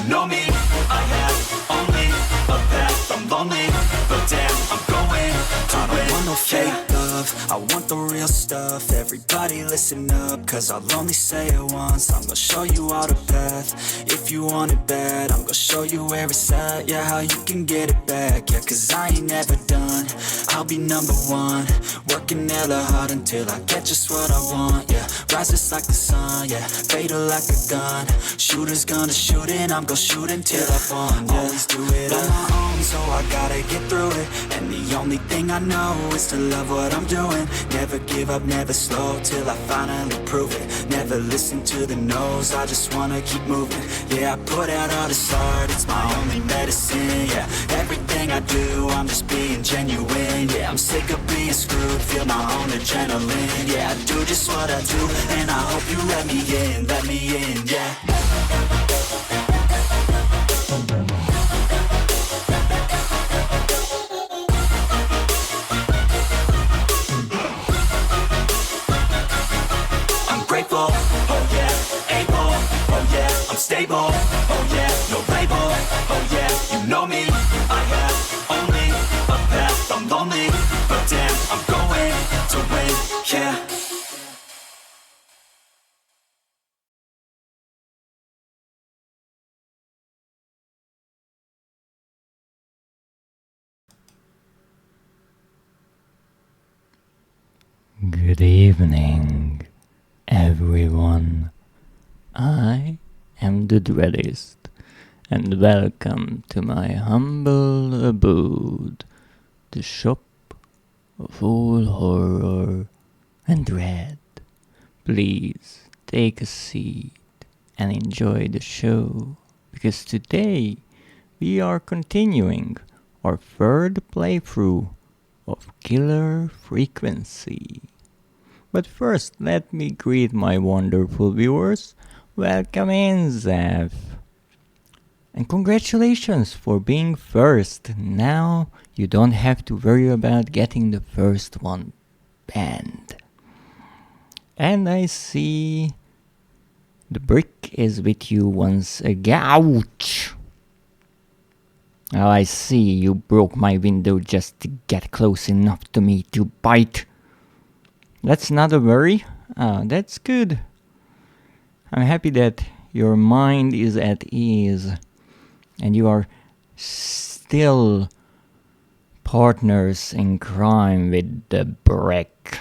You know me, I have only a path. I'm lonely, but damn, I'm going to win. I don't want no fake love, I want the real stuff. Everybody listen up, cause I'll only say it once. I'm gonna show you all the path. If you want it bad, I'm gonna show you where it's at. Yeah, how you can get it back. Yeah, cause I ain't never done, I'll be number one. Working hella hard until I get just what I want. Yeah, rises like the sun, yeah, fatal like a gun. Shooters gonna shoot and I'm gonna shoot until I won. Yeah, always do it on my own, so I gotta get through it. And the only thing I know is to love what I'm doing. Never give up, never slow, till I finally prove it. Never listen to the no's, I just wanna keep moving. Yeah, I put out all this art, it's my only medicine. Yeah, everything I do, I'm just being genuine. Yeah, I'm sick of being screwed, feel my own adrenaline. Yeah, I do just what I do, and I hope you let me in, yeah. Grateful, oh yeah, able, oh yeah, I'm stable, oh yeah, no label, oh yeah, you know me, I have only a path. I'm lonely, but damn, I'm going to win, yeah. Good evening, everyone. I am the Dreadist, and welcome to my humble abode, the shop of all horror and dread. Please take a seat and enjoy the show, because today we are continuing our third playthrough of Killer Frequency. But first, let me greet my wonderful viewers. Welcome in, Zev. And congratulations for being first. Now you don't have to worry about getting the first one banned. And I see the brick is with you once again. Ouch! Oh, I see you broke my window just to get close enough to me to bite. That's not a worry. That's good. I'm happy that your mind is at ease and you are still partners in crime with the brick.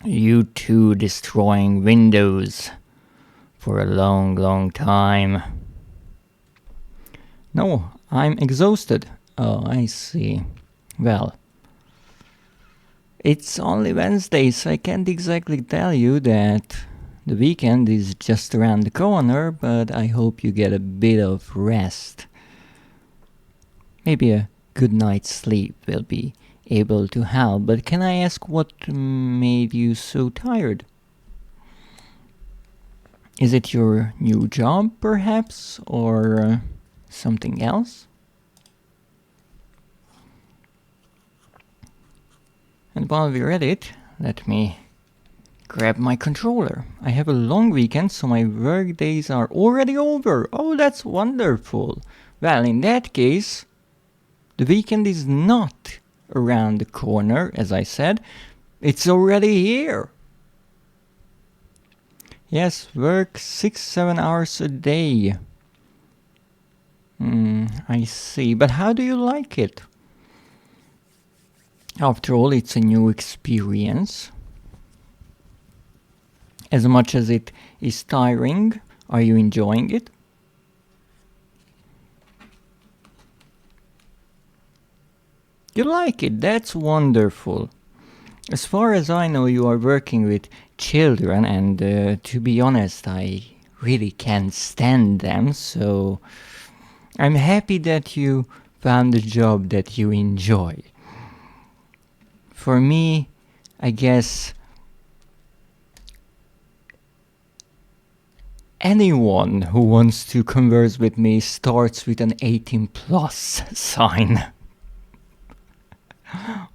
You two destroying windows for a long, long time. No, I'm exhausted. Oh, I see. Well, it's only Wednesday, so I can't exactly tell you that the weekend is just around the corner, but I hope you get a bit of rest. Maybe a good night's sleep will be able to help, but can I ask what made you so tired? Is it your new job, perhaps, or something else? And while we're at it, let me grab my controller. I have a long weekend, so my work days are already over. Oh, that's wonderful. Well, in that case, the weekend is not around the corner, as I said. It's already here. Yes, work 6-7 hours a day. I see. But how do you like it? After all, it's a new experience. As much as it is tiring, are you enjoying it? You like it, that's wonderful. As far as I know, you are working with children, and to be honest, I really can't stand them, so I'm happy that you found a job that you enjoy. For me, I guess anyone who wants to converse with me starts with an 18+ sign.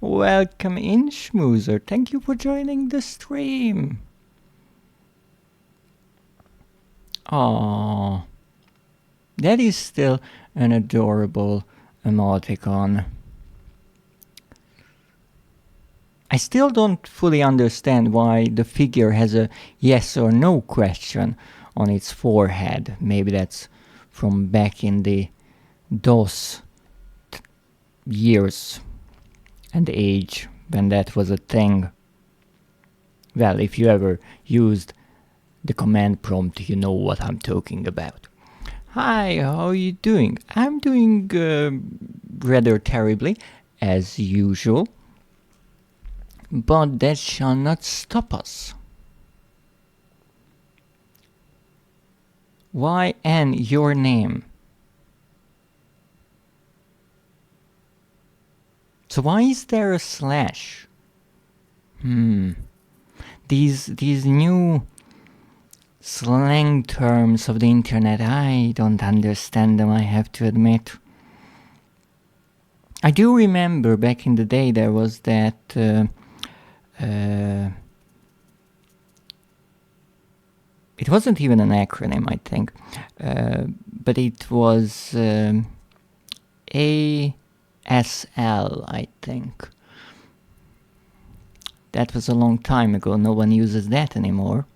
Welcome in, Schmoozer. Thank you for joining the stream. Aww. That is still an adorable emoticon. I still don't fully understand why the figure has a yes or no question on its forehead. Maybe that's from back in the DOS years and age when that was a thing. Well, if you ever used the command prompt, you know what I'm talking about. Hi, how are you doing? I'm doing rather terribly, as usual. But that shall not stop us. Why and your name? So why is there a slash? These new slang terms of the internet, I don't understand them, I have to admit. I do remember back in the day there was that it wasn't even an acronym, I think, but it was ASL, I think. That was a long time ago, no one uses that anymore.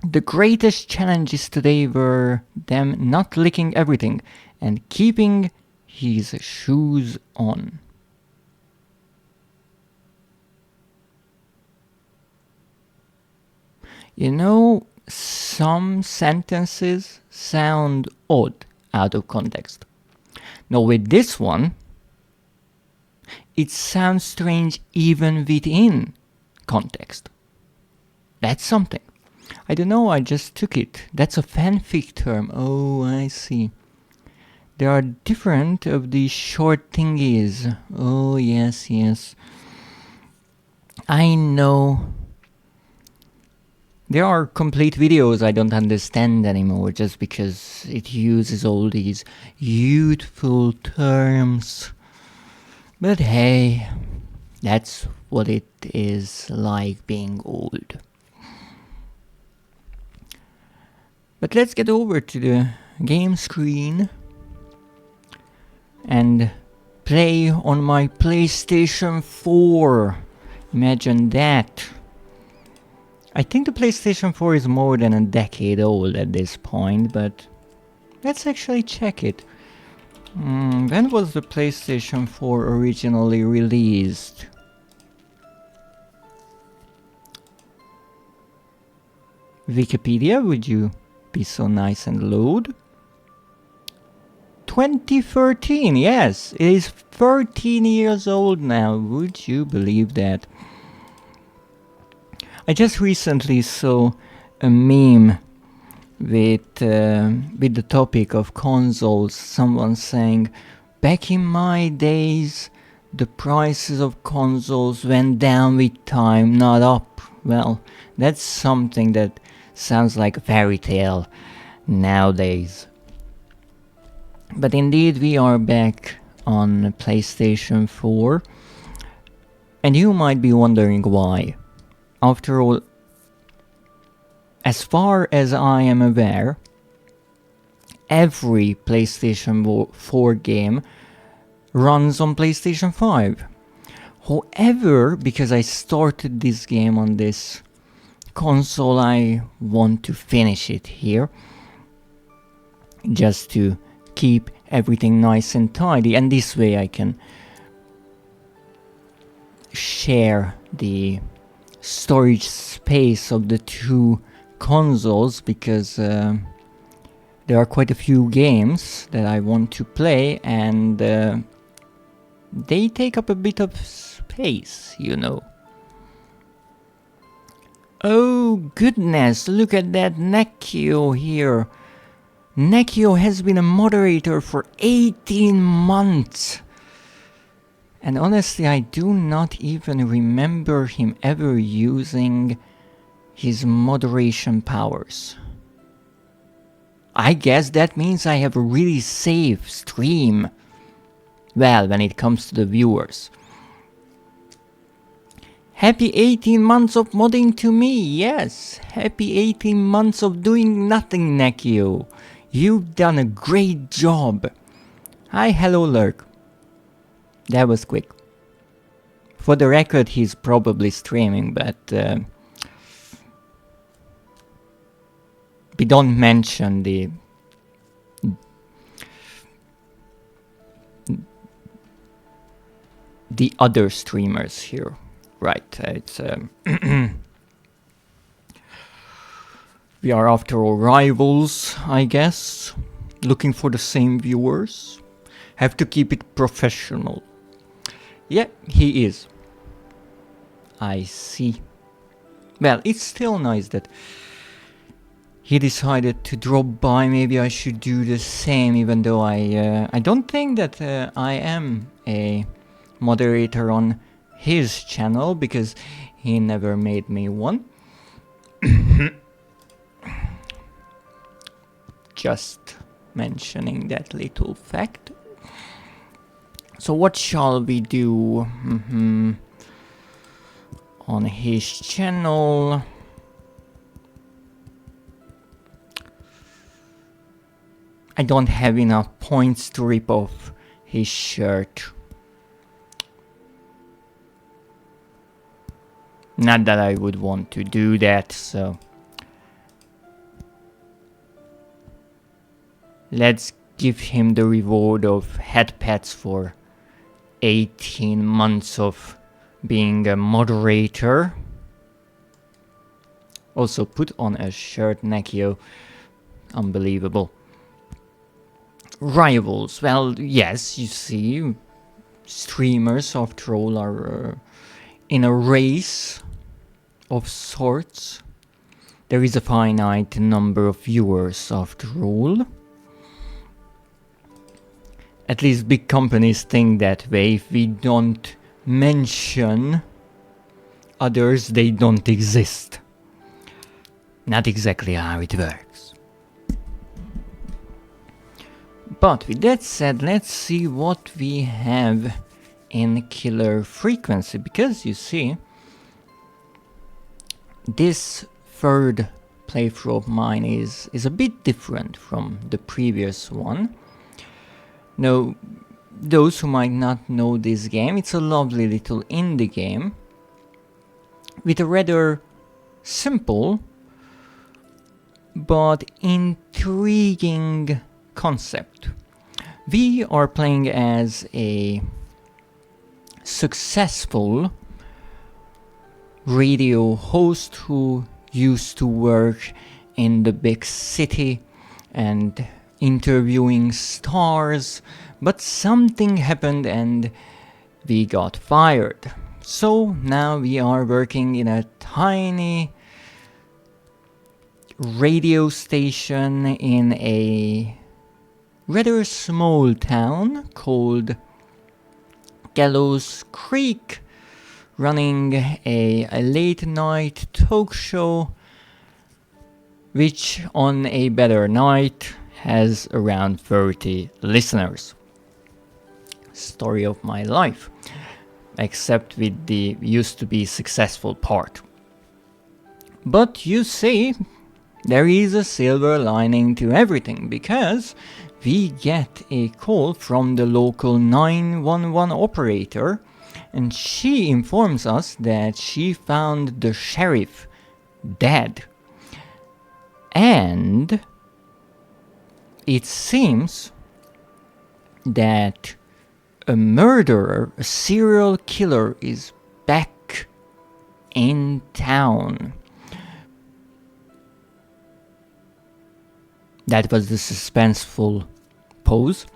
The greatest challenges today were them not licking everything and keeping his shoes on. You know, some sentences sound odd out of context. Now with this one, it sounds strange even within context. That's something. I don't know, I just took it. That's a fanfic term. Oh, I see. There are different of these short thingies. Oh, yes, yes. I know. There are complete videos I don't understand anymore just because it uses all these youthful terms. But hey, that's what it is like being old. But let's get over to the game screen and play on my PlayStation 4. Imagine that. I think the PlayStation 4 is more than a decade old at this point, but let's actually check it. When was the PlayStation 4 originally released? Wikipedia, would you be so nice and load? 2013, yes, it is 13 years old now, would you believe that? I just recently saw a meme with the topic of consoles. Someone saying, back in my days, the prices of consoles went down with time, not up. Well, that's something that sounds like a fairy tale nowadays. But indeed, we are back on PlayStation 4. And you might be wondering why. After all, as far as I am aware, every PlayStation 4 game runs on PlayStation 5. However, because I started this game on this console, I want to finish it here. Just to keep everything nice and tidy, and this way I can share the storage space of the two consoles, because there are quite a few games that I want to play, and they take up a bit of space, you know. Oh goodness, look at that Nekio here. Nekio has been a moderator for 18 months. And honestly, I do not even remember him ever using his moderation powers. I guess that means I have a really safe stream. Well, when it comes to the viewers. Happy 18 months of modding to me, yes! Happy 18 months of doing nothing, Nekio! You've done a great job! Hi, hello, Lurk. That was quick. For the record, he's probably streaming, but we don't mention the other streamers here. Right, it's we are after all rivals, I guess, looking for the same viewers. Have to keep it professional. Yeah, he is. I see. Well, it's still nice that he decided to drop by. Maybe I should do the same, even though I don't think that I am a moderator on his channel, because he never made me one. Just mentioning that little fact. So what shall we do on his channel? I don't have enough points to rip off his shirt. Not that I would want to do that, so let's give him the reward of head pats for 18 months of being a moderator. Also put on a shirt, Nekio. Unbelievable. Rivals. Well, yes, you see, streamers after all are in a race of sorts. There is a finite number of viewers after all. At least big companies think that way. If we don't mention others, they don't exist. Not exactly how it works. But with that said, let's see what we have in killer frequency, because you see, this third playthrough of mine is a bit different from the previous one. Now, those who might not know this game, it's a lovely little indie game with a rather simple but intriguing concept. We are playing as a successful radio host who used to work in the big city and interviewing stars, but something happened and we got fired. So now we are working in a tiny radio station in a rather small town called Gallows Creek, running a late night talk show, which on a better night has around 30 listeners. Story of my life, except with the used to be successful part. But you see, there is a silver lining to everything, because we get a call from the local 911 operator, and she informs us that she found the sheriff dead. And it seems that a murderer, a serial killer, is back in town. That was the suspenseful pose,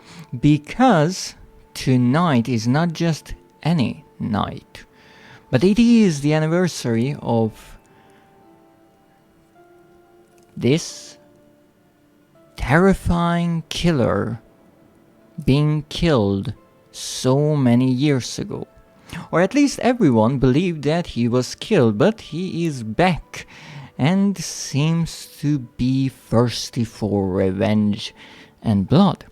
because tonight is not just any night, but it is the anniversary of this terrifying killer being killed so many years ago. Or at least everyone believed that he was killed, but he is back and seems to be thirsty for revenge and blood.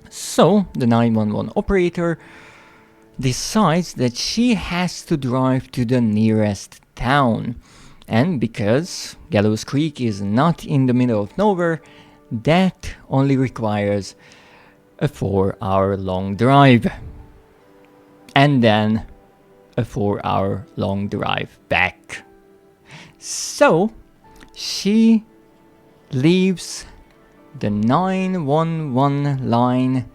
So the 911 operator decides that she has to drive to the nearest town. And because Gallows Creek is not in the middle of nowhere, that only requires a 4-hour long drive. And then a 4-hour long drive back. So she leaves the 911 line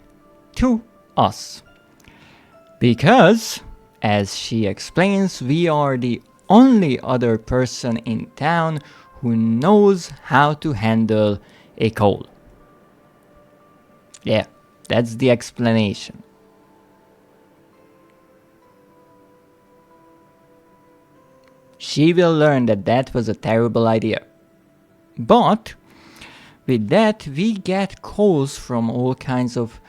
to us. Because, as she explains, we are the only other person in town who knows how to handle a call. Yeah, that's the explanation. She will learn that that was a terrible idea. But with that, we get calls from all kinds of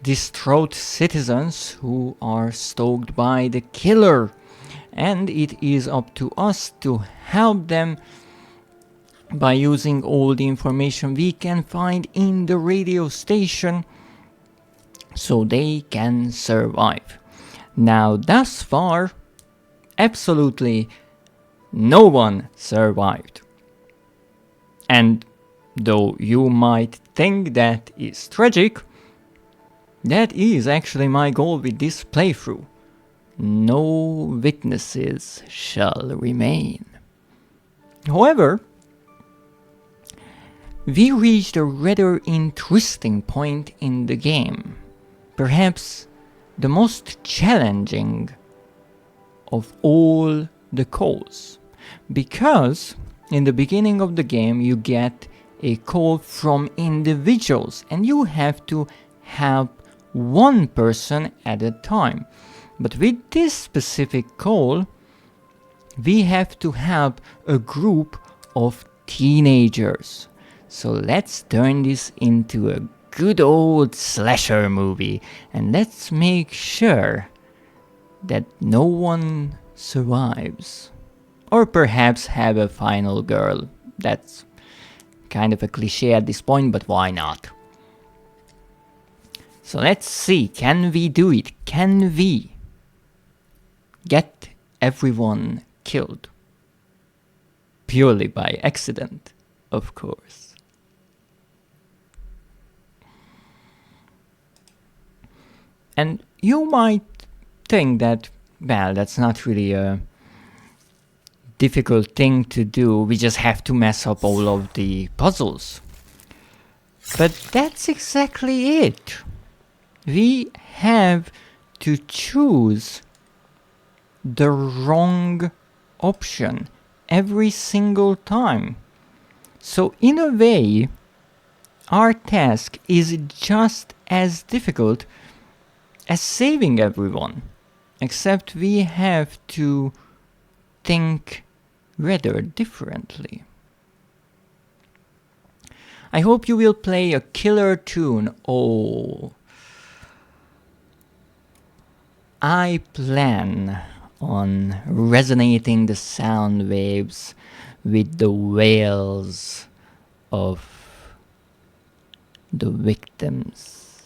distraught citizens who are stalked by the killer. And it is up to us to help them by using all the information we can find in the radio station so they can survive. Now, thus far, absolutely no one survived. And though you might think that is tragic, that is actually my goal with this playthrough. No witnesses shall remain. However, we reached a rather interesting point in the game. Perhaps the most challenging of all the calls. Because in the beginning of the game you get a call from individuals and you have to help one person at a time. But with this specific call, we have to help a group of teenagers. So let's turn this into a good old slasher movie and let's make sure that no one survives. Or perhaps have a final girl. That's kind of a cliche at this point, but why not? So let's see, can we do it? Can we get everyone killed? Purely by accident, of course. And you might think that, well, that's not really a difficult thing to do, we just have to mess up all of the puzzles. But that's exactly it. We have to choose the wrong option every single time. So in a way, our task is just as difficult as saving everyone, except we have to think rather differently. I hope you will play a killer tune. Oh, I plan on resonating the sound waves with the wails of the victims.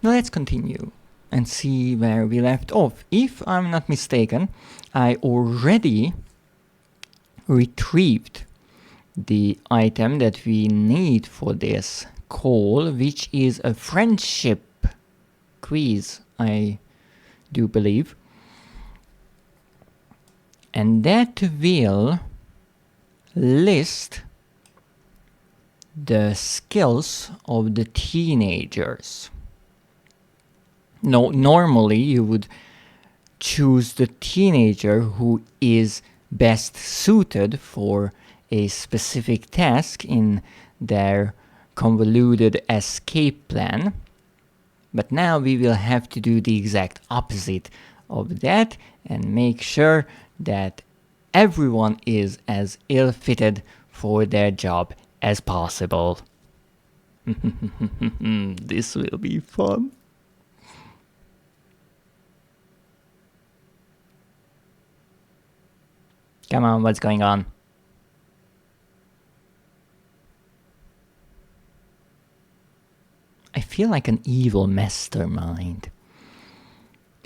Now let's continue and see where we left off. If I'm not mistaken, I already retrieved the item that we need for this call, which is a friendship quiz, I do believe. And that will list the skills of the teenagers. No, normally you would choose the teenager who is best suited for a specific task in their convoluted escape plan. But now we will have to do the exact opposite of that and make sure that everyone is as ill-fitted for their job as possible. This will be fun. Come on, what's going on? I feel like an evil mastermind.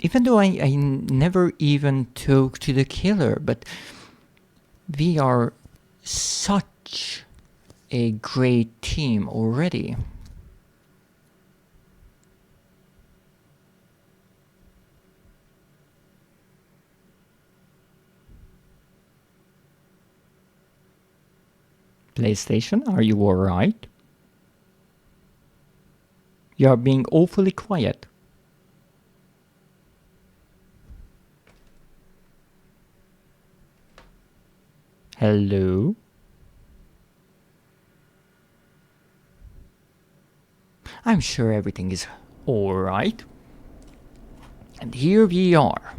Even though I never even talked to the killer, but we are such a great team already. PlayStation, are you alright? You are being awfully quiet. Hello? I'm sure everything is alright. And here we are.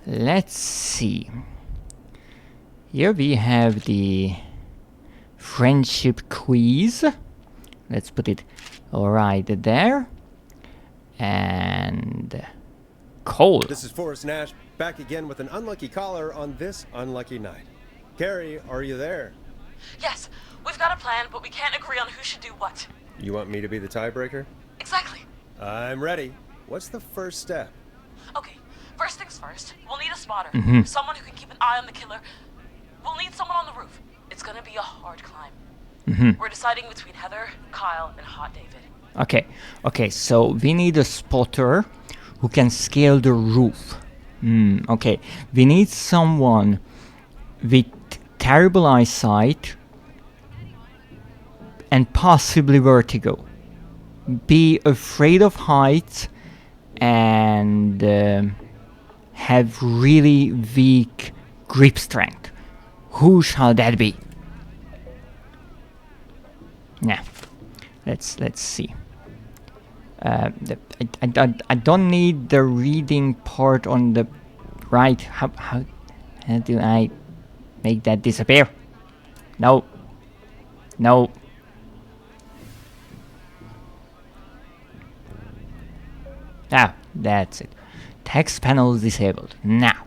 Let's see. Here we have the friendship quiz. Let's put it right there. And Cole. This is Forrest Nash, back again with an unlucky caller on this unlucky night. Carrie, are you there? Yes, we've got a plan, but we can't agree on who should do what. You want me to be the tiebreaker? Exactly. I'm ready. What's the first step? Okay, first things first, we'll need a spotter. Someone who can keep an eye on the killer. We'll need someone on the roof. It's gonna be a hard climb. We're deciding between Heather, Kyle, and Hot David. Okay, so we need a spotter who can scale the roof. Okay, we need someone with terrible eyesight and possibly vertigo. Be afraid of heights and have really weak grip strength. Who shall that be? Nah, let's see. I don't need the reading part on the right. How do I make that disappear? No. Ah, that's it. Text panel is disabled. Now,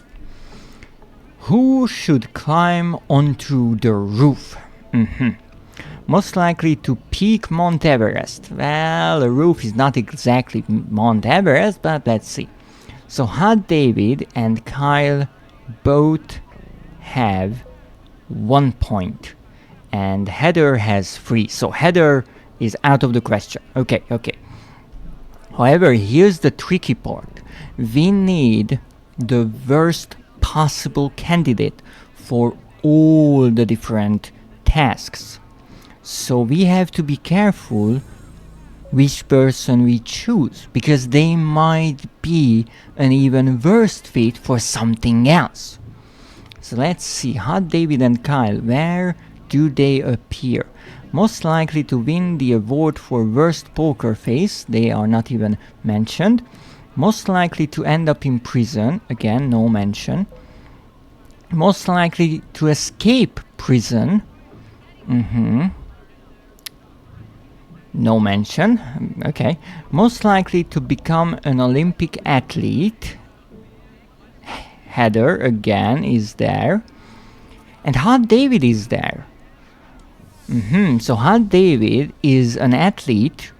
who should climb onto the roof? Most likely to peak Mount Everest. Well, the roof is not exactly Mount Everest, but let's see. So Hot David and Kyle both have 1 point. And Heather has 3. So Heather is out of the question. Okay. However, here's the tricky part. We need the worst possible candidate for all the different tasks. So we have to be careful which person we choose, because they might be an even worse fit for something else. So let's see, Hot David and Kyle, where do they appear? Most likely to win the award for worst poker face, they are not even mentioned. Most likely to end up in prison, again no mention. Most likely to escape prison, no mention. Okay. Most likely to become an Olympic athlete. Heather again is there. And Hot David is there. So Hot David is an athlete,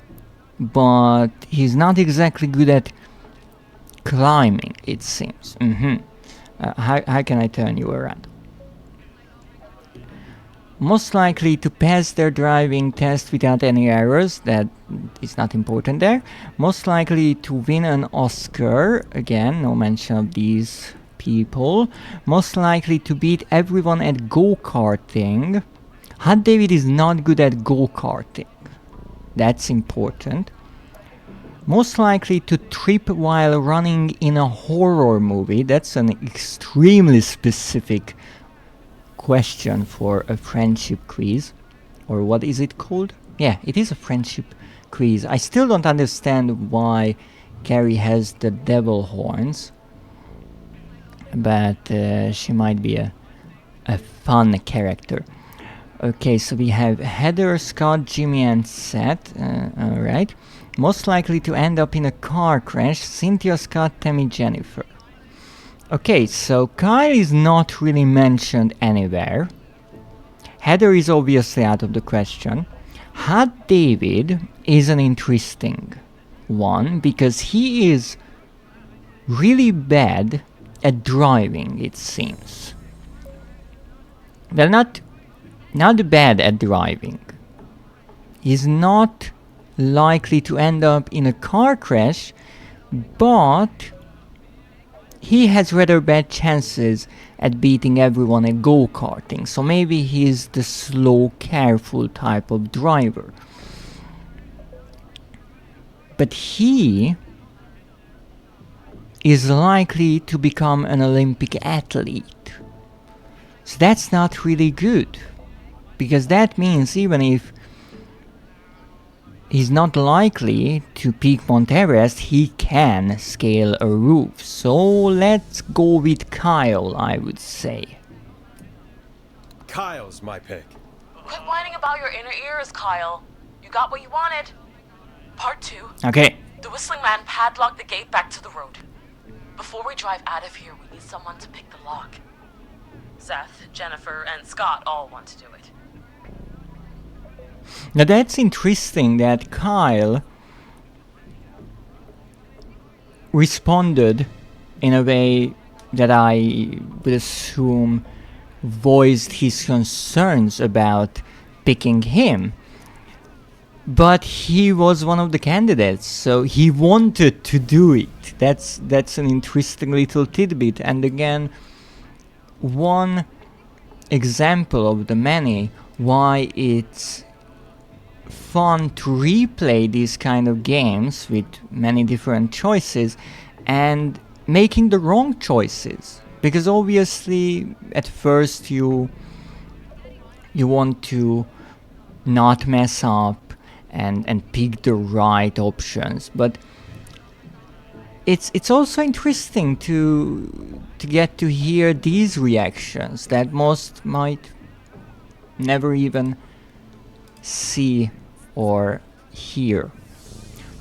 but he's not exactly good at climbing, it seems. How can I turn you around? Most likely to pass their driving test without any errors, that is not important there. Most likely to win an Oscar, again no mention of these people. Most likely to beat everyone at go-karting. Hot David is not good at go-karting, that's important. Most likely to trip while running in a horror movie, that's an extremely specific question for a friendship quiz. Or what is it called? Yeah, it is a friendship quiz. I still don't understand why Carrie has the devil horns, but she might be a fun character. Okay, so we have Heather, Scott, Jimmy and Seth. Alright. Most likely to end up in a car crash, Cynthia, Scott, Tammy, Jennifer. Okay, so Kyle is not really mentioned anywhere. Heather is obviously out of the question. Hot David is an interesting one because he is really bad at driving, it seems. Well, not bad at driving. He's not likely to end up in a car crash, but he has rather bad chances at beating everyone at go-karting, so maybe he's the slow, careful type of driver. But he is likely to become an Olympic athlete. So that's not really good, because that means even if he's not likely to peak Mount Everest, he can scale a roof. So let's go with Kyle, I would say. Kyle's my pick. Quit whining about your inner ears, Kyle. You got what you wanted. Part 2. Okay. The Whistling Man padlocked the gate back to the road. Before we drive out of here, we need someone to pick the lock. Seth, Jennifer, and Scott all want to do it. Now that's interesting that Kyle responded in a way that I would assume voiced his concerns about picking him. But he was one of the candidates, so he wanted to do it. That's an interesting little tidbit. And again, one example of the many why it's fun to replay these kind of games with many different choices and making the wrong choices. Because obviously at first you want to not mess up and pick the right options, but it's also interesting to get to hear these reactions that most might never even see or hear.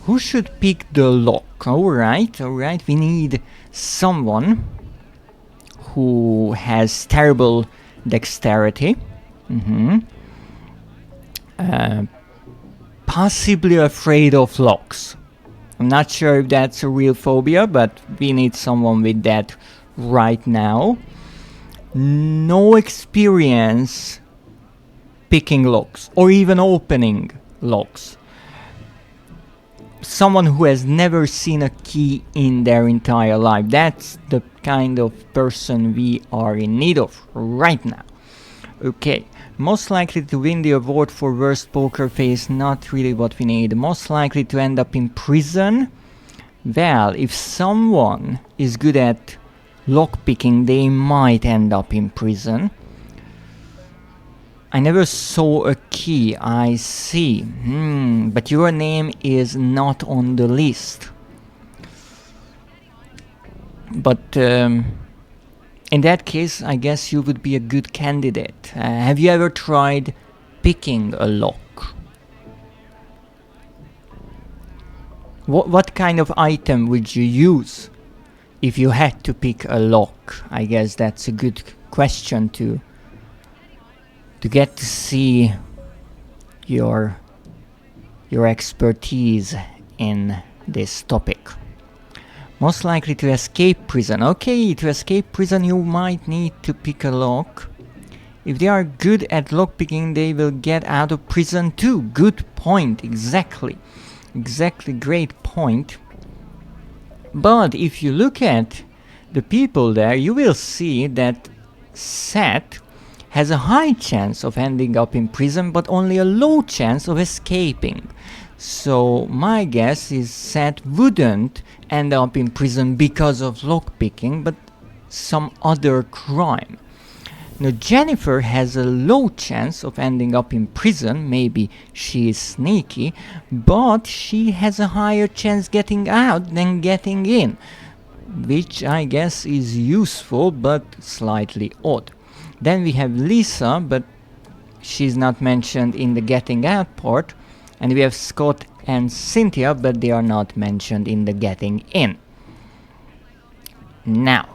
Who should pick the lock? Alright, we need someone who has terrible dexterity. Possibly afraid of locks. I'm not sure if that's a real phobia, but we need someone with that right now. No experience picking locks or even opening locks. Someone who has never seen a key in their entire life. That's the kind of person we are in need of right now. Okay, most likely to win the award for worst poker face, not really what we need. Most likely to end up in prison. Well, if someone is good at lockpicking, they might end up in prison. I never saw a key, I see. But your name is not on the list. But in that case, I guess you would be a good candidate. Have you ever tried picking a lock? What kind of item would you use if you had to pick a lock? I guess that's a good question to get to see your expertise in this topic. Most likely to escape prison. Okay, to escape prison you might need to pick a lock. If they are good at lockpicking, they will get out of prison too. Good point, exactly. Exactly, great point. But if you look at the people there, you will see that Seth has a high chance of ending up in prison, but only a low chance of escaping. So my guess is Seth wouldn't end up in prison because of lockpicking, but some other crime. Now Jennifer has a low chance of ending up in prison, maybe she is sneaky, but she has a higher chance getting out than getting in, which I guess is useful but slightly odd. Then we have Lisa, but she's not mentioned in the getting out part. And we have Scott and Cynthia, but they are not mentioned in the getting in. Now,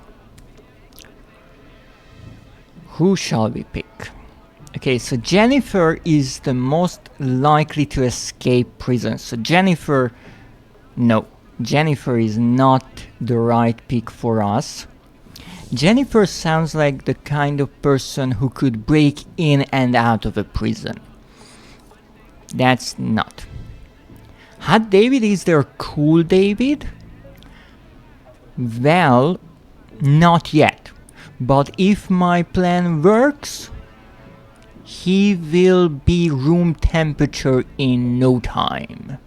who shall we pick? A Okay, so Jennifer is the most likely to escape prison. So Jennifer, no, Jennifer is not the right pick for us. Jennifer sounds like the kind of person who could break in and out of a prison. That's not. Hot David, is there Cool David? Well, not yet. But if my plan works, he will be room temperature in no time.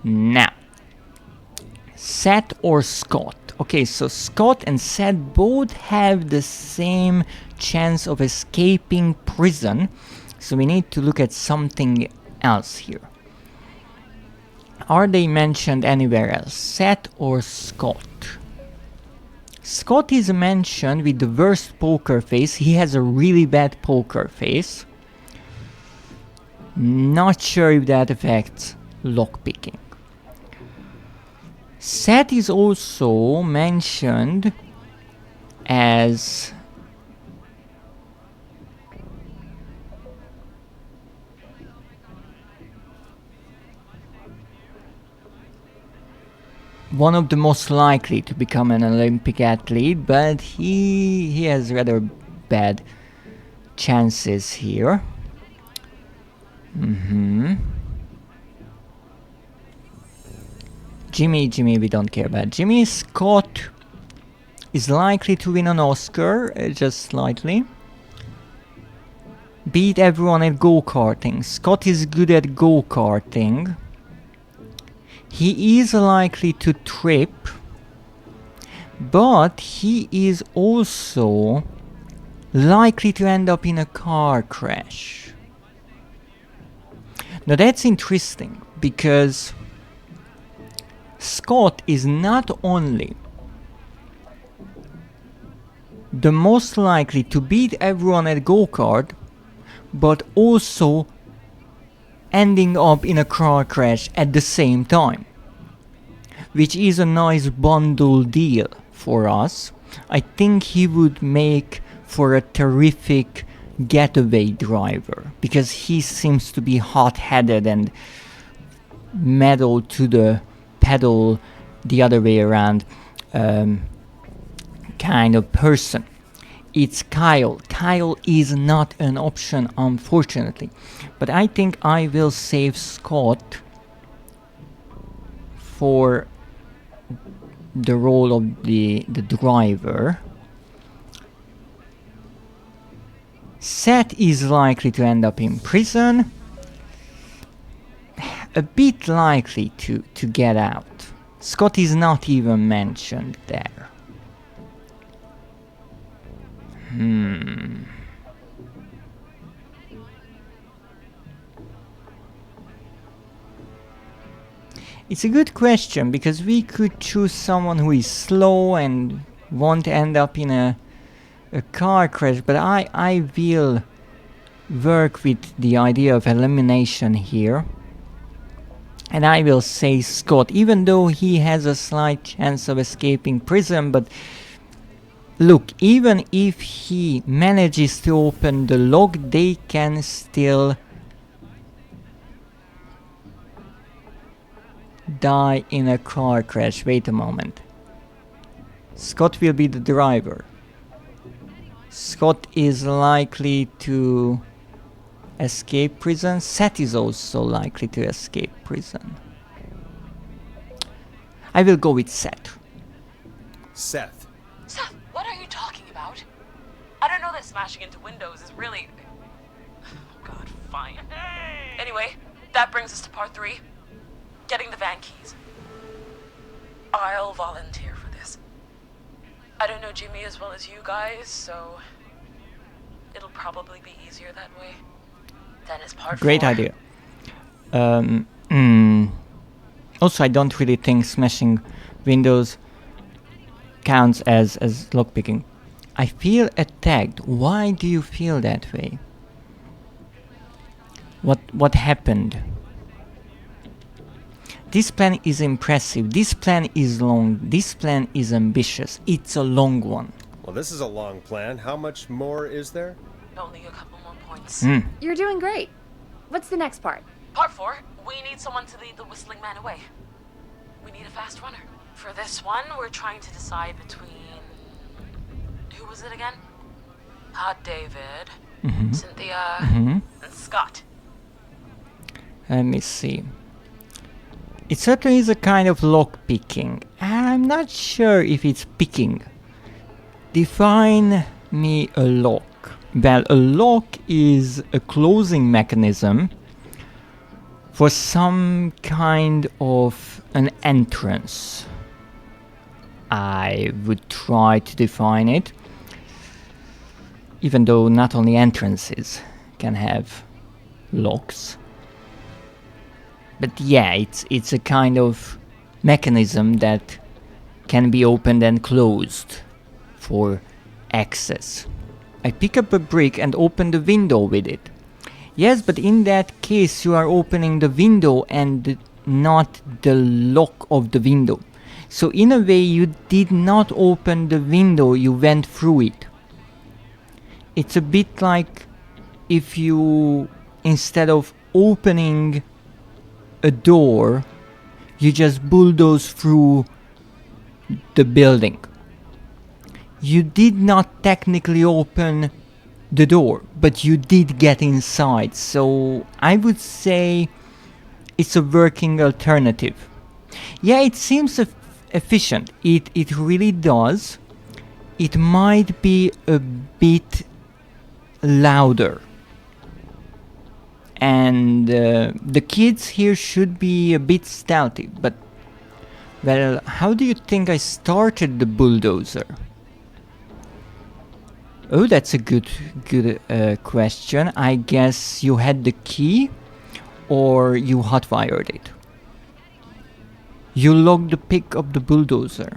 Now, Seth or Scott? Okay, so Scott and Seth both have the same chance of escaping prison, so we need to look at something else here. Are they mentioned anywhere else? Seth or Scott? Scott is mentioned with the worst poker face. He has a really bad poker face. Not sure if that affects lockpicking. Seth is also mentioned as one of the most likely to become an Olympic athlete, but he has rather bad chances here. Jimmy, we don't care about Jimmy. Scott is likely to win an Oscar, just slightly. Beat everyone at go-karting. Scott is good at go-karting. He is likely to trip, but he is also likely to end up in a car crash. Now that's interesting, because Scott is not only the most likely to beat everyone at go-kart, but also ending up in a car crash at the same time, which is a nice bundle deal for us. I think he would make for a terrific getaway driver, because he seems to be hot-headed and metal to the pedal the other way around kind of person. It's Kyle. Kyle is not an option, unfortunately. But I think I will save Scott for the role of the driver. Seth is likely to end up in prison. A bit likely to get out. Scott is not even mentioned there. It's a good question, because we could choose someone who is slow and won't end up in a car crash, but I will work with the idea of elimination here. And I will say Scott, even though he has a slight chance of escaping prison, but look, even if he manages to open the lock, they can still die in a car crash. Wait a moment. Scott will be the driver. Scott is likely to escape prison. Seth is also likely to escape prison. I will go with Seth. Seth. Seth, what are you talking about? I don't know that smashing into windows is really... Oh god, fine. Anyway, that brings us to part 3. Getting the van keys. I'll volunteer for this. I don't know Jimmy as well as you guys, so... it'll probably be easier that way. Then it's part 4. Great idea. Also, I don't really think smashing windows counts as lockpicking. I feel attacked. Why do you feel that way? What happened? This plan is impressive. This plan is long. This plan is ambitious. It's a long one. Well, this is a long plan. How much more is there? Only a couple more points. You're doing great. What's the next part? Part 4, we need someone to lead the whistling man away. We need a fast runner. For this one, we're trying to decide between... Who was it again? Hot David, Cynthia, and Scott. Let me see. It certainly is a kind of lock picking. I'm not sure if it's picking. Define me a lock. Well, a lock is a closing mechanism for some kind of an entrance. I would try to define it, even though not only entrances can have locks. But yeah, it's a kind of mechanism that can be opened and closed for access. I pick up a brick and open the window with it. Yes, but in that case you are opening the window and not the lock of the window. So in a way you did not open the window, you went through it. It's a bit like if you, instead of opening a door, you just bulldoze through the building. You did not technically open the door, but you did get inside, so I would say it's a working alternative. Yeah, it seems efficient. It really does. It might be a bit louder. And the kids here should be a bit stealthy, but well, how do you think I started the bulldozer? Oh, that's a good question. I guess you had the key, or you hotwired it. You locked the pick of the bulldozer.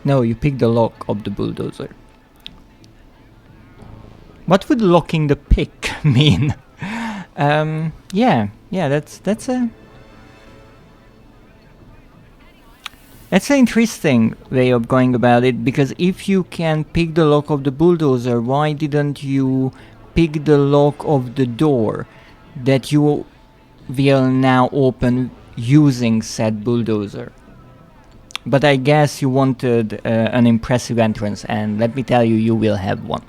No, you picked the lock of the bulldozer. What would locking the pick mean? Yeah, that's an interesting way of going about it, because if you can pick the lock of the bulldozer, why didn't you pick the lock of the door that you will now open using said bulldozer? But I guess you wanted an impressive entrance, and let me tell you, you will have one.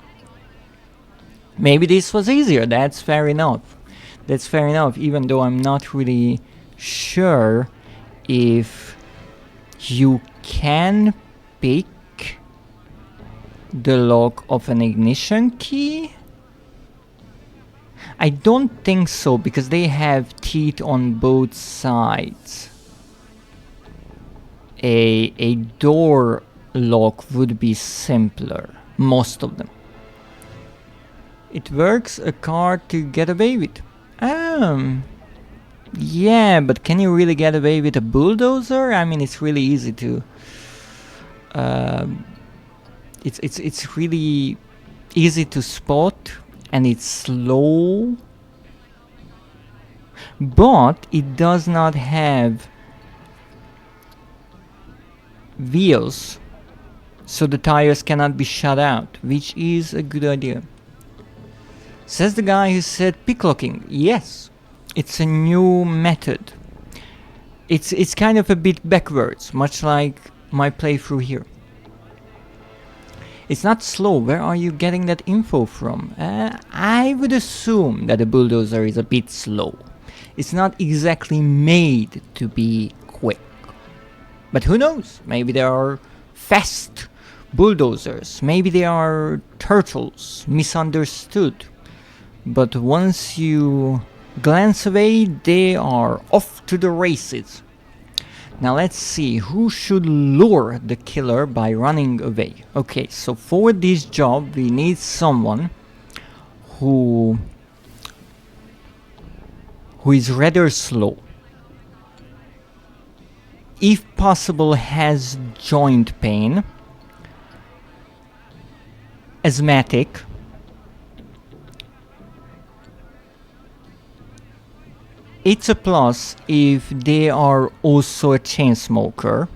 Maybe this was easier, that's fair enough. That's fair enough, even though I'm not really sure if you can pick the lock of an ignition key. I don't think so, because they have teeth on both sides. A door lock would be simpler, most of them. It works a car to get away with. Yeah, but can you really get away with a bulldozer? I mean, it's really easy to... It's really easy to spot, and it's slow. But it does not have wheels, so the tires cannot be shut out, which is a good idea. Says the guy who said picklocking. Yes, it's a new method. It's kind of a bit backwards, much like my playthrough here. It's not slow. Where are you getting that info from? I would assume that a bulldozer is a bit slow. It's not exactly made to be quick. But who knows? Maybe there are fast bulldozers. Maybe they are turtles, misunderstood. But once you glance away, they are off to the races. Now let's see, who should lure the killer by running away? Okay, so for this job we need someone who is rather slow. If possible, has joint pain, asthmatic, it's a plus if they are also a chain smoker.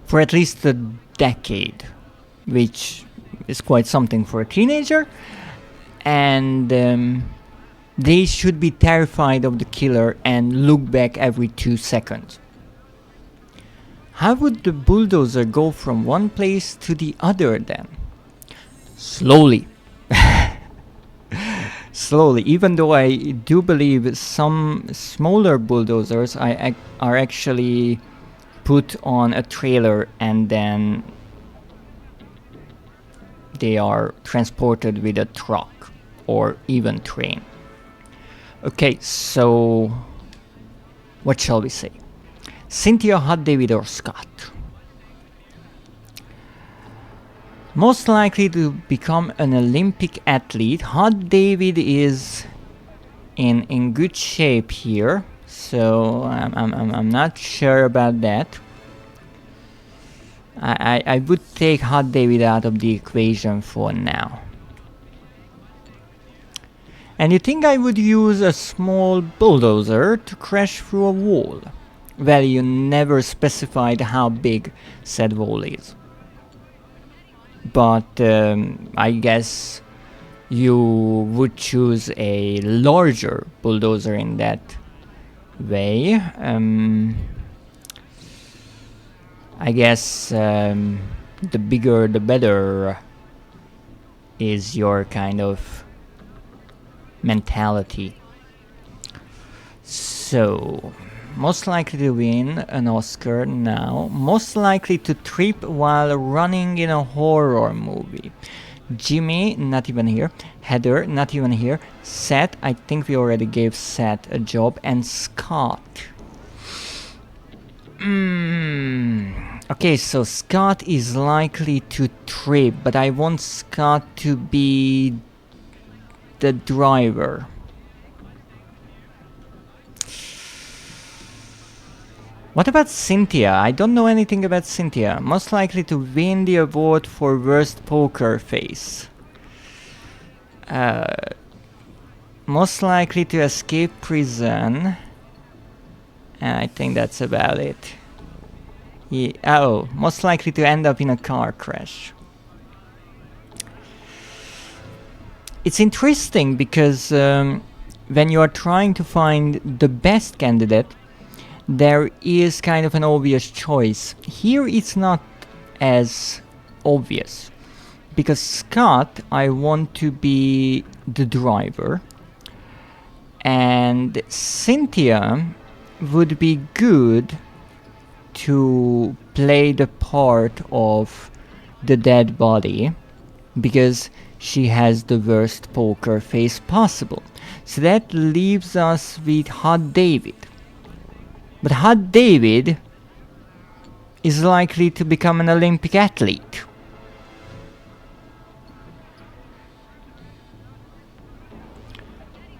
for at least a decade, which is quite something for a teenager. And they should be terrified of the killer and look back every 2 seconds. How would the bulldozer go from one place to the other then? Slowly. Slowly, even though I do believe some smaller bulldozers are actually put on a trailer and then they are transported with a truck or even train. Okay, so what shall we say? Cynthia, Hot David or Scott? Most likely to become an Olympic athlete. Hot David is in good shape here, so I'm not sure about that. I would take Hot David out of the equation for now. And you think I would use a small bulldozer to crash through a wall? Well, you never specified how big said wall is. But I guess you would choose a larger bulldozer in that way. I guess the bigger the better is your kind of mentality. So, most likely to win an Oscar now. Most likely to trip while running in a horror movie. Jimmy, not even here. Heather, not even here. Seth, I think we already gave Seth a job. And Scott. Okay, so Scott is likely to trip, but I want Scott to be the driver. What about Cynthia? I don't know anything about Cynthia. Most likely to win the award for worst poker face. Most likely to escape prison. And I think that's about it. Oh, most likely to end up in a car crash. It's interesting because when you are trying to find the best candidate, there is kind of an obvious choice. Here it's not as obvious. Because Scott, I want to be the driver. And Cynthia would be good to play the part of the dead body. Because she has the worst poker face possible. So that leaves us with Hot David. But Hot David is likely to become an Olympic athlete.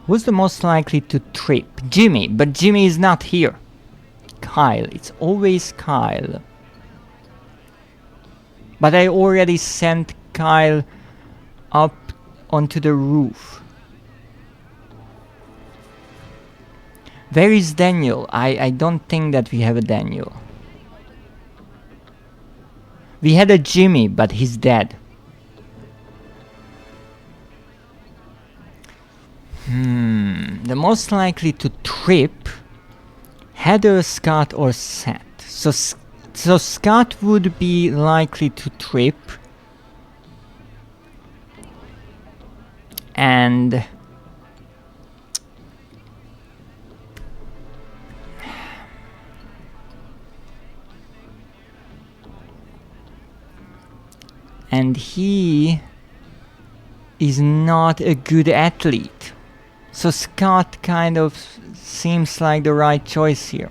Who's the most likely to trip? Jimmy, but Jimmy is not here. Kyle, it's always Kyle. But I already sent Kyle up onto the roof. Where is Daniel? I don't think that we have a Daniel. We had a Jimmy, but he's dead. The most likely to trip, Heather, Scott or Seth. So Scott would be likely to trip. And he is not a good athlete. So Scott kind of seems like the right choice here.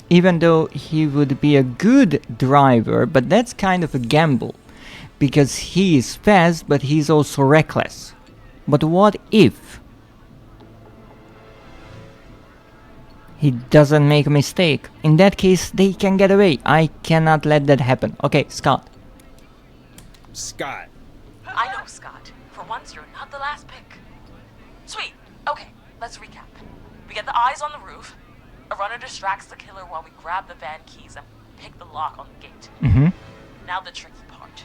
Even though he would be a good driver, but that's kind of a gamble. Because he is fast, but he's also reckless. But what if he doesn't make a mistake? In that case, they can get away. I cannot let that happen. Okay, Scott. Scott. I know, Scott. For once, you're not the last pick. Sweet. Okay, let's recap. We get the eyes on the roof. A runner distracts the killer while we grab the van keys and pick the lock on the gate. Mm-hmm. Now the tricky part.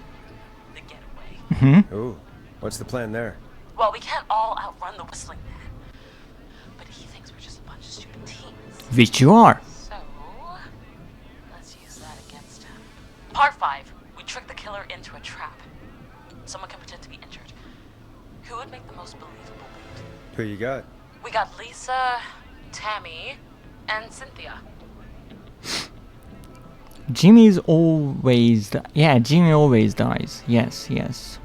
The getaway. Ooh, what's the plan there? Well, we can't all outrun the whistling man. But he thinks we're just a bunch of stupid teens. Which you are. So, let's use that against him. Part 5. We trick the killer into a trap. Someone can pretend to be injured. Who would make the most believable lead? Who you got? We got Lisa, Tammy, and Cynthia. Jimmy's always... Yeah, Jimmy always dies. Yes, yes.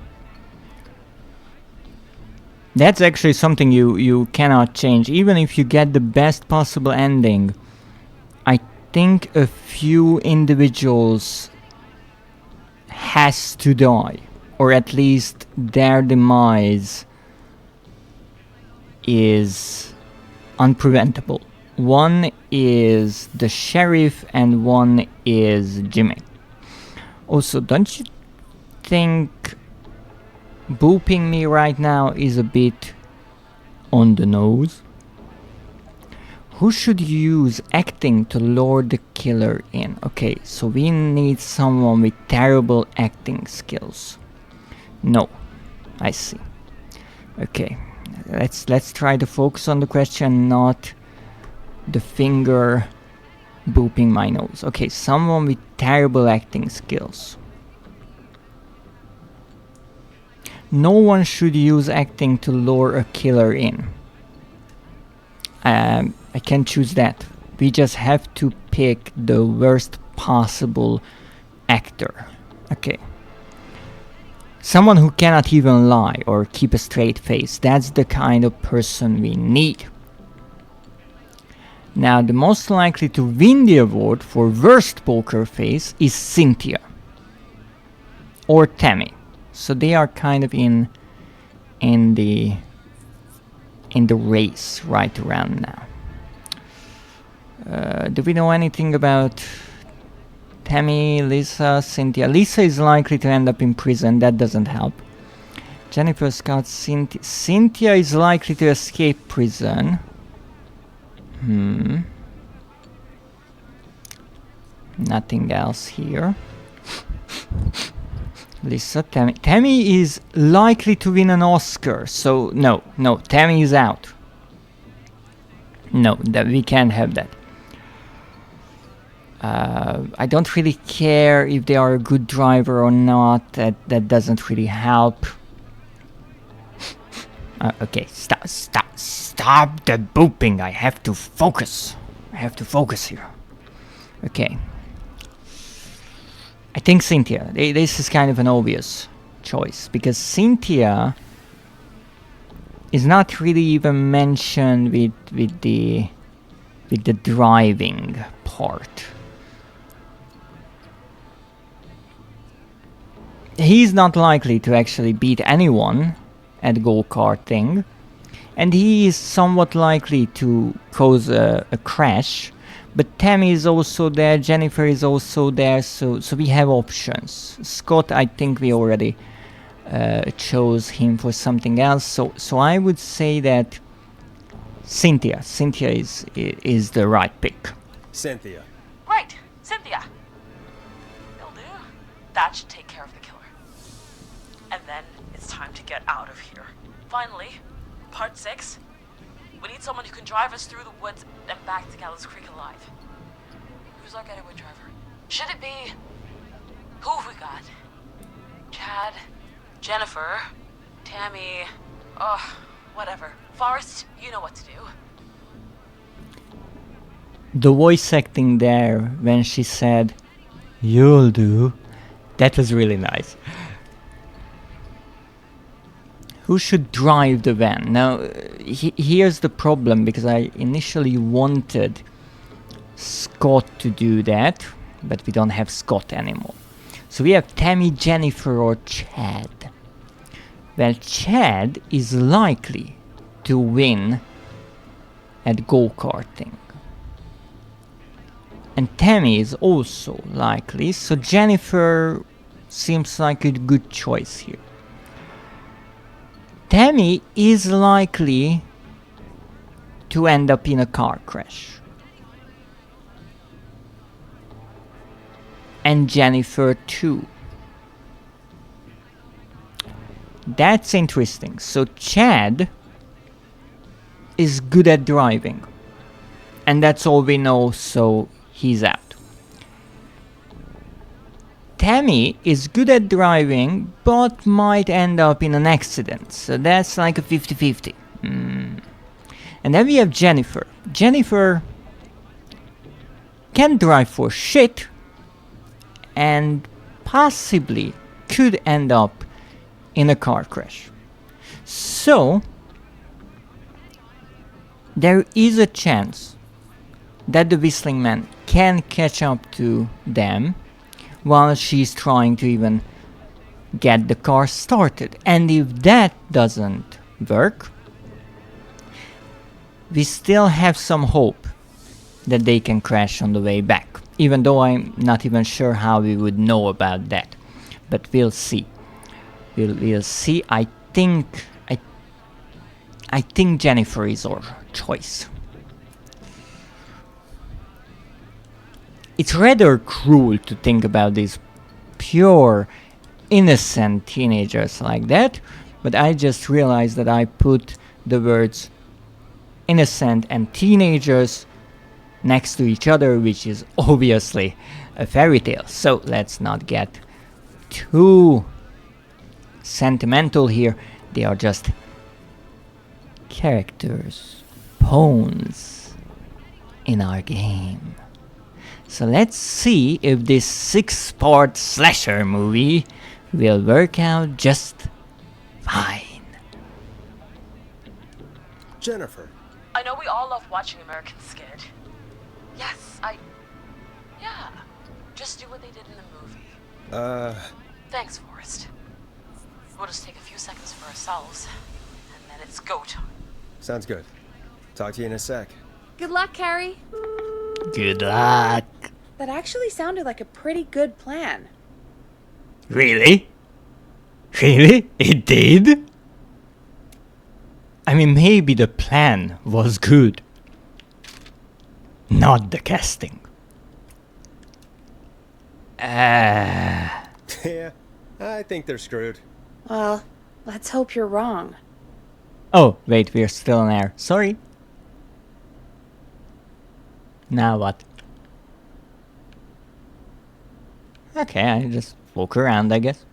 That's actually something you cannot change. Even if you get the best possible ending, I think a few individuals has to die. Or at least their demise is unpreventable. One is the sheriff and one is Jimmy. Also, don't you think booping me right now is a bit on the nose? Who should use acting to lure the killer in? Okay, so we need someone with terrible acting skills. No, I see. Okay, let's try to focus on the question, not the finger booping my nose. Okay, someone with terrible acting skills. No one should use acting to lure a killer in. I can choose that. We just have to pick the worst possible actor. Okay. Someone who cannot even lie or keep a straight face. That's the kind of person we need. Now, the most likely to win the award for worst poker face is Cynthia or Tammy. So they are kind of in the race right around now. Do we know anything about Tammy, Lisa, Cynthia? Lisa is likely to end up in prison. That doesn't help. Jennifer, Scott, Cynthia. Cynthia is likely to escape prison. Nothing else here. Lisa, Tammy. Tammy is likely to win an Oscar. So no, Tammy is out. No, that we can't have that. I don't really care if they are a good driver or not. That doesn't really help. Okay, stop the booping. I have to focus. Here. Okay. I think Cynthia. This is kind of an obvious choice because Cynthia is not really even mentioned with the driving part. He's not likely to actually beat anyone at go-karting, and he is somewhat likely to cause a crash. But Tammy is also there, Jennifer is also there, so we have options. Scott, I think we already chose him for something else, so I would say that Cynthia is the right pick. Cynthia. Right, Cynthia. Will do. That should take care of the killer. And then it's time to get out of here. Finally, part 6. We need someone who can drive us through the woods and back to Gallows Creek alive. Who's our getaway driver? Should it be... Who have we got? Chad, Jennifer, Tammy, whatever. Forrest, you know what to do. The voice acting there when she said, "You'll do," that was really nice. Who should drive the van? Now, here's the problem, because I initially wanted Scott to do that, but we don't have Scott anymore. So we have Tammy, Jennifer, or Chad. Well, Chad is likely to win at go-karting. And Tammy is also likely, so Jennifer seems like a good choice here. Tammy is likely to end up in a car crash. and Jennifer too. That's interesting. So Chad is good at driving, and that's all we know, so he's out. Tammy is good at driving, but might end up in an accident, so that's like a 50-50. And then we have Jennifer. Jennifer can drive for shit, and possibly could end up in a car crash. So there is a chance that the Whistling Man can catch up to them while she's trying to even get the car started. And if that doesn't work, we still have some hope that they can crash on the way back, even though I'm not even sure how we would know about that. But we'll see. We'll see. I think Jennifer is our choice. It's rather cruel to think about these pure, innocent teenagers like that, but I just realized that I put the words innocent and teenagers next to each other, which is obviously a fairy tale. So let's not get too sentimental here. They are just characters, pawns in our game. So let's see if this 6-part slasher movie will work out just fine. Jennifer. I know we all love watching American Skid. Yes, yeah. Just do what they did in the movie. Thanks, Forrest. We'll just take a few seconds for ourselves, and then it's go time. Sounds good. Talk to you in a sec. Good luck, Carrie. Good luck. That actually sounded like a pretty good plan. Really? Really? It did? I mean, maybe the plan was good. Not the casting. Yeah, I think they're screwed. Well, let's hope you're wrong. Oh, wait, we're still on air. Sorry. Now what? Okay, I just walk around, I guess.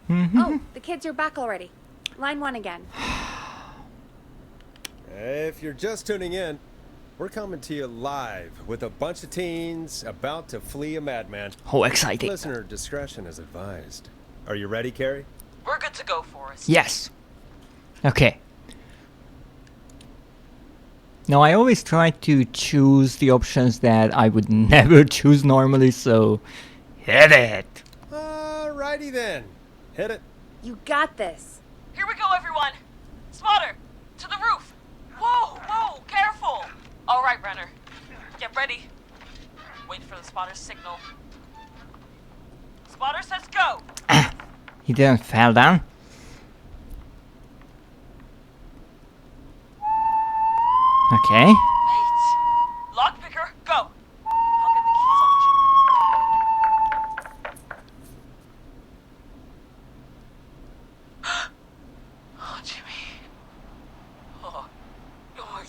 Oh, the kids are back already. Line 1 again. If you're just tuning in, we're coming to you live with a bunch of teens about to flee a madman. How exciting. Listener discretion is advised. Are you ready, Carrie? We're good to go, Forrest. Yes. Okay. Now, I always try to choose the options that I would never choose normally, so hit it. Alrighty then. Hit it. You got this. Here we go, everyone. Spotter, to the roof. Whoa, careful. All right, Renner, get ready. Wait for the spotter's signal. Spotter says go. He didn't fall down. Okay. Wait. Lockpicker, go. I'll get the keys off Jimmy. Oh, Jimmy. Oh,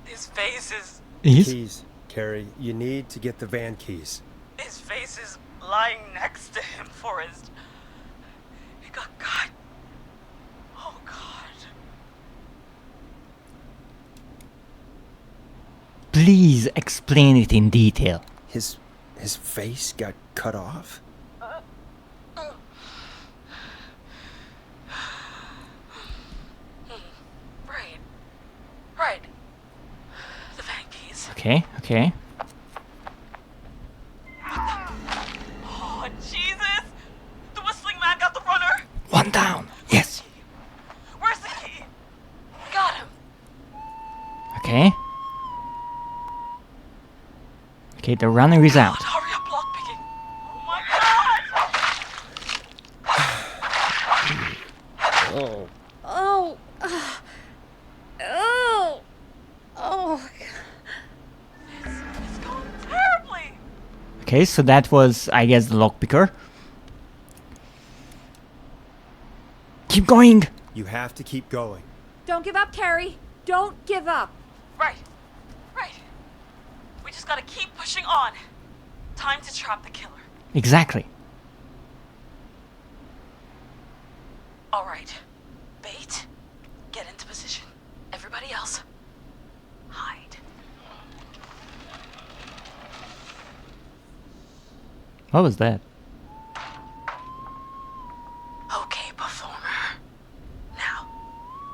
his face is... Keys, Carrie. You need to get the van keys. His face is lying next to him, Forrest. He got cut. Oh, God. Please explain it in detail. His face got cut off? Right. The van keys. Okay. Oh, Jesus! The Whistling Man got the runner! One down. Yes. Where's the key? Got him. Okay. Okay, the runner is out. God, hurry up, lockpicking. Oh my God! Oh. Oh. Oh. It's going terribly. Okay, so that was, I guess, the lockpicker. Keep going! You have to keep going. Don't give up, Carrie. Don't give up. Right. Right. We just gotta keep pushing on. Time to trap the killer. Exactly. Alright. Bait. Get into position. Everybody else. Hide. What was that? Okay, performer. Now,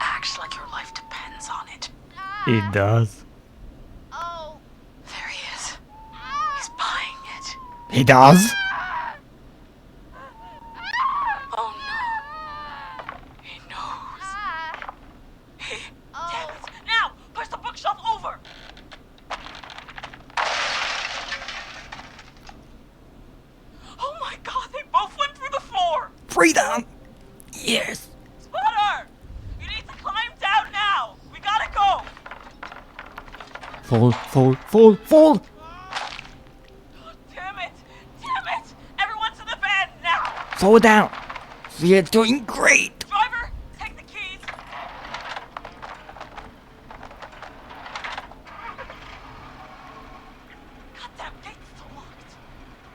act like your life depends on it. It does. There he is. He's buying it. He does? Oh no. He knows. Damn it. Now, push the bookshelf over. Oh my god, they both went through the floor. Freedom! Yes! Spotter! You need to climb down now. We gotta go. Fall, fall, fall, fall! God damn it. Damn it. Everyone to the van now. Fall down! We're doing great! Driver, take the keys. Goddamn gate's still locked.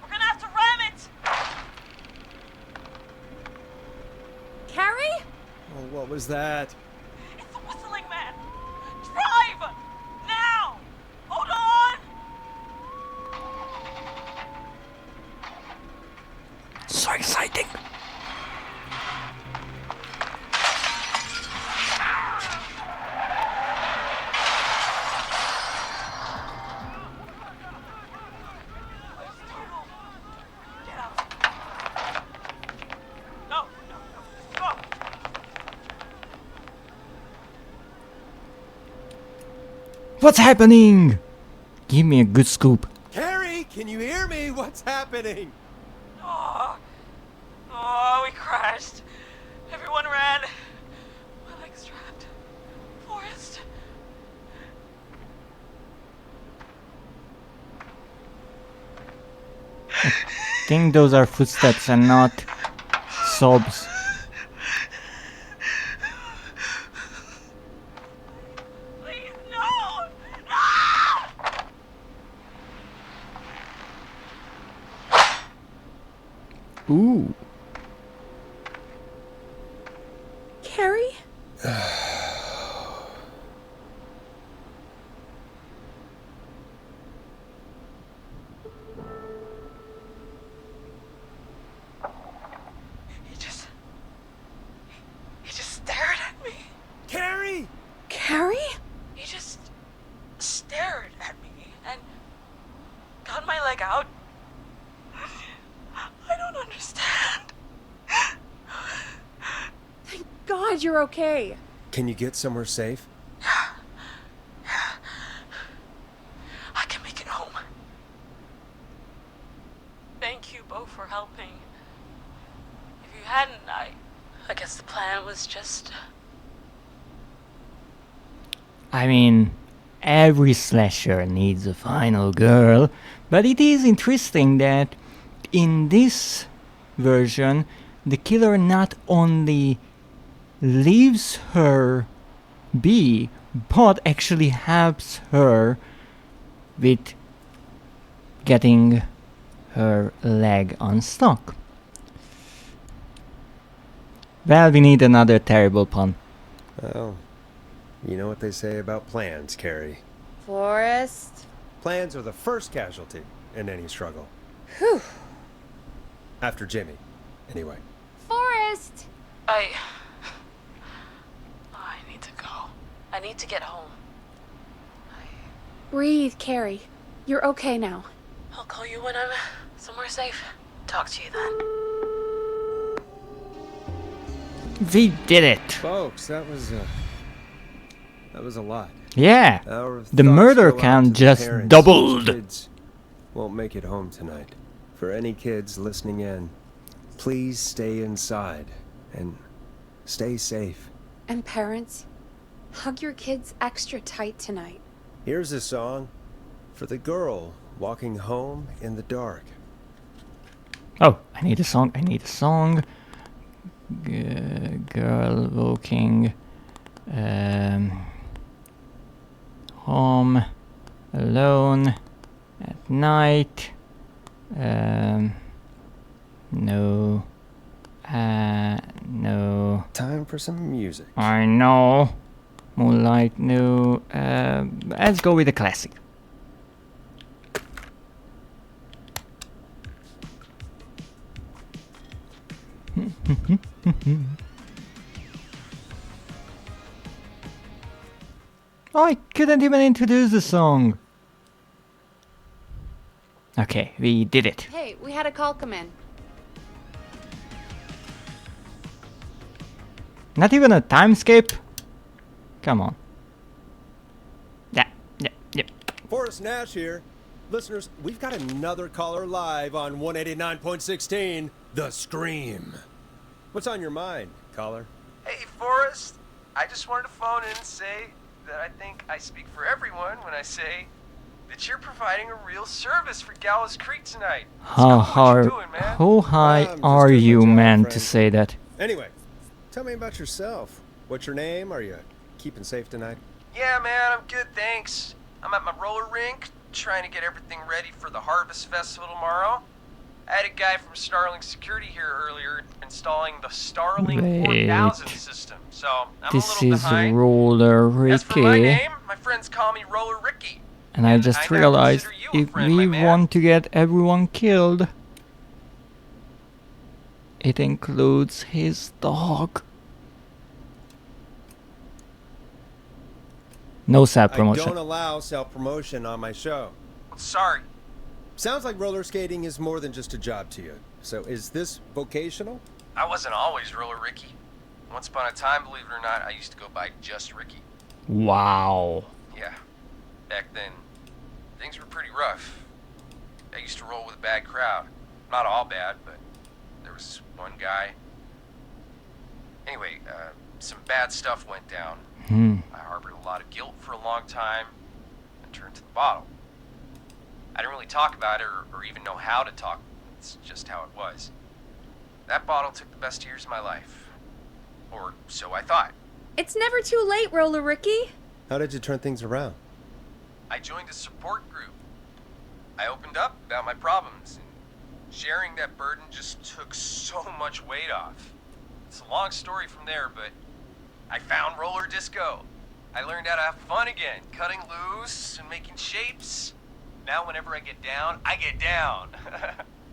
We're gonna have to ram it. Carrie? Oh, what was that? It's the whistling man. Drive now. Hold on. So exciting! Get out. No, go. What's happening? Give me a good scoop. Carrie, can you hear me? What's happening? Oh, we crashed. Everyone ran. My leg's trapped. Forrest. I think those are footsteps and not sobs. Please, no! No! Ooh. Carrie? He just stared at me. Carrie! Carrie? He just stared at me and got my leg out. I don't understand. Thank God you're okay. Can you get somewhere safe? I can make it home. Thank you both for helping. If you hadn't, I guess the plan was just... I mean, every slasher needs a final girl, but it is interesting that in this version, the killer not only leaves her be, but actually helps her with getting her leg unstuck. Well, we need another terrible pun. Well, you know what they say about plans, Carrie. Forrest? Plans are the first casualty in any struggle. Whew. After Jimmy, anyway. Forrest! I need to go. I need to get home. Breathe, Carrie. You're okay now. I'll call you when I'm somewhere safe. Talk to you then. We did it! Folks, that was a lot. Yeah! Our The thoughts murder go out count to the just parents doubled. whose kids won't make it home tonight. For any kids listening in, please stay inside and stay safe. And parents, hug your kids extra tight tonight. Here's a song for the girl walking home in the dark. Oh, I need a song. Girl walking home alone at night. No. No. Time for some music. I know. Moonlight, no. Let's go with the classic. Oh, I couldn't even introduce the song. Okay, we did it. Hey, we had a call come in. Not even a timescape? Come on. Yeah. Forrest Nash here. Listeners, we've got another caller live on 189.16, The Scream. What's on your mind, caller? Hey, Forrest. I just wanted to phone in and say that I think I speak for everyone when I say that you're providing a real service for Gallows Creek tonight. How high are doing you, my job, man, to friend. say that? Anyway, tell me about yourself. What's your name? Are you keeping safe tonight? Yeah, man, I'm good, thanks. I'm at my roller rink, trying to get everything ready for the Harvest Festival tomorrow. I had a guy from Starling Security here earlier installing the Starling 4000 system, so I'm This a little is behind. Roller As for my Ricky. name, my friends call me Roller Ricky. And I just now realized consider you a if friend, we my man. want to get everyone killed, it includes his dog. No sad I promotion. don't allow self-promotion on my show. Sorry. Sounds like roller skating is more than just a job to you. So is this vocational? I wasn't always Roller Ricky. Once upon a time, believe it or not, I used to go by just Ricky. Wow. Yeah. Back then, things were pretty rough. I used to roll with a bad crowd. Not all bad, but there was one guy. Anyway, some bad stuff went down. I harbored a lot of guilt for a long time and turned to the bottle. I didn't really talk about it or even know how to talk. It's just how it was. That bottle took the best years of my life. Or so I thought. It's never too late, Roller Ricky. How did you turn things around? I joined a support group. I opened up about my problems, and sharing that burden just took so much weight off. It's a long story from there, but I found roller disco. I learned how to have fun again, cutting loose and making shapes. Now whenever I get down, I get down.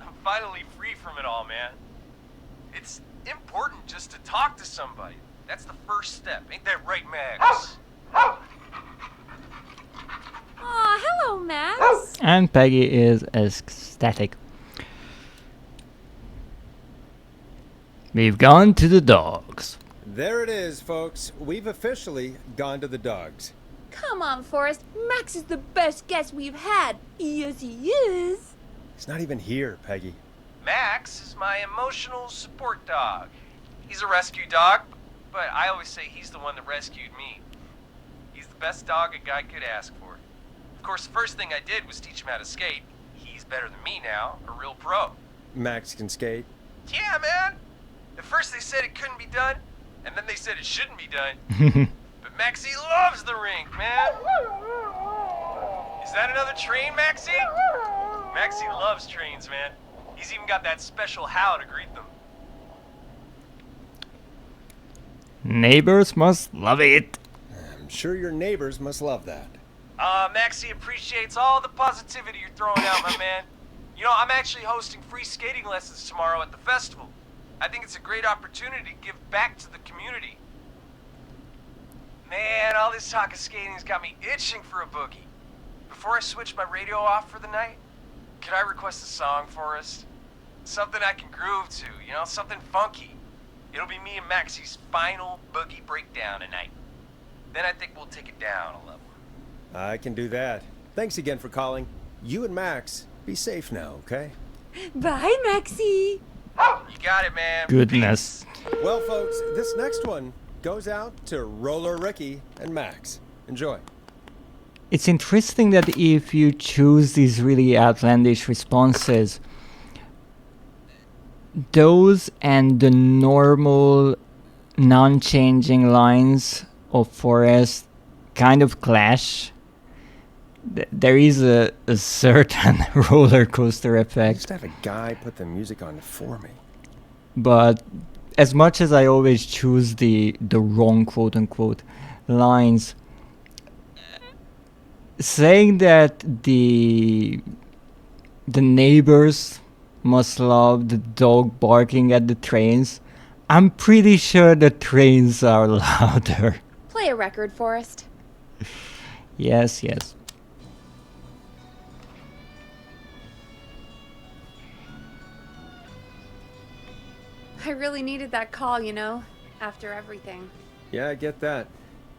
I'm finally free from it all, man. It's important just to talk to somebody. That's the first step. Ain't that right, Max? Aw, hello, Max. And Peggy is ecstatic. We've gone to the dogs. There it is, folks. We've officially gone to the dogs. Come on, Forrest. Max is the best guest we've had. Yes, he is. He's not even here, Peggy. Max is my emotional support dog. He's a rescue dog, but I always say he's the one that rescued me. He's the best dog a guy could ask for. Of course, the first thing I did was teach him how to skate. He's better than me now, a real pro. Max can skate. Yeah, man. At first they said it couldn't be done, and then they said it shouldn't be done. But Maxie loves the rink, man. Is that another train, Maxie? Maxie loves trains, man. He's even got that special how to greet them. Neighbors must love it. I'm sure your neighbors must love that. Maxie appreciates all the positivity you're throwing out, my man. You know, I'm actually hosting free skating lessons tomorrow at the festival. I think it's a great opportunity to give back to the community. Man, all this talk of skating's got me itching for a boogie. Before I switch my radio off for the night, could I request a song for us? Something I can groove to, you know, something funky. It'll be me and Maxie's final boogie breakdown tonight. Then I think we'll take it down a level. I can do that. Thanks again for calling. You and Max, be safe now, okay? Bye, Maxie. You got it, man. Goodness. Well, folks, this next one goes out to Roller Ricky and Max. Enjoy. it's interesting that if you choose these really outlandish responses, those and the normal non-changing lines of Forrest kind of clash. There is a certain roller coaster effect. Just have a guy put the music on for me. But as much as I always choose the wrong quote-unquote lines, saying that the neighbors must love the dog barking at the trains, I'm pretty sure the trains are louder. Play a record, Forrest. Yes, yes. I really needed that call, you know, after everything. Yeah, I get that.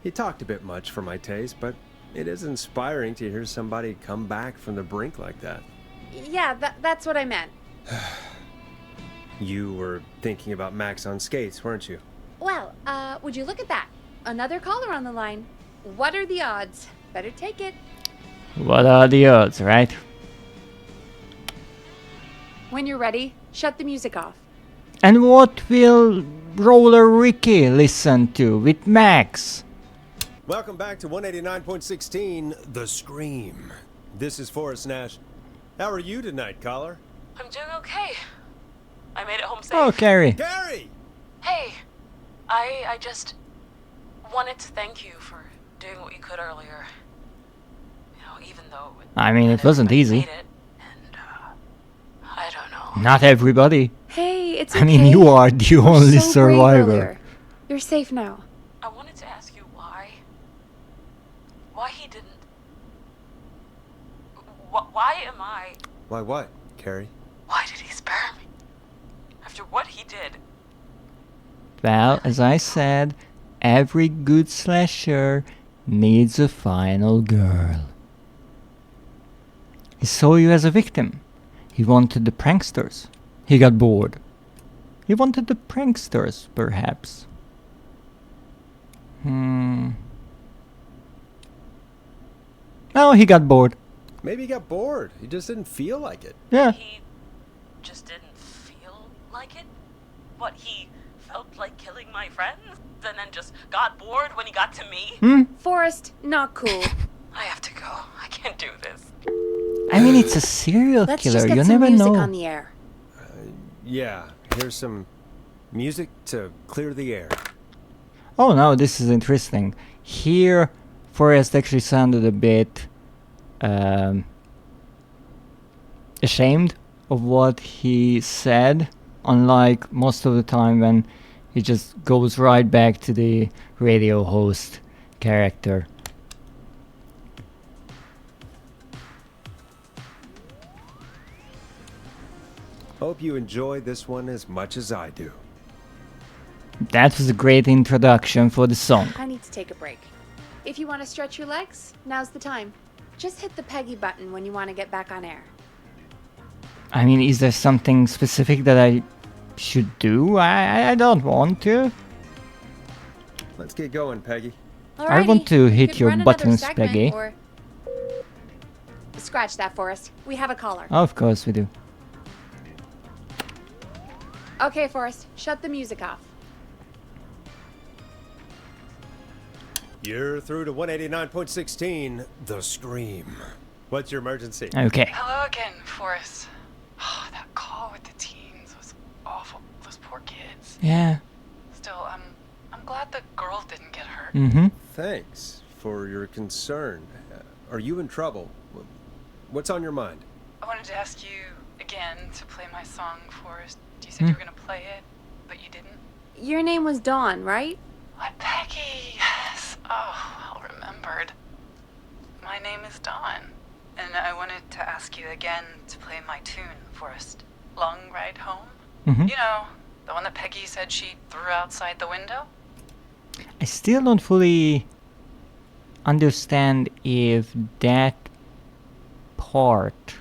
He talked a bit much for my taste, but it is inspiring to hear somebody come back from the brink like that. Yeah, that's what I meant. You were thinking about Max on skates, weren't you? Well, would you look at that? Another caller on the line. What are the odds? Better take it. What are the odds, right? When you're ready, shut the music off. And what will Roller Ricky listen to with Max? Welcome back to 189.16, The Scream. This is Forrest Nash. How are you tonight, caller? I'm doing okay. I made it home safe. Oh, Carrie. Gary! Hey, I just wanted to thank you for doing what you could earlier. You know, even though I mean, it wasn't easy. made it, and I don't know. Not everybody. Hey, it's okay. I mean, you are the You were only so brave survivor. earlier. You're safe now. I wanted to ask you why he didn't. Why am I? Why what, Carrie? Why did he spare me? After what he did. Well, as I said, every good slasher needs a final girl. He saw you as a victim. He wanted the pranksters. He got bored. He wanted the pranksters, perhaps. No, he got bored. Maybe he got bored. He just didn't feel like it. Yeah. He just didn't feel like it? What, he felt like killing my friends? And then just got bored when he got to me? Forrest, not cool. I have to go. I can't do this. I mean, it's a serial Let's killer. just get You some never music know. on the air. Yeah, here's some music to clear the air. Oh no, this is interesting. Here, Forrest actually sounded a bit ashamed of what he said, unlike most of the time when he just goes right back to the radio host character. Hope you enjoy this one as much as I do. That was a great introduction for the song. I need to take a break. If you want to stretch your legs, now's the time. Just hit the Peggy button when you want to get back on air. I mean, is there something specific that I should do? I don't want to. Let's get going, Peggy. I want to we hit could your run another buttons, segment Peggy. or- Scratch that, Forrest. We have a caller. Of course we do. Okay, Forrest, shut the music off. You're through to 189.16, The Scream. What's your emergency? Okay. Hello again, Forrest. Oh, that call with the teens was awful. Those poor kids. Yeah. Still, I'm glad the girl didn't get hurt. Mm-hmm. Thanks for your concern. Are you in trouble? What's on your mind? I wanted to ask you again to play my song, Forrest. You said you were gonna play it, but you didn't. Your name was Dawn, right? What, Peggy? Yes. Oh, well remembered. My name is Dawn, and I wanted to ask you again to play my tune, Forrest. Long Ride Home? Mm-hmm. You know, the one that Peggy said she threw outside the window? I still don't fully understand if that part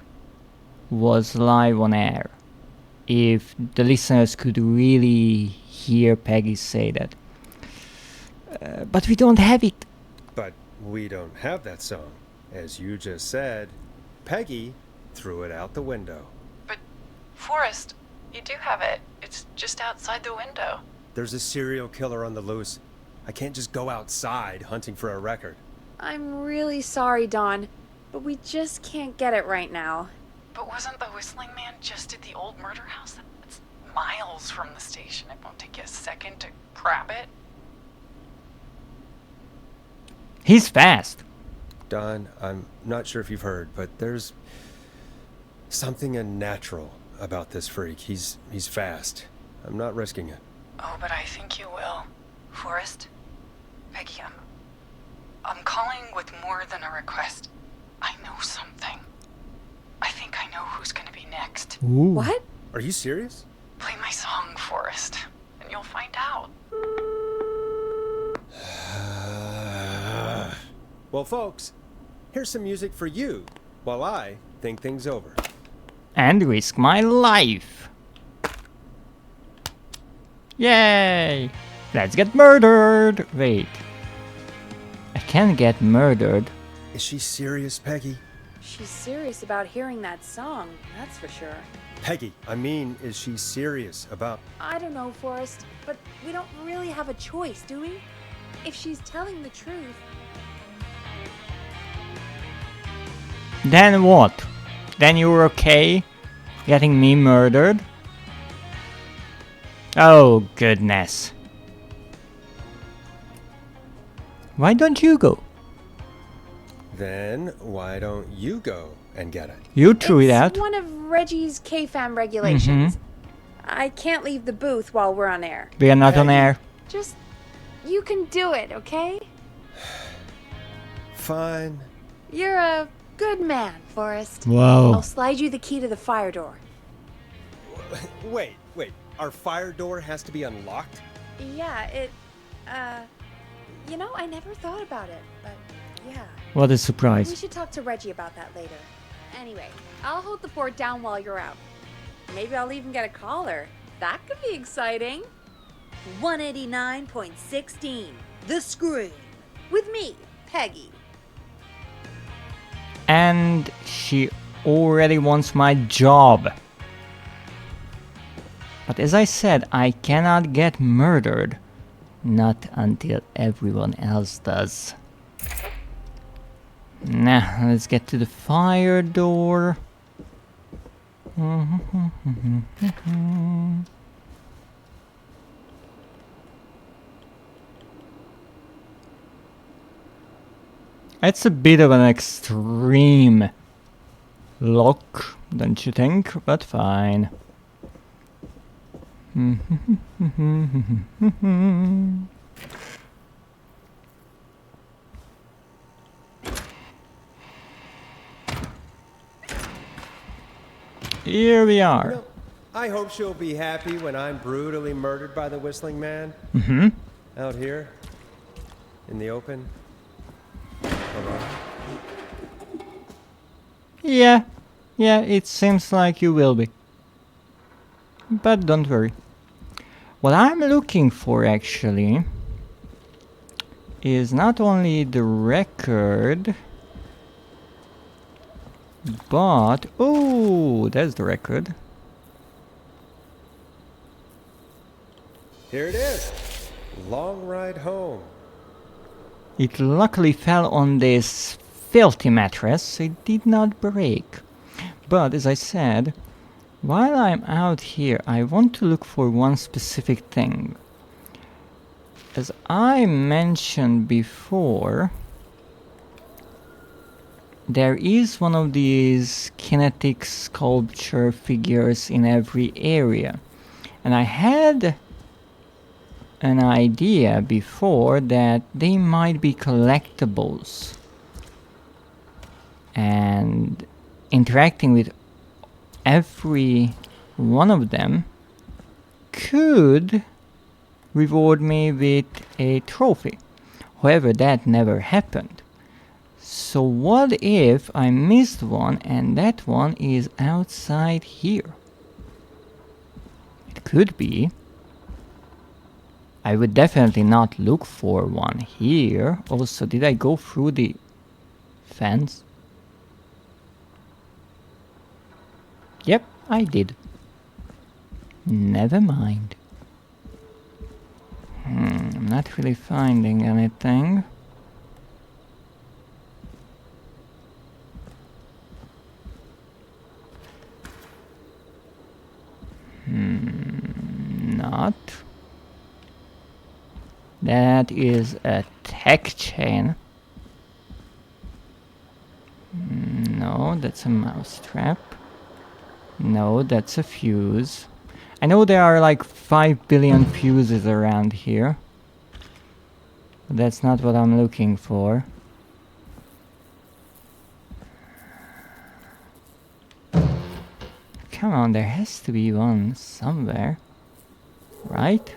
was live on air. If the listeners could really hear Peggy say that. But we don't have it. But we don't have that song. As you just said, Peggy threw it out the window. But, Forrest, you do have it. It's just outside the window. There's a serial killer on the loose. I can't just go outside hunting for a record. I'm really sorry, Dawn, but we just can't get it right now. But wasn't the Whistling Man just at the old murder house? That's miles from the station. It won't take you a second to grab it. He's fast. Don, I'm not sure if you've heard, but there's something unnatural about this freak. He's fast. I'm not risking it. Oh, but I think you will. Forrest? Peggy, I'm calling with more than a request. I know something. I think I know who's gonna be next. Ooh. What? Are you serious? Play my song, Forrest, and you'll find out. Well, folks, here's some music for you while I think things over. And risk my life. Yay! Let's get murdered! Wait. I can't get murdered. Is she serious, Peggy? She's serious about hearing that song, that's for sure. Peggy, I mean, is she serious about... I don't know, Forrest, but we don't really have a choice, do we? If she's telling the truth... Then what? Then you're okay getting me murdered? Oh, goodness. Why don't you go? Then why don't you go and get it? You threw it out. It's one of Reggie's K-Fam regulations. I can't leave the booth while we're on air. We are not on air. Just... you can do it, okay? Fine. You're a good man, Forrest. Whoa. I'll slide you the key to the fire door. Wait. Our fire door has to be unlocked? Yeah, you know, I never thought about it, but yeah. What a We surprise. should talk to Reggie about that later. Anyway, I'll hold the fort down while you're out. Maybe I'll even get a caller. That could be exciting. 189.16, The Scream. With me, Peggy. And she already wants my job. But as I said, I cannot get murdered. Not until everyone else does. Now, let's get to the fire door. It's a bit of an extreme lock, don't you think? But fine. Here we are. No, I hope she'll be happy when I'm brutally murdered by the Whistling Man. Out here. In the open. Alone. Yeah, it seems like you will be. But don't worry. What I'm looking for actually is not only the record, but oh, that's the record. Here it is. Long ride home. It luckily fell on this filthy mattress. It did not break. But as I said, while I'm out here, I want to look for one specific thing. As I mentioned before, there is one of these kinetic sculpture figures in every area. And I had an idea before that they might be collectibles. And interacting with every one of them could reward me with a trophy. However, that never happened. So what if I missed one and that one is outside here? It could be. I would definitely not look for one here. Also, did I go through the fence? Yep, I did. Never mind. I'm not really finding anything. Not. That is a tech chain. No, that's a mousetrap. No, that's a fuse. I know there are like 5 billion fuses around here. But that's not what I'm looking for. Come on, there has to be one somewhere. Right?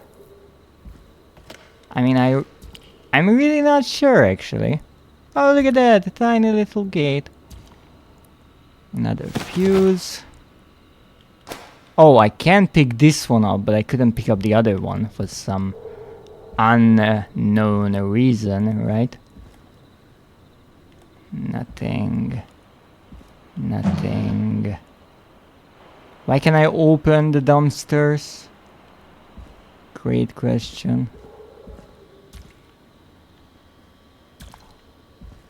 I mean, I'm really not sure actually. Oh, look at that, a tiny little gate. Another fuse. Oh, I can pick this one up, but I couldn't pick up the other one for some unknown reason, right? Nothing. Nothing. Why can I open the dumpsters? Great question.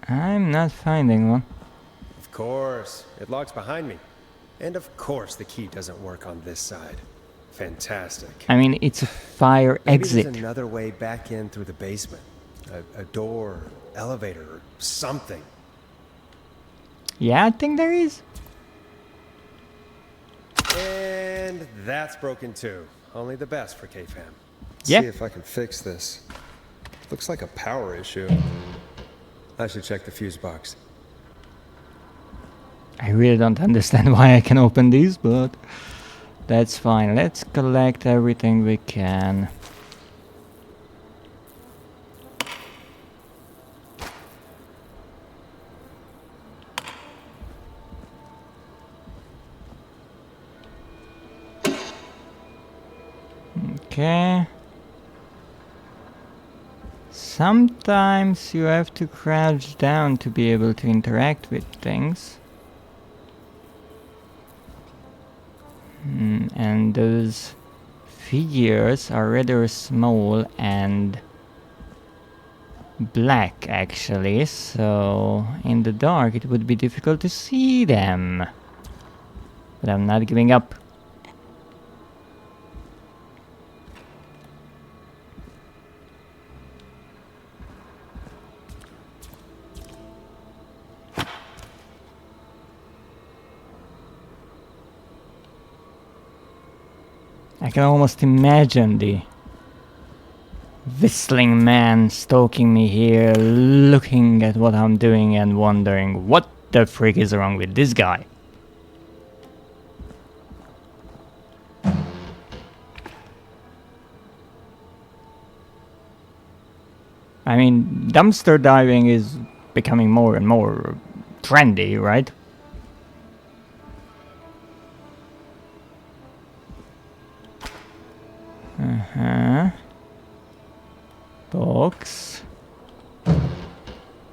I'm not finding one. Of course. It locks behind me. And of course the key doesn't work on this side. Fantastic. I mean, it's a fire Maybe exit. there's another way back in through the basement. A door, elevator, or something. Yeah, I think there is. And that's broken too. Only the best for KFAM. Yeah. See if I can fix this. Looks like a power issue. I should check the fuse box. I really don't understand why I can open these, but that's fine. Let's collect everything we can. Okay. Sometimes you have to crouch down to be able to interact with things. And those figures are rather small and black actually, so in the dark it would be difficult to see them. But I'm not giving up. I can almost imagine the whistling man stalking me here, looking at what I'm doing and wondering what the frick is wrong with this guy. I mean, dumpster diving is becoming more and more trendy, right? Box.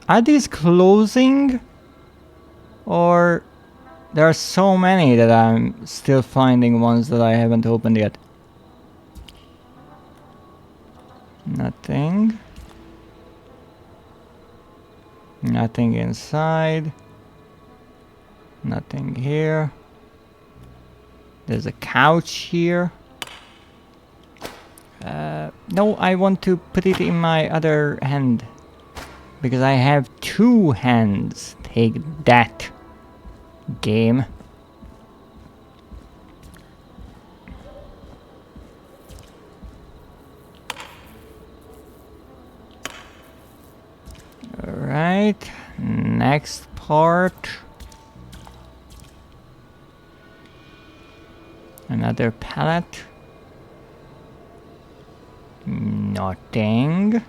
Are these closing? Or there are so many that I'm still finding ones that I haven't opened yet. Nothing. Nothing inside. Nothing here. There's a couch here. No, I want to put it in my other hand. Because I have two hands. Take that, game. Alright, next part. Another pallet. Nothing.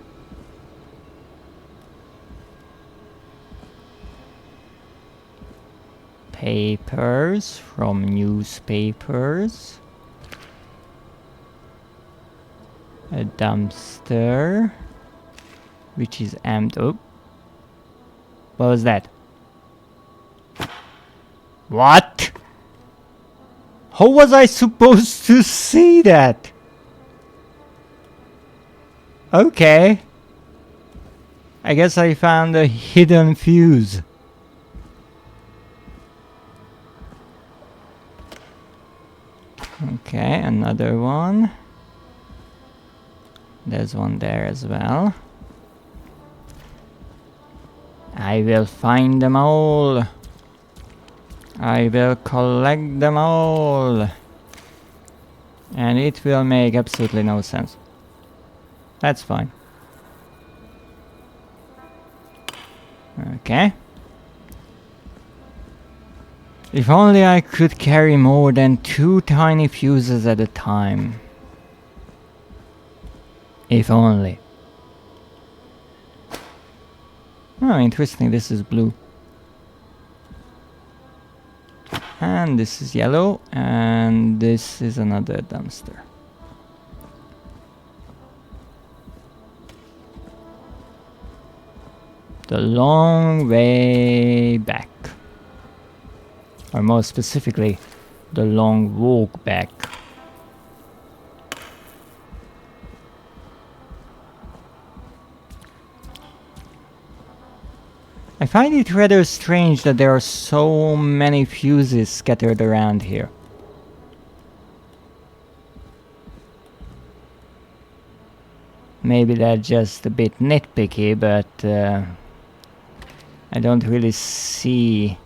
Papers from newspapers. A dumpster, which is empty. Oh, what was that? What? How was I supposed to see that? Okay. I guess I found a hidden fuse. Okay, another one. There's one there as well. I will find them all. I will collect them all. And it will make absolutely no sense. That's fine. Okay. If only I could carry more than 2 tiny fuses at a time. If only. Oh, interesting, this is blue. And this is yellow, and this is another dumpster. The long way back. Or more specifically, the long walk back. I find it rather strange that there are so many fuses scattered around here. Maybe that's just a bit nitpicky, but I don't really see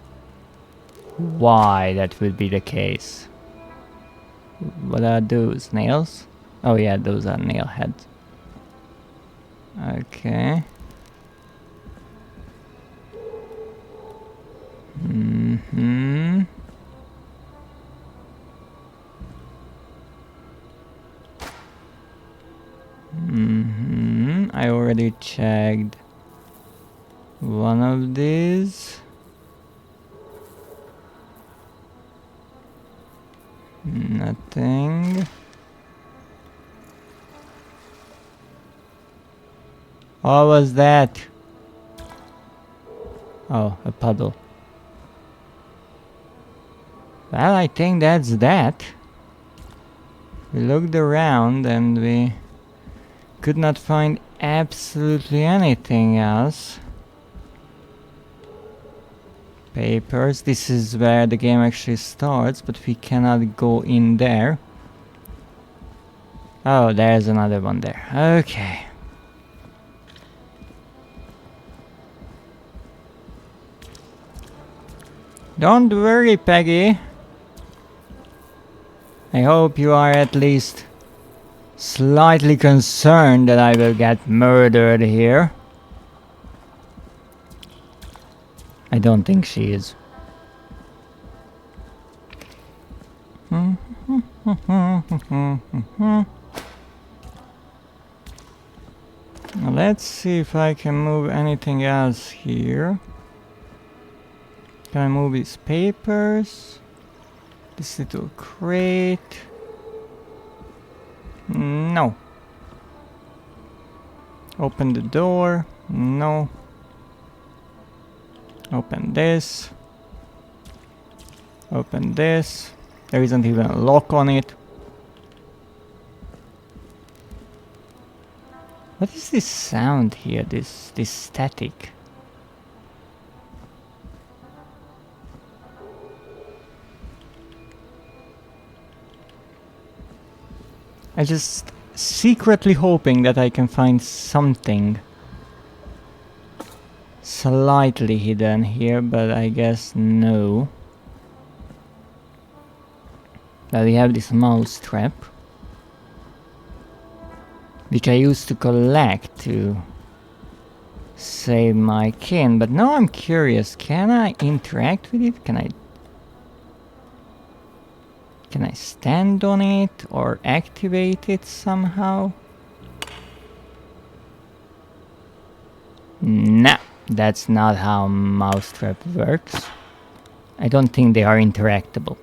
why that would be the case. What are those? Nails? Oh yeah, those are nail heads. Okay. Mm-hmm. Mm-hmm. I already checked one of these. Nothing. What was that? Oh, a puddle. Well, I think that's that. We looked around and we could not find absolutely anything else. Papers. This is where the game actually starts, but we cannot go in there. Oh, there's another one there. Okay. Don't worry, Peggy. I hope you are at least slightly concerned that I will get murdered here. I don't think she is. Now let's see if I can move anything else here. Can I move these papers? This little crate? No. Open the door? No. Open this. Open this. There isn't even a lock on it. What is this sound here? This static? I'm just secretly hoping that I can find something slightly hidden here, but I guess no. But we have this mouse trap, which I used to collect to save my kin, but now I'm curious, can I interact with it? Can I stand on it or activate it somehow? Nah, that's not how mousetrap works. I don't think they are interactable.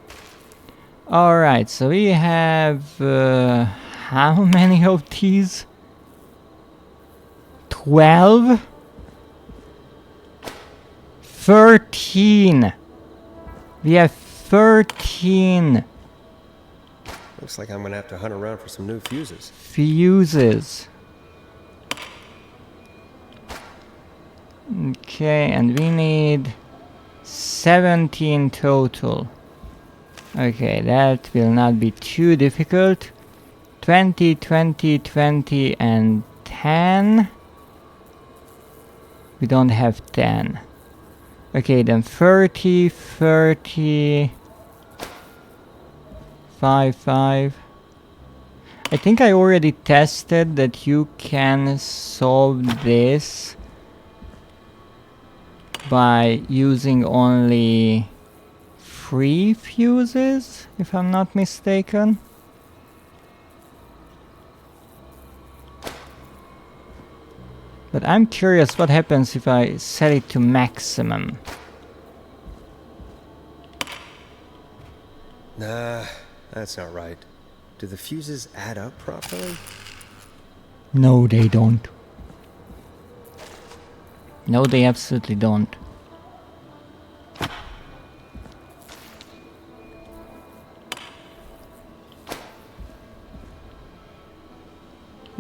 Alright, so we have how many of these? 12? 13! We have 13 Looks like I'm gonna have to hunt around for some new fuses. fuses. Okay, and we need 17 total. Okay, that will not be too difficult. 20, 20, 20, and 10. We don't have 10. Okay, then 30, 30, 5, 5. I think I already tested that you can solve this by using only 3 fuses, if I'm not mistaken. But I'm curious what happens if I set it to maximum. Nah, that's not right. Do the fuses add up properly? No, they don't. No, they absolutely don't.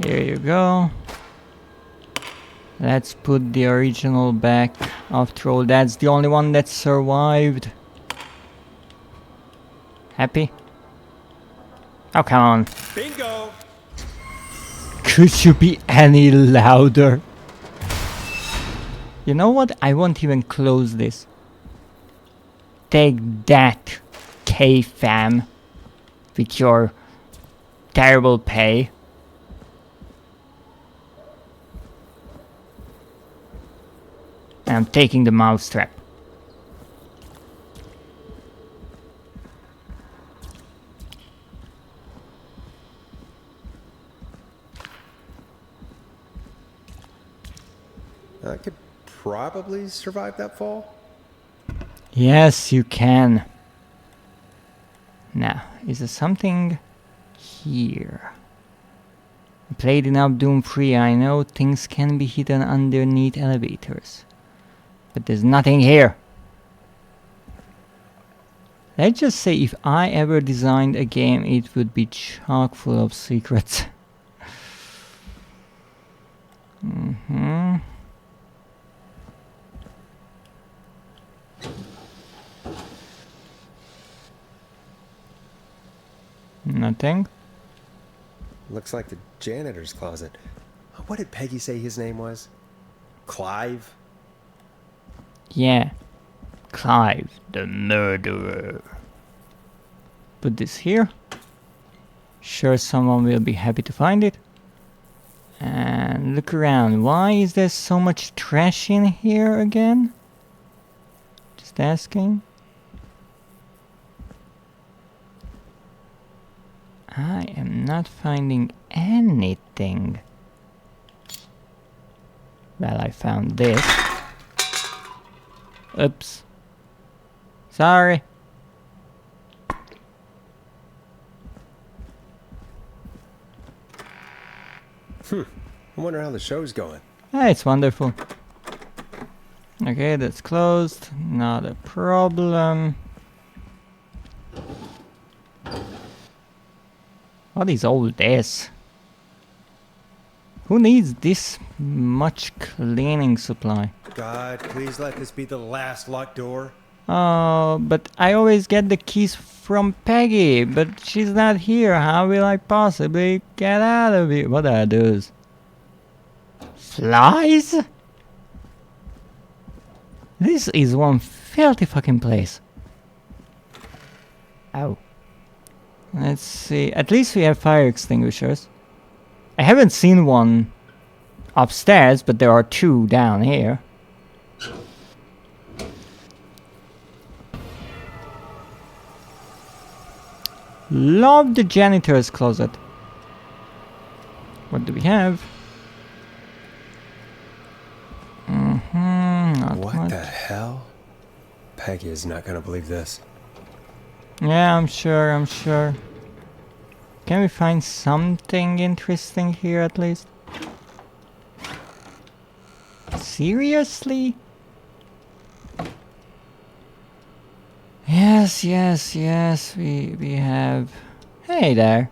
Here you go. Let's put the original back. After all, that's the only one that survived. Happy? Oh, come on. Bingo! Could you be any louder? You know what? I won't even close this. Take that, K-Fam, with your terrible pay. And I'm taking the mousetrap. I could probably survive that fall. Yes, you can. Now, is there something here? I played enough Doom 3, I know things can be hidden underneath elevators. But there's nothing here. Let's just say if I ever designed a game, it would be chock full of secrets. Nothing. Looks like the janitor's closet. What did Peggy say his name was? Clive? Yeah. Clive, the murderer. Put this here. Sure, someone will be happy to find it. And look around. Why is there so much trash in here again? Just asking. I am not finding anything. Well, I found this. Oops. Sorry. I wonder how the show's going. Ah, it's wonderful. Okay, that's closed. Not a problem. What is all this? Who needs this much cleaning supply? God, please let this be the last locked door. Oh, but I always get the keys from Peggy, but she's not here. How will I possibly get out of here? What are those? Flies? This is one filthy fucking place. Ow. Let's see. At least we have fire extinguishers. I haven't seen one upstairs, but there are two down here. Love the janitor's closet. What do we have? Not What much. the hell? Peggy is not gonna believe this. Yeah, I'm sure. Can we find something interesting here at least? Seriously? Yeah, Yes, yes, yes, we have... Hey there.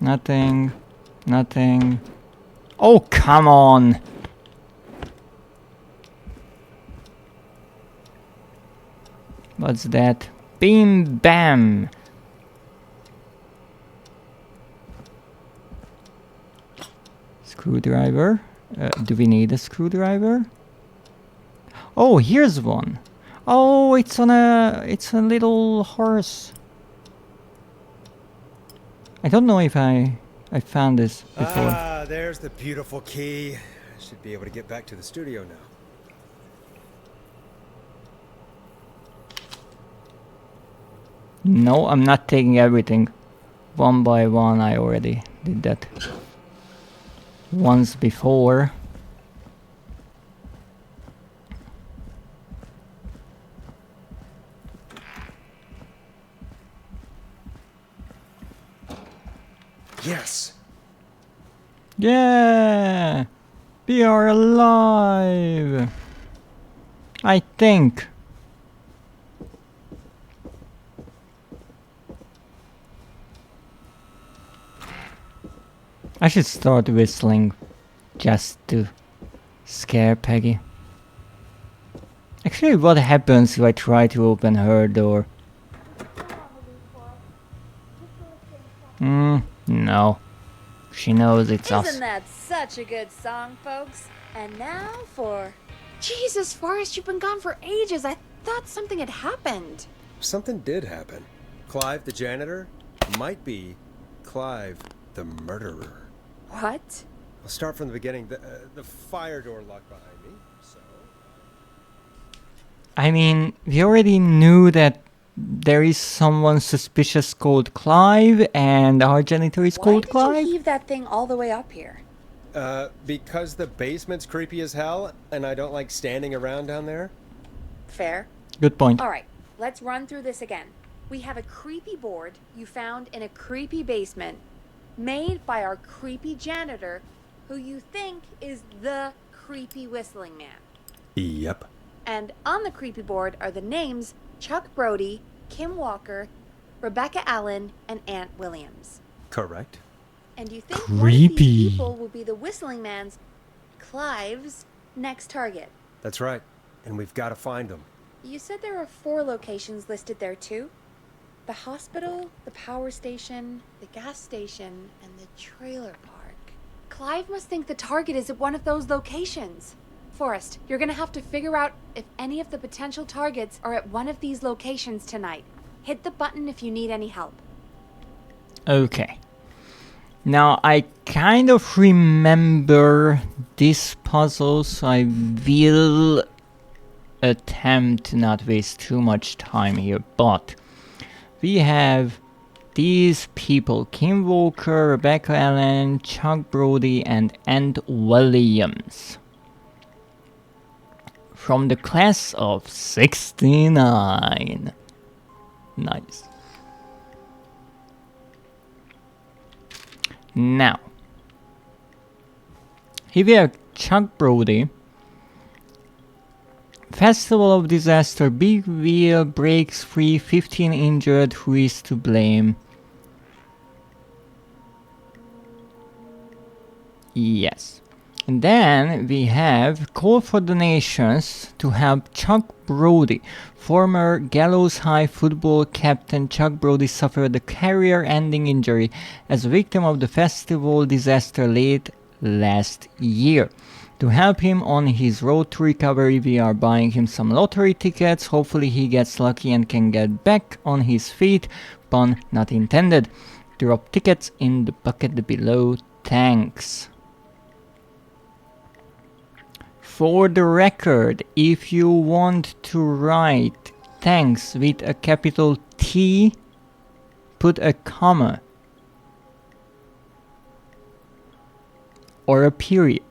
Nothing. Nothing. Oh, come on! What's that? Beam bam! Screwdriver. Do we need a screwdriver? Oh, here's one. Oh, it's a little horse. I don't know if I found this before. Ah, there's the beautiful key. I should be able to get back to the studio now. No, I'm not taking everything. One by one, I already did that once before. Yes. Yeah! We are alive! I think. I should start whistling just to scare Peggy. Actually, what happens if I try to open her door? No. She knows it's us. Isn't that such a good song, folks? And now for... Jesus, Forrest, you've been gone for ages. I thought something had happened. Something did happen. Clive the janitor might be Clive the murderer. What? I'll start from the beginning. The fire door locked behind me, so... I mean, we already knew that there is someone suspicious called Clive, and our janitor is called Why Clive. did you heave that thing all the way up here? Because the basement's creepy as hell, and I don't like standing around down there. Fair. Good point. All right, let's run through this again. We have a creepy board you found in a creepy basement made by our creepy janitor, who you think is the creepy whistling man. Yep. And on the creepy board are the names Chuck Brody, Kim Walker, Rebecca Allen, and Aunt Williams. Correct. And you think one of Creepy. these people will be the whistling man's, Clive's, next target. That's right. And we've got to find them. You said there are 4 locations listed there too? The hospital, the power station, the gas station, and the trailer park. Clive must think the target is at one of those locations. Forrest, you're gonna have to figure out if any of the potential targets are at one of these locations tonight. Hit the button if you need any help. Okay. Now, I kind of remember this puzzle, so I will attempt to not waste too much time here, but we have these people: Kim Walker, Rebecca Allen, Chuck Brody, and Aunt Williams. From the class of 69. Nice. Now, here we have Chuck Brody. Festival of Disaster, big wheel breaks free, 15 injured, who is to blame? Yes. And then we have call for donations to help Chuck Brody. Former Gallows High football captain Chuck Brody suffered a career-ending injury as a victim of the festival disaster late last year. To help him on his road to recovery, we are buying him some lottery tickets. Hopefully he gets lucky and can get back on his feet. Pun not intended. Drop tickets in the bucket below. Thanks. For the record, if you want to write thanks with a capital T, put a comma or a period.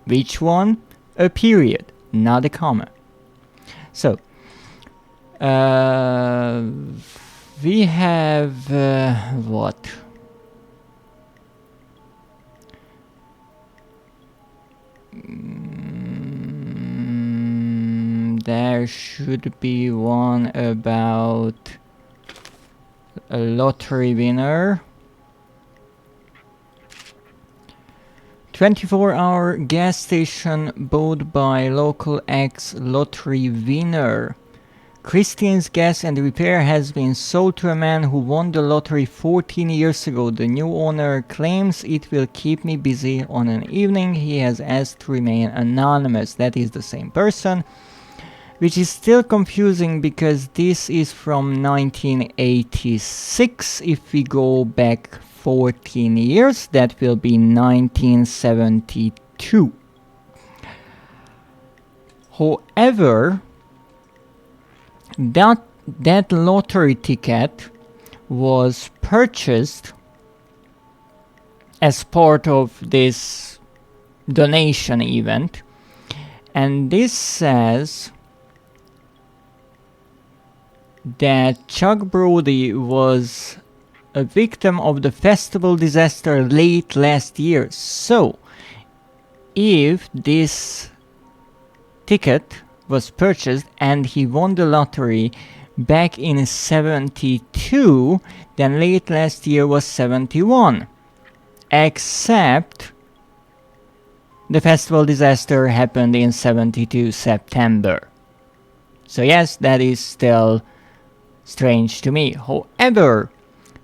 Which one? A period, not a comma. So, we have what? there should be one about a lottery winner. 24-hour gas station bought by local ex-lottery winner. Christine's Gas and Repair has been sold to a man who won the lottery 14 years ago. The new owner claims it will keep me busy on an evening. He has asked to remain anonymous. That is the same person, which is still confusing because this is from 1986. If we go back 14 years, that will be 1972. However, that lottery ticket was purchased as part of this donation event, and this says that Chuck Brody was a victim of the festival disaster late last year. So, if this ticket was purchased and he won the lottery back in 72, then late last year was 71. Except the festival disaster happened in 72 September. So yes, that is still strange to me. However,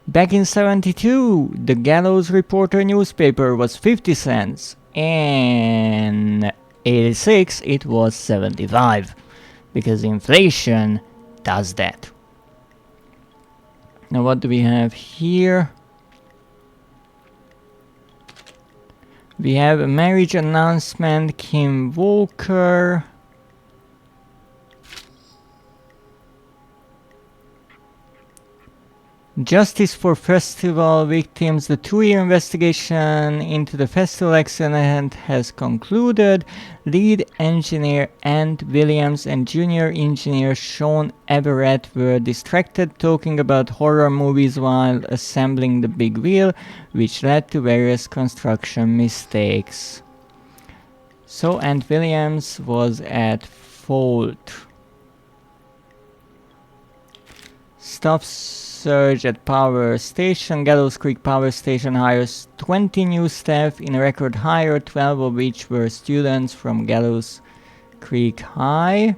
back in 72, the Gallows Reporter newspaper was 50 cents. In 86, it was 75. Because inflation does that. Now what do we have here? We have a marriage announcement, Kim Walker. Justice for Festival Victims. The 2-year investigation into the festival accident has concluded. Lead engineer Ant Williams and junior engineer Sean Everett were distracted talking about horror movies while assembling the big wheel, which led to various construction mistakes. So Ant Williams was at fault. Staff surge at power station. Gallows Creek Power Station hires 20 new staff in a record hire, 12 of which were students from Gallows Creek High.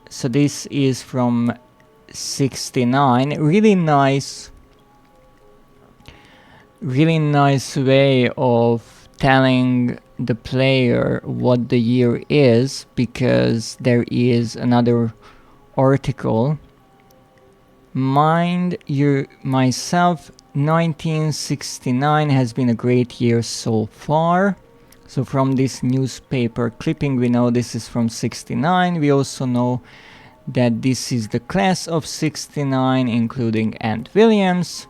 So this is from 69. Really nice way of telling the player what the year is, because there is another article. Mind you, myself, 1969 has been a great year so far. So from this newspaper clipping, we know this is from 69. We also know that this is the class of 69, including Ant Williams.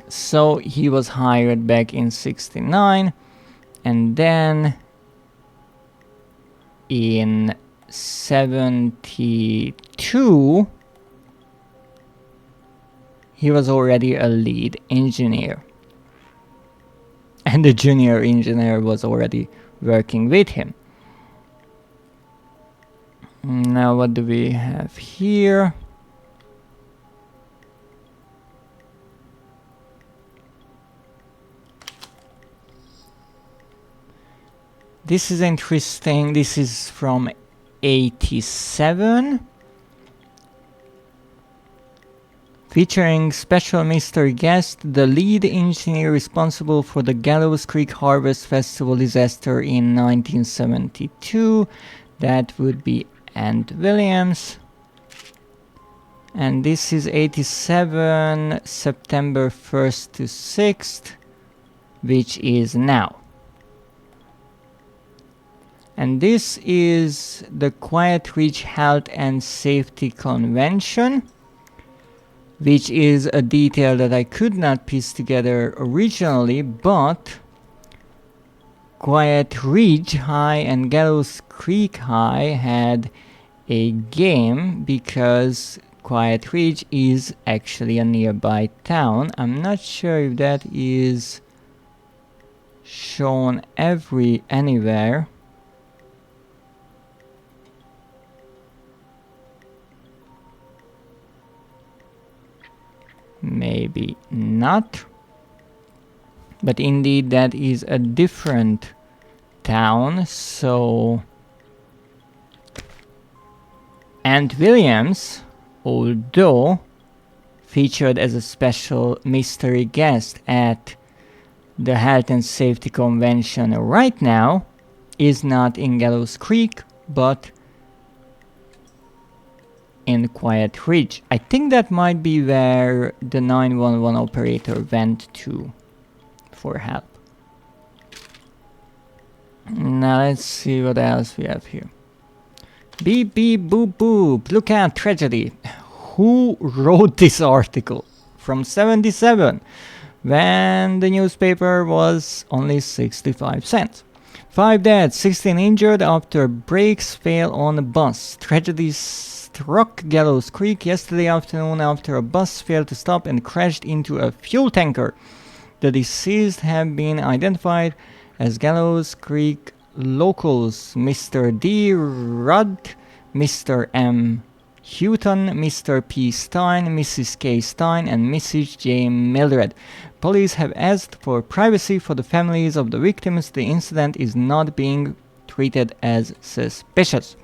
So he was hired back in 69, and then in 72 he was already a lead engineer, and the junior engineer was already working with him. Now what do we have here? This is interesting. This is from 87. Featuring special mystery guest, the lead engineer responsible for the Gallows Creek Harvest Festival disaster in 1972. That would be Ant Williams. And this is 87, September 1st to 6th, which is now. And this is the Quiet Ridge Health and Safety Convention, which is a detail that I could not piece together originally, but Quiet Ridge High and Gallows Creek High had a game because Quiet Ridge is actually a nearby town. I'm not sure if that is shown anywhere. maybe not. But indeed, that is a different town, so... Ant Williams, although featured as a special mystery guest at the Health and Safety Convention right now, is not in Gallows Creek, but in Quiet Ridge. I think that might be where the 911 operator went to for help. Now let's see what else we have here. Beep beep boop boop, look at tragedy. Who wrote this article? From 77, when the newspaper was only 65 cents. 5 dead, 16 injured after brakes fail on a bus. Tragedy struck Gallows Creek yesterday afternoon after a bus failed to stop and crashed into a fuel tanker. The deceased have been identified as Gallows Creek locals Mr. D. Rudd, Mr. M. Houghton, Mr. P. Stein, Mrs. K. Stein, and Mrs. J. Mildred. Police have asked for privacy for the families of the victims. The incident is not being treated as suspicious.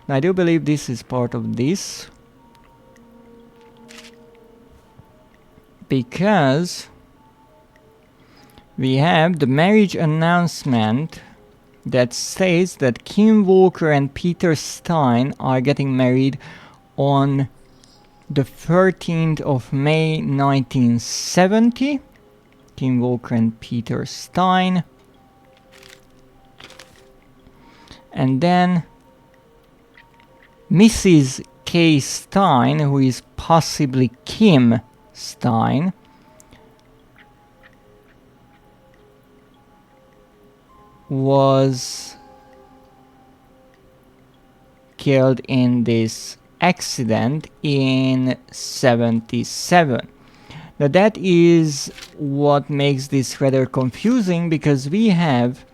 Now, I do believe this is part of this, because we have the marriage announcement that says that Kim Walker and Peter Stein are getting married on the 13th of May 1970. Kim Walker and Peter Stein. And then Mrs. K. Stein, who is possibly Kim Stein, was killed in this accident in 77. Now that is what makes this rather confusing, because we have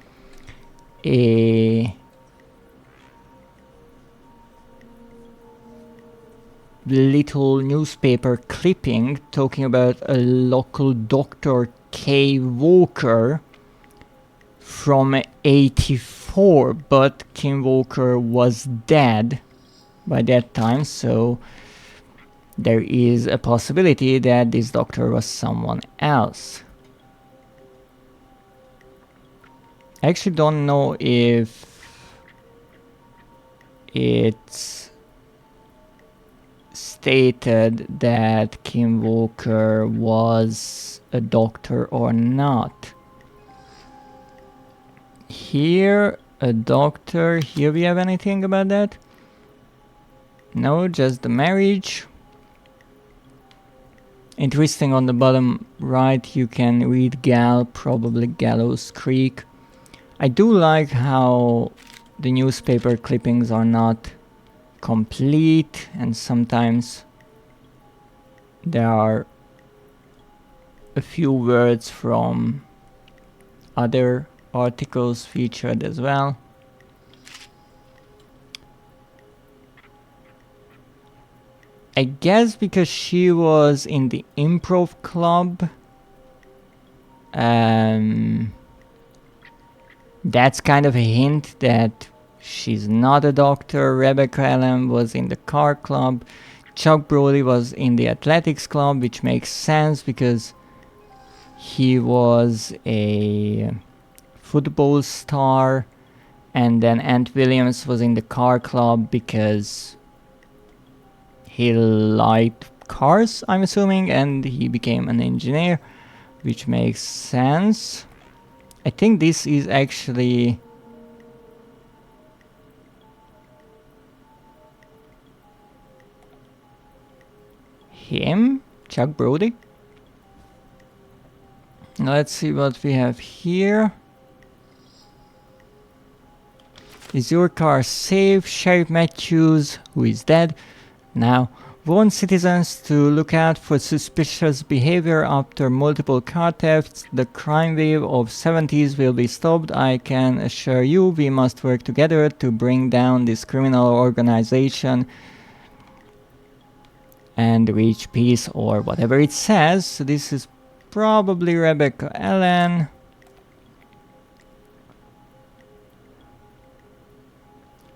a little newspaper clipping talking about a local Dr. K. Walker from 84, but Kim Walker was dead by that time, so there is a possibility that this doctor was someone else. I actually don't know if it's stated that Kim Walker was a doctor or not. Here, a doctor. Here we have anything about that? No, just the marriage. Interesting, on the bottom right you can read Gal, probably Gallows Creek. I do like how the newspaper clippings are not complete, and sometimes there are a few words from other articles featured as well. I guess because she was in the improv club, that's kind of a hint that she's not a doctor. Rebecca Allen was in the car club. Chuck Brody was in the athletics club, which makes sense because he was a football star. And then Ant Williams was in the car club because he liked cars, I'm assuming, and he became an engineer, which makes sense. I think this is actually him, Chuck Brody. Now let's see what we have here. Is your car safe? Sheriff Matthews, who is dead now, warned citizens to look out for suspicious behavior after multiple car thefts. The crime wave of 70s will be stopped. I can assure you we must work together to bring down this criminal organization. and reach peace or whatever it says. So this is probably Rebecca Allen.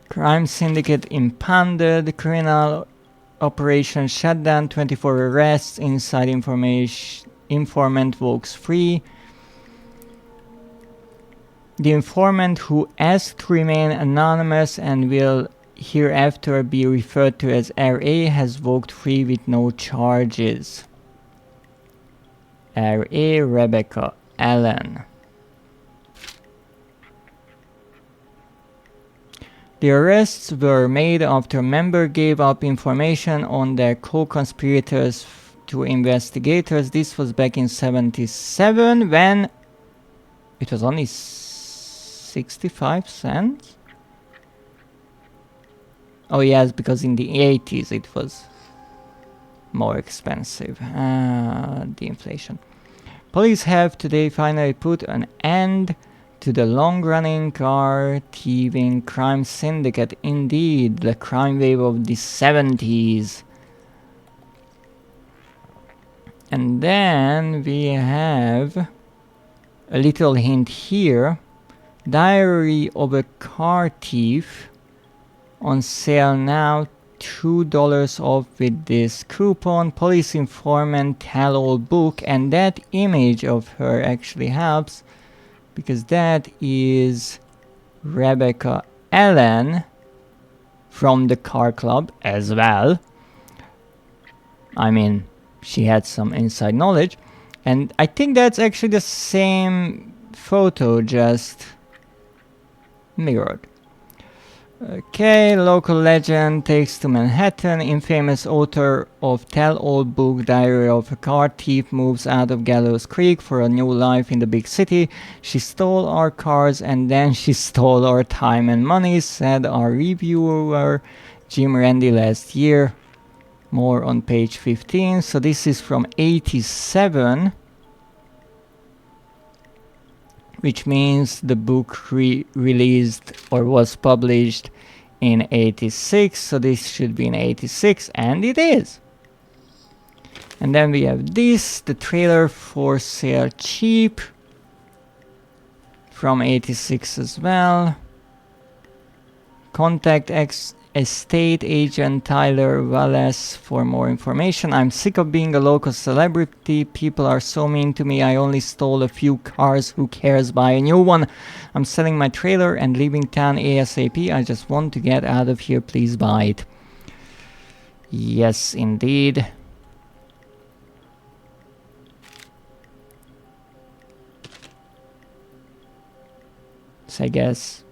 Crime syndicate impounded, criminal operation shut down, 24 arrests, inside informant walks free. The informant, who asked to remain anonymous and will hereafter be referred to as RA, has walked free with no charges. RA Rebecca Allen. The arrests were made after a member gave up information on their co-conspirators to investigators. This was back in 77 when it was only 65 cents. Oh yes, because in the 80s it was more expensive. The inflation. Police have today finally put an end to the long-running car thieving crime syndicate. Indeed, the crime wave of the 70s. And then we have a little hint here. Diary of a car thief on sale now, $2 off with this coupon. Police informant tell-all book, and that image of her actually helps because that is Rebecca Allen from the car club as well. I mean, she had some inside knowledge, and I think that's actually the same photo, just mirrored. Okay, local legend takes to Manhattan. Infamous author of tell-all book Diary of a Car Thief moves out of Gallows Creek for a new life in the big city. She stole our cars and then she stole our time and money, said our reviewer Jim Randy last year. More on page 15. So this is from 87. Which means the book released or was published in 86, so this should be in 86, and it is. And then we have this, the trailer for sale cheap, from 86 as well. Contact estate agent Tyler Wallace for more information. I'm sick of being a local celebrity. People are so mean to me. I only stole a few cars. Who cares? Buy a new one. I'm selling my trailer and leaving town ASAP. I just want to get out of here. Please buy it. Yes, indeed. So I guess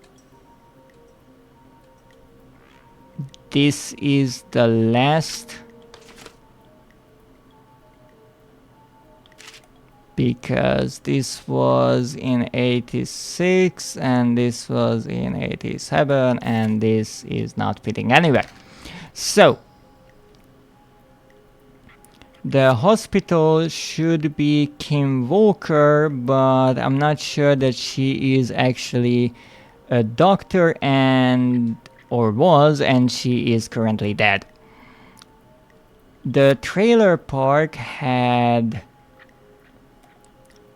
this is the last, because this was in 86 and this was in 87 and this is not fitting anywhere. So the hospital should be Kim Walker, but I'm not sure that she is actually a doctor or was, and she is currently dead. The trailer park had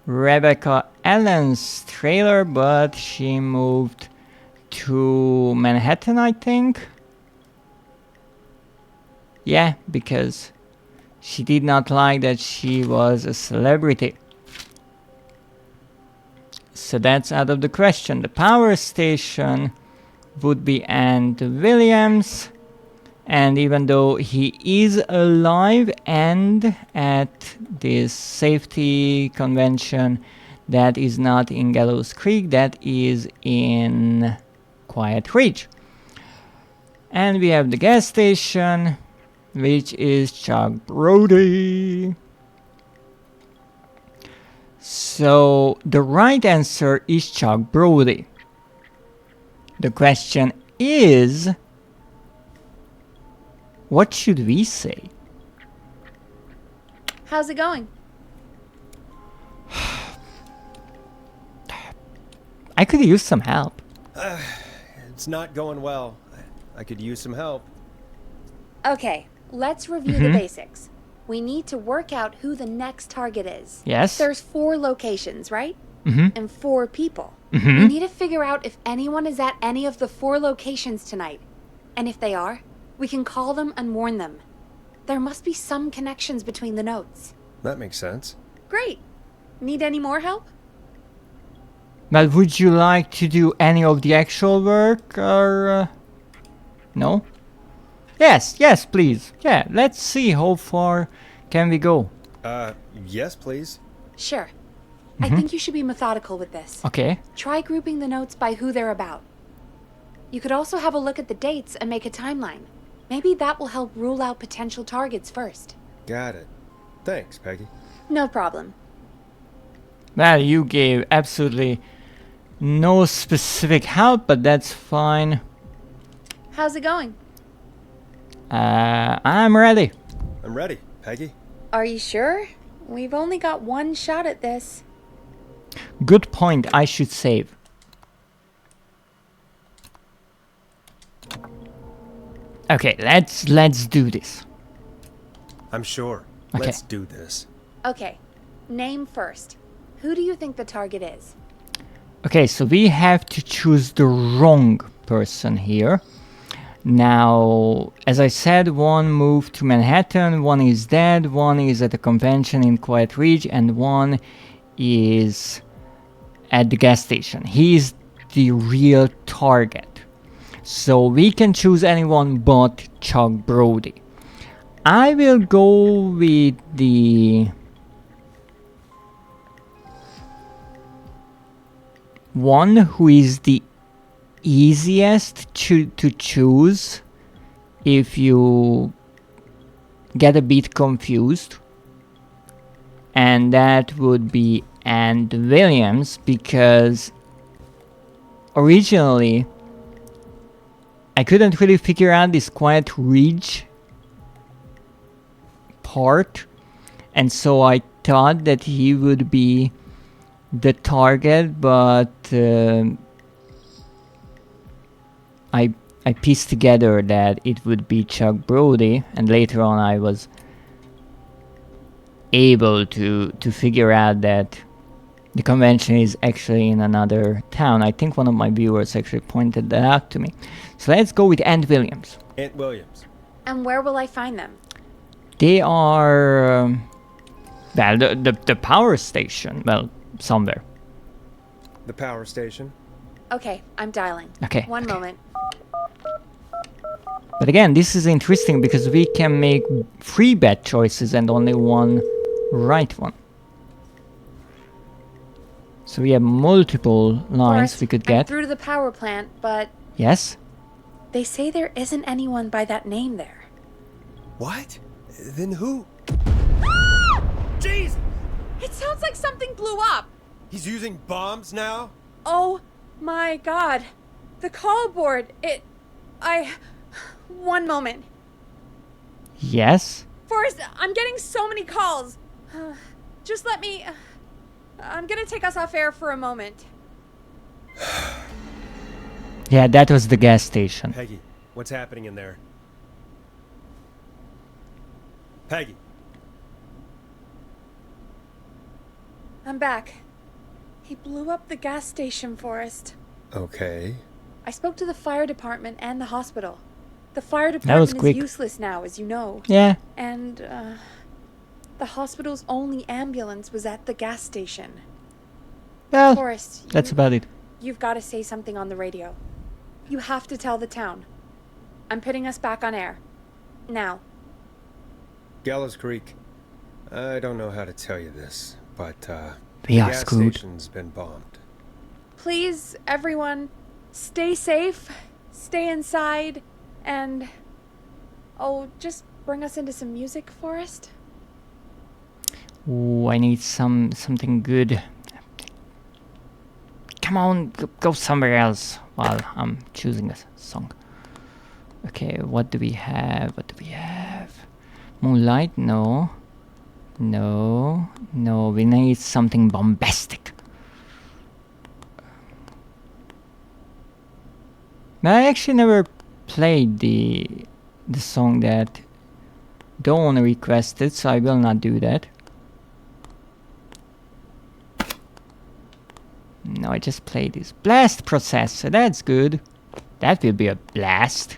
Rebecca Allen's trailer, but she moved to Manhattan, I think. Yeah, because she did not like that she was a celebrity. So that's out of the question. The power station would be Ant Williams, and even though he is alive and at this safety convention, that is not in Gallows Creek, that is in Quiet Ridge. And we have the gas station, which is Chuck Brody. So the right answer is Chuck Brody. The question is, what should we say? How's it going? I could use some help. It's not going well. I could use some help. Okay, let's review the basics. We need to work out who the next target is. Yes. There's 4 locations, right? Mm-hmm. And 4 people. Mm-hmm. We need to figure out if anyone is at any of the 4 locations tonight. And if they are, we can call them and warn them. There must be some connections between the notes. That makes sense. Great. Need any more help? But would you like to do any of the actual work, or no? Yes, yes, please. Yeah, let's see how far can we go. Yes, please. Sure. I think you should be methodical with this. Okay. Try grouping the notes by who they're about. You could also have a look at the dates and make a timeline. Maybe that will help rule out potential targets first. Got it. Thanks, Peggy. No problem. Well, you gave absolutely no specific help, but that's fine. How's it going? I'm ready. I'm ready, Peggy. Are you sure? We've only got one shot at this. Good point, I should save. Okay, let's do this. I'm sure. Okay. Let's do this. Okay, name first. Who do you think the target is? Okay, so we have to choose the wrong person here. Now, as I said, one moved to Manhattan, one is dead, one is at a convention in Quiet Ridge, and one is at the gas station. He is the real target. So we can choose anyone but Chuck Brody. I will go with the one who is the easiest to choose if you get a bit confused, and that would be Ann Williams, because originally I couldn't really figure out this Quiet Ridge part, and so I thought that he would be the target, but I pieced together that it would be Chuck Brody, and later on I was able to figure out that the convention is actually in another town. I think one of my viewers actually pointed that out to me. So let's go with Aunt Williams. Aunt Williams. And where will I find them? They are well, the power station. Well, somewhere. The power station. Okay, I'm dialing. Okay. One okay. moment. But again, this is interesting because we can make 3 bad choices and only 1 right one. So we have multiple lines Forrest, we could I'm get. through to the power plant, but Yes? they say there isn't anyone by that name there. What? Then who? Jeez! It sounds like something blew up. He's using bombs now? Oh my god. The call board. One moment. Yes? Forrest, I'm getting so many calls. Just let me... I'm gonna take us off air for a moment. Yeah, that was the gas station. Peggy, what's happening in there? Peggy. I'm back. He blew up the gas station, Forrest. Okay. I spoke to the fire department and the hospital. The fire was department quick. is useless now, as you know. Yeah. And, the hospital's only ambulance was at the gas station. Well, Forrest, that's about it. you've got to say something on the radio. You have to tell the town. I'm putting us back on air. Now. Gallows Creek. I don't know how to tell you this, but, We the are gas screwed. station's been bombed. Please, everyone, stay safe, stay inside, and... Oh, just bring us into some music, Forrest. Ooh, I need something good. Come on, go somewhere else while I'm choosing a song. Okay, what do we have? What do we have? Moonlight? No. No. No, we need something bombastic. I actually never played the song that Dawn requested, so I will not do that. No, I just played this. Blast processor, that's good. That will be a blast.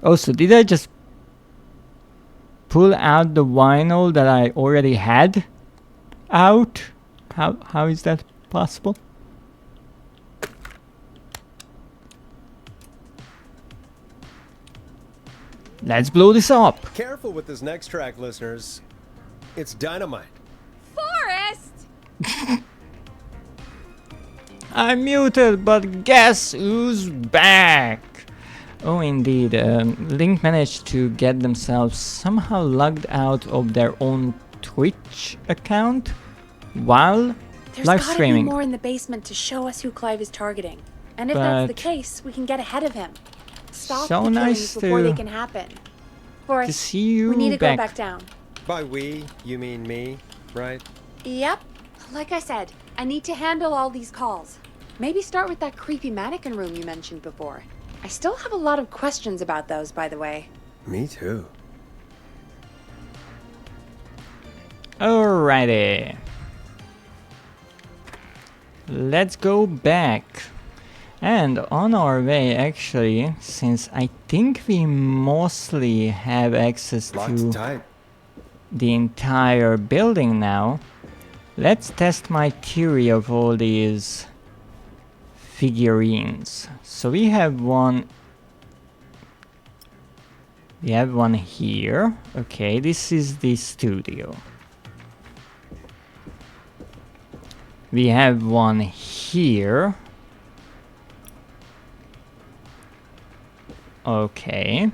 Also, did I just pull out the vinyl that I already had out? How is that possible? Let's blow this up. Careful with this next track, listeners. It's dynamite. Forrest! I'm muted, but guess who's back? Oh, indeed. Link managed to get themselves somehow logged out of their own Twitch account while There's live gotta streaming. be more in the basement to show us who Clive is targeting. And if that's the But- case, we can get ahead of him. Stop So the nice killings before to- they can happen. Forrest, To see you we need to go back. back down. By we, you mean me, right? Yep. Like I said, I need to handle all these calls. Maybe start with that creepy mannequin room you mentioned before. I still have a lot of questions about those, by the way. Me too. Alrighty. Let's go back. And on our way, actually, since I think we mostly have access Locked to tight. the entire building now, let's test my theory of all these figurines. So we have one here. Okay, this is the studio. We have one here. Okay.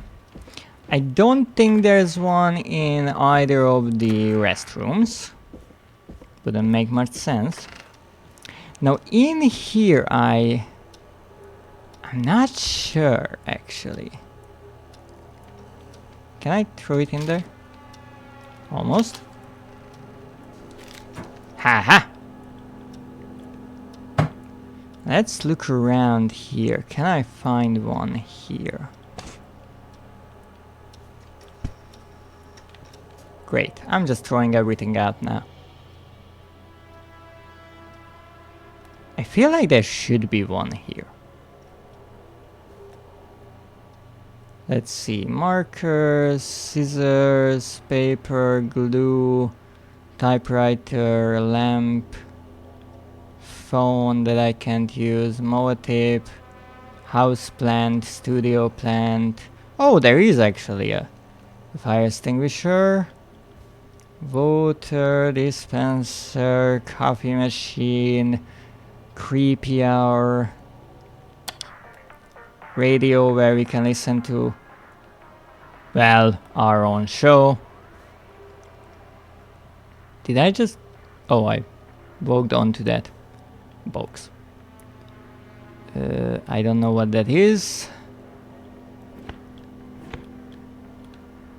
I don't think there's one in either of the restrooms. Wouldn't make much sense. Now in here I'm not sure actually. Can I throw it in there? Almost. Haha! Let's look around here. Can I find one here? Great, I'm just throwing everything out now. I feel like there should be one here. Let's see, markers, scissors, paper, glue, typewriter, lamp, phone that I can't use, moa tape, house plant, studio plant. Oh, there is actually a fire extinguisher, water dispenser, coffee machine, creepy hour, radio where we can listen to, well, our own show. Did I just... Oh, I walked onto that box. I don't know what that is.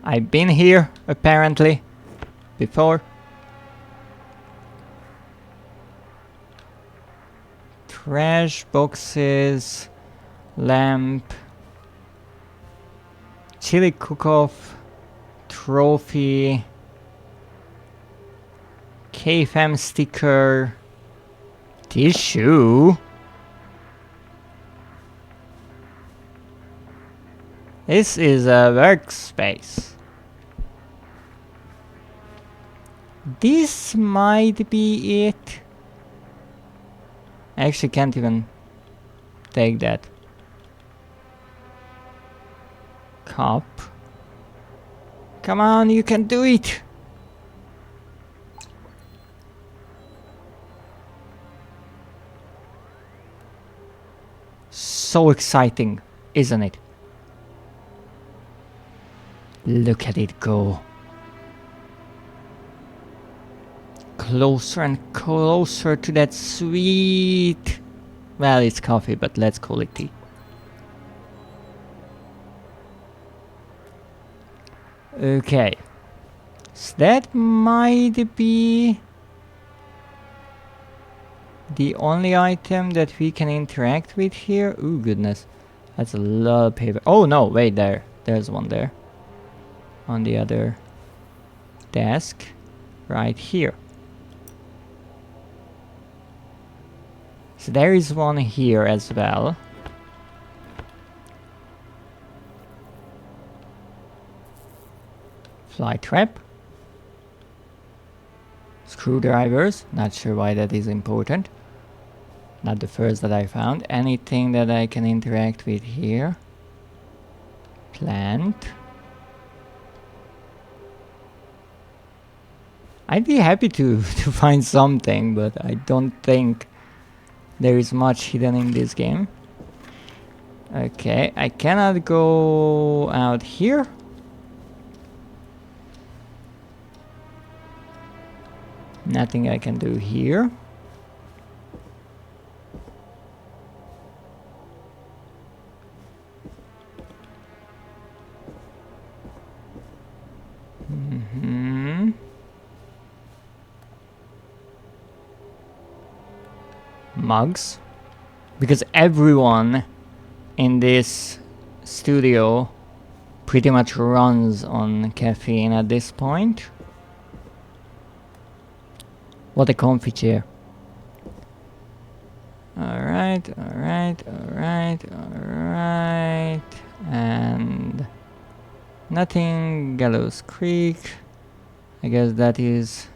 I've been here, apparently, before. Trash boxes, lamp, chili cook-off, trophy, KFM sticker, tissue. This is a workspace. This might be it. I actually can't even take that. Cup. Come on, you can do it! So exciting, isn't it? Look at it go. Closer and closer to that sweet... Well, it's coffee, but let's call it tea. Okay. So that might be the only item that we can interact with here. Ooh, goodness. That's a lot of paper. Oh, no, wait, there's one there. on the other desk right here. So there is one here as well. Fly trap. Screwdrivers. Not sure why that is important. Not the first that I found. Anything that I can interact with here. Plant. I'd be happy to find something, but I don't think there is much hidden in this game. Okay, I cannot go out here. Nothing I can do here. Mugs, because everyone in this studio pretty much runs on caffeine at this point. What a comfy chair. Alright, and nothing. Gallows Creek. I guess that is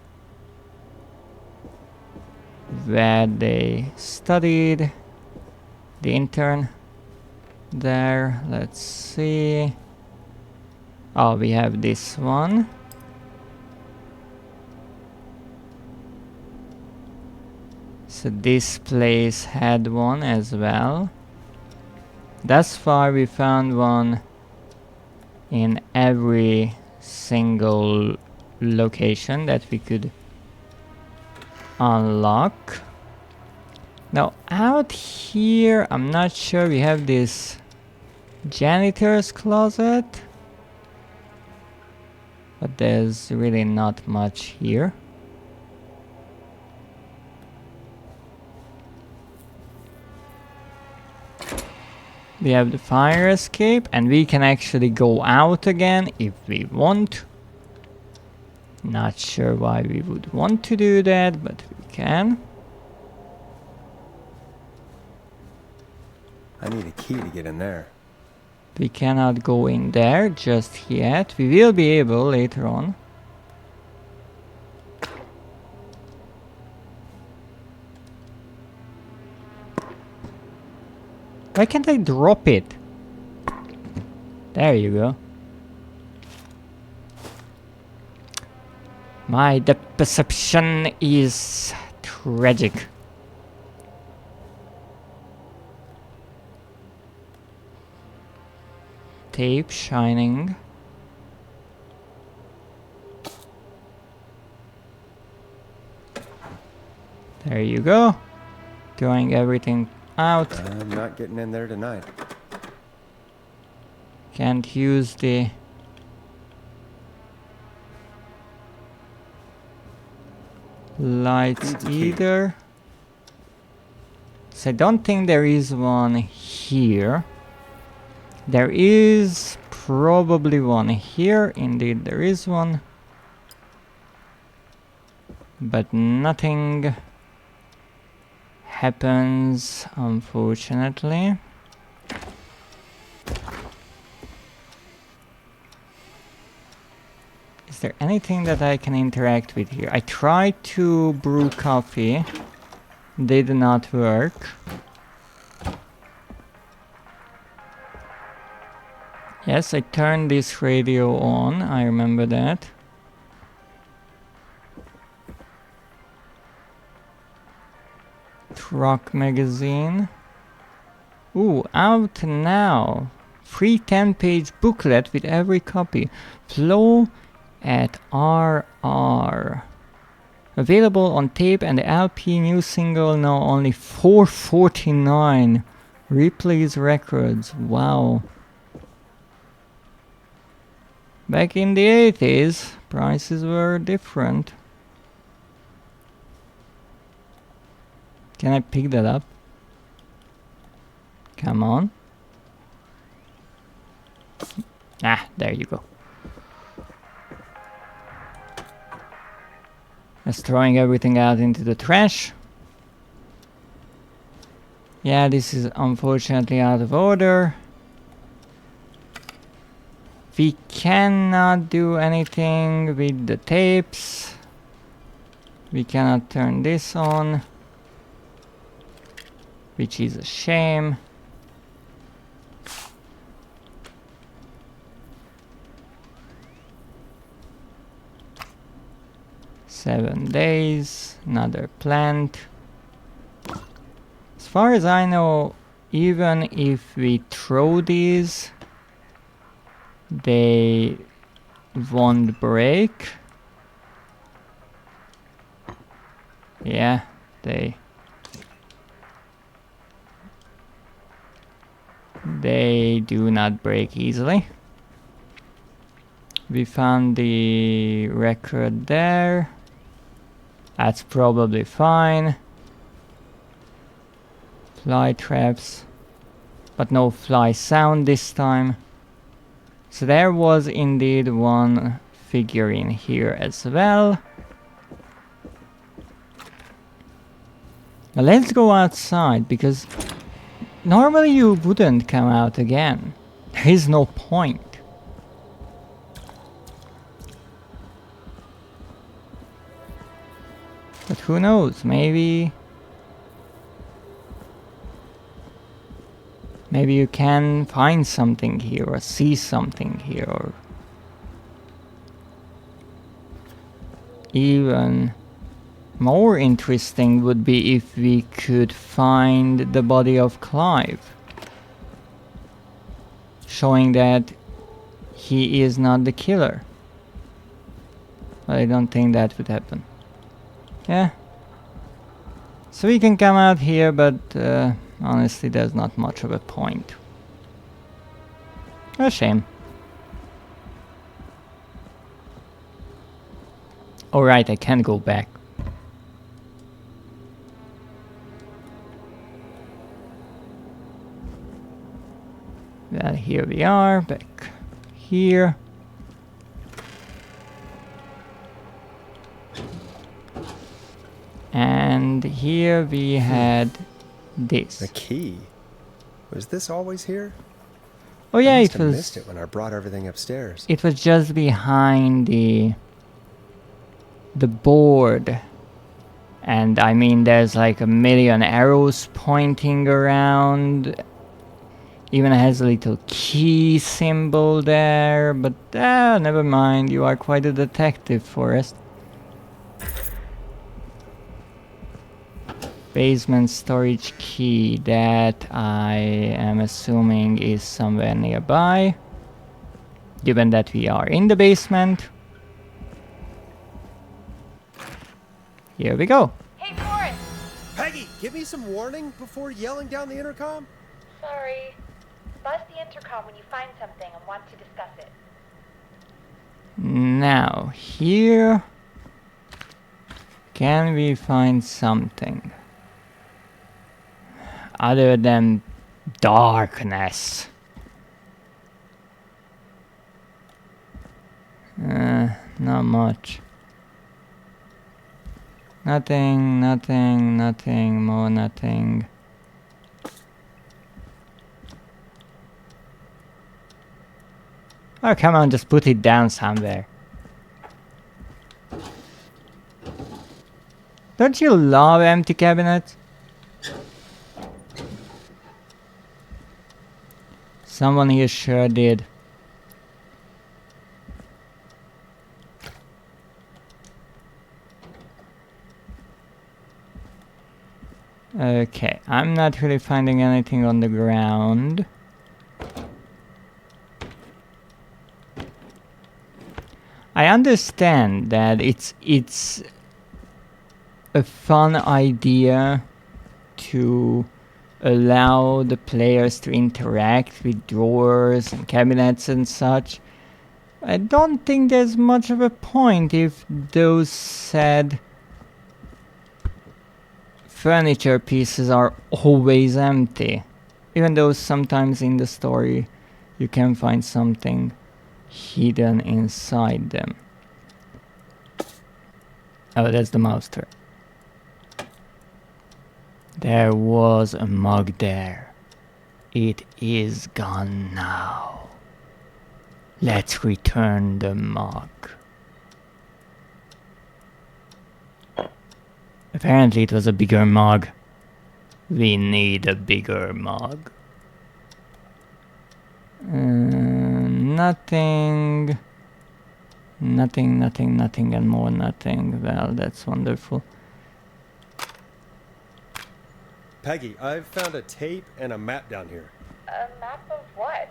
where they studied. The intern there. Let's see. Oh, we have this one. So this place had one as well. Thus far we found one in every single location that we could unlock. Now out here, I'm not sure, we have this janitor's closet, but there's really not much here. We have the fire escape, and we can actually go out again if we want. Not sure why we would want to do that, but we can. I need a key to get in there. We cannot go in there just yet. We will be able later on. Why can't I drop it? There you go. My depth perception is tragic. Tape shining. There you go. Throwing everything out. I'm not getting in there tonight. Can't use the lights either. So I don't think there is one here. There is probably one here. Indeed, there is one. But nothing happens, unfortunately. Is there anything that I can interact with here? I tried to brew coffee. Did not work. Yes, I turned this radio on. I remember that. Truck magazine. Ooh, out now. Free 10-page booklet with every copy. Flow at RR. Available on tape and the LP, new single now only $4.49. Ripley's Records. Wow. Back in the 80s, prices were different. Can I pick that up? Come on. Ah, there you go. Just throwing everything out into the trash. Yeah, this is unfortunately out of order. We cannot do anything with the tapes. We cannot turn this on, which is a shame. Seven days, another plant. As far as I know, even if we throw these, they won't break. Yeah, they do not break easily. We found the record there. That's probably fine. Fly traps, but no fly sound this time. So there was indeed one figurine here as well. Now let's go outside, because normally you wouldn't come out again. There is no point. But who knows, maybe you can find something here or see something here, or even more interesting would be if we could find the body of Clive, showing that he is not the killer. But I don't think that would happen. Yeah. So we can come out here, but honestly there's not much of a point. A shame. Alright, I can go back. Well, here we are, back here. And here we had this. The key. Was this always here? Oh yeah, I must it have was. missed it when I brought everything upstairs. It was just behind the board. And I mean, there's like a million arrows pointing around. Even has a little key symbol there, but never mind. You are quite a detective, Forrest. Basement storage key, that I am assuming is somewhere nearby, given that we are in the basement. Here we go. Hey, Forrest! Peggy, give me some warning before yelling down the intercom. Sorry. Buzz the intercom when you find something and want to discuss it. Now, here... can we find something other than darkness? Not much. Nothing, nothing, nothing, more nothing. Oh, come on, just put it down somewhere. Don't you love empty cabinets? Someone here sure did. Okay, I'm not really finding anything on the ground. I understand that it's a fun idea to allow the players to interact with drawers and cabinets and such. I don't think there's much of a point if those said furniture pieces are always empty, even though sometimes in the story you can find something hidden inside them. Oh, that's the monster. There was a mug there. It is gone now. Let's return the mug. Apparently it was a bigger mug. We need a bigger mug. Nothing. Nothing, nothing, nothing, and more nothing. Well, that's wonderful. Peggy, I've found a tape and a map down here. A map of what?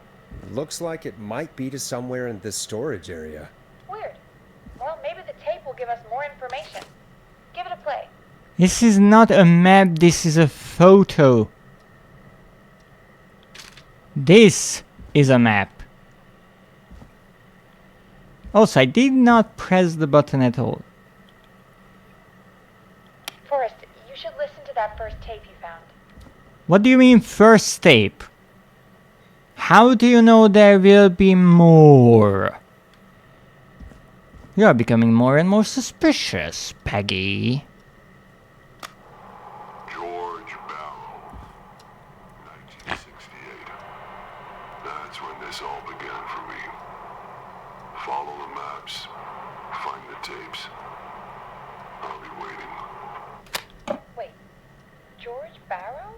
Looks like it might be to somewhere in this storage area. Weird. Well, maybe the tape will give us more information. Give it a play. This is not a map, this is a photo. This is a map. Also, I did not press the button at all. Forrest, you should listen to that first tape you found. What do you mean first tape? How do you know there will be more? You are becoming more and more suspicious, Peggy. George Barrow, 1968. That's when this all began for me. Follow the maps, find the tapes. I'll be waiting. Wait, George Barrow?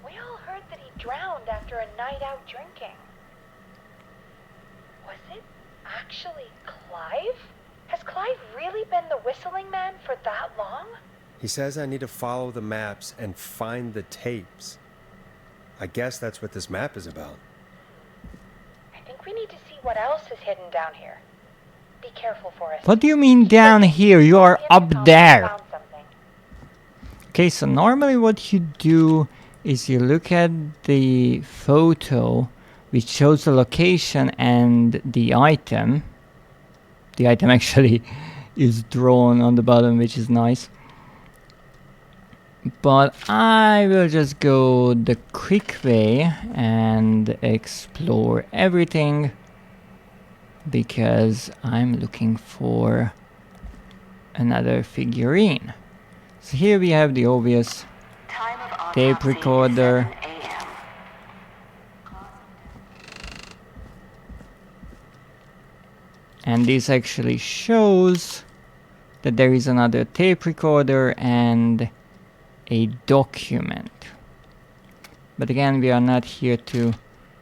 We all heard that he drowned after a night out drinking. Was it actually Clive? Has Clive really been the whistling man for that long? He says I need to follow the maps and find the tapes. I guess that's what this map is about. I think we need to see what else is hidden down here. Be careful, Forrest. What do you mean down here? You are up there. Okay, so normally what you do is you look at the photo which shows the location and the item. The item actually is drawn on the bottom, which is nice. But I will just go the quick way and explore everything because I'm looking for another figurine. So here we have the obvious tape recorder. And this actually shows that there is another tape recorder and a document. But again, we are not here to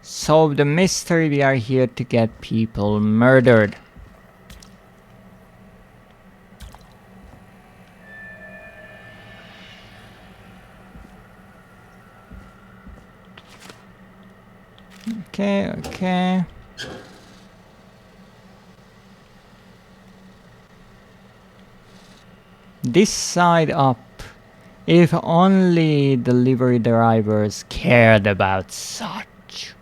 solve the mystery, we are here to get people murdered. Okay. This side up. If only delivery drivers cared about such.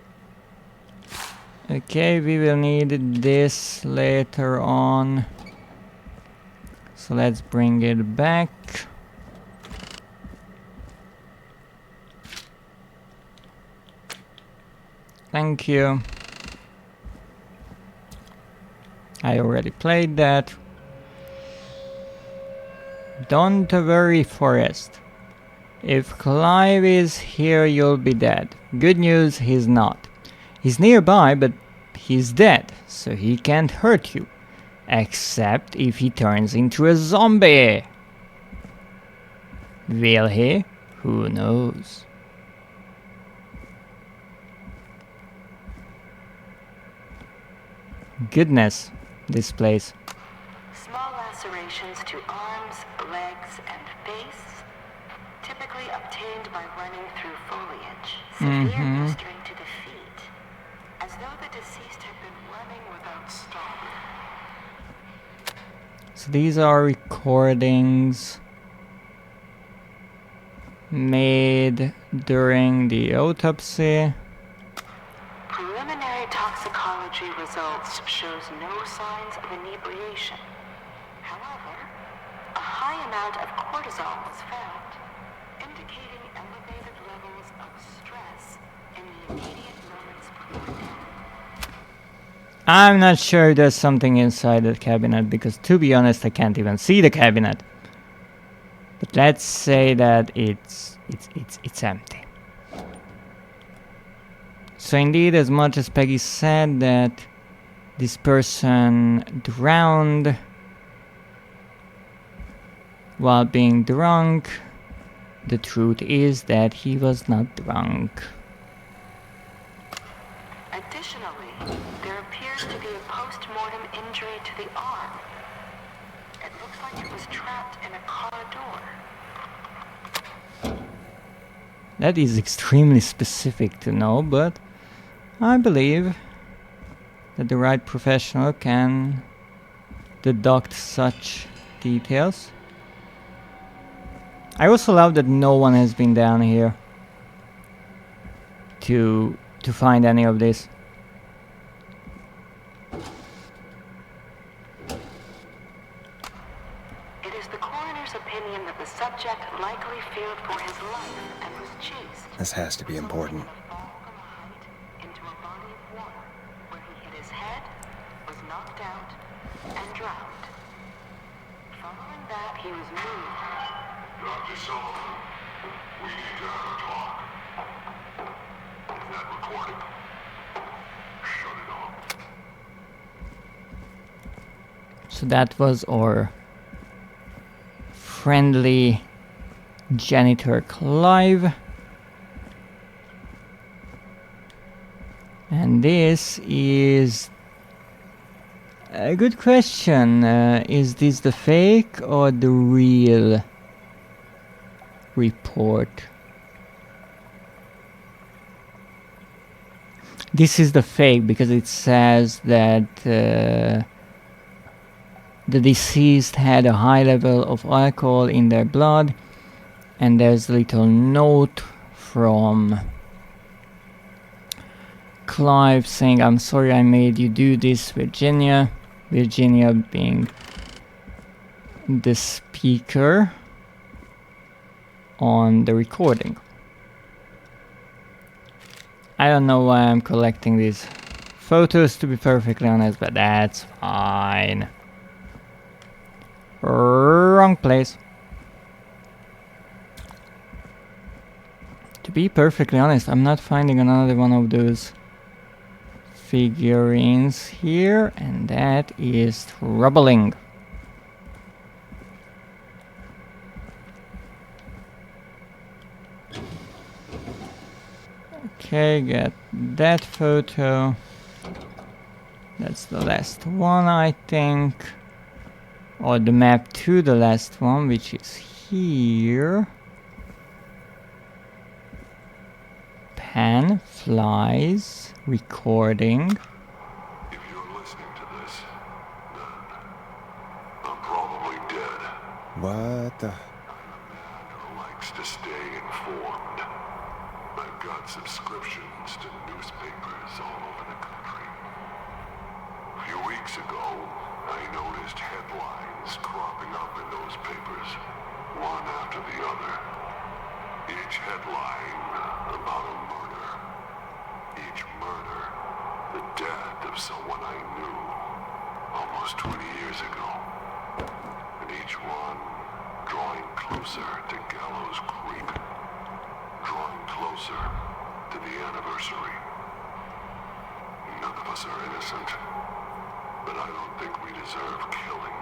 Okay, we will need this later on. So let's bring it back. Thank you. I already played that. Don't worry, Forrest. If Clive is here, you'll be dead. Good news, he's not. He's nearby, but he's dead, so he can't hurt you. Except if he turns into a zombie. Will he? Who knows? Goodness, this place. Small lacerations to arms, legs, and face, typically obtained by running through foliage. Severe blistering to the feet, as though the deceased had been running without stopping. So these are recordings made during the autopsy. Preliminary toxicology results shows no signs of inebriation. However, a high amount of cortisol was found, indicating elevated levels of stress in the immediate moments before death. I'm not sure there's something inside the cabinet, because to be honest, I can't even see the cabinet. But let's say that it's empty. So indeed, as much as Peggy said that this person drowned while being drunk, the truth is that he was not drunk. Additionally, there appears to be a post-mortem injury to the arm. It looks like it was trapped in a car door. That is extremely specific to know, but I believe that the right professional can deduct such details. I also love that no one has been down here to find any of this. It is the coroner's opinion that the subject likely feared for his life and was chased. This has to be important. Into a body of water where he hit his head, was knocked out, and drowned. Following that, he was moved. Dr. Sullivan, we need to have a talk. Is that recording? Shut it off. So that was our friendly janitor Clive. And this is a good question. Is this the fake or the real report? This is the fake because it says that the deceased had a high level of alcohol in their blood, and there's a little note from Clive saying, "I'm sorry I made you do this, Virginia." Virginia being the speaker on the recording. I don't know why I'm collecting these photos, to be perfectly honest, but that's fine. Wrong place. To be perfectly honest, I'm not finding another one of those figurines here, and that is troubling. Okay, get that photo. That's the last one, I think. Or the map to the last one, which is here. Pan flies, recording. If you're listening to this, then I'm probably dead. What the? I'm a man who likes to stay informed. I've got subscriptions to newspapers all over the country. A few weeks ago, I noticed headlines cropping up in those papers, one after the other. Each headline about a murder. Each murder, the death of someone I knew almost 20 years ago. And each one drawing closer to Gallows Creek. Drawing closer to the anniversary. None of us are innocent, but I don't think we deserve killing.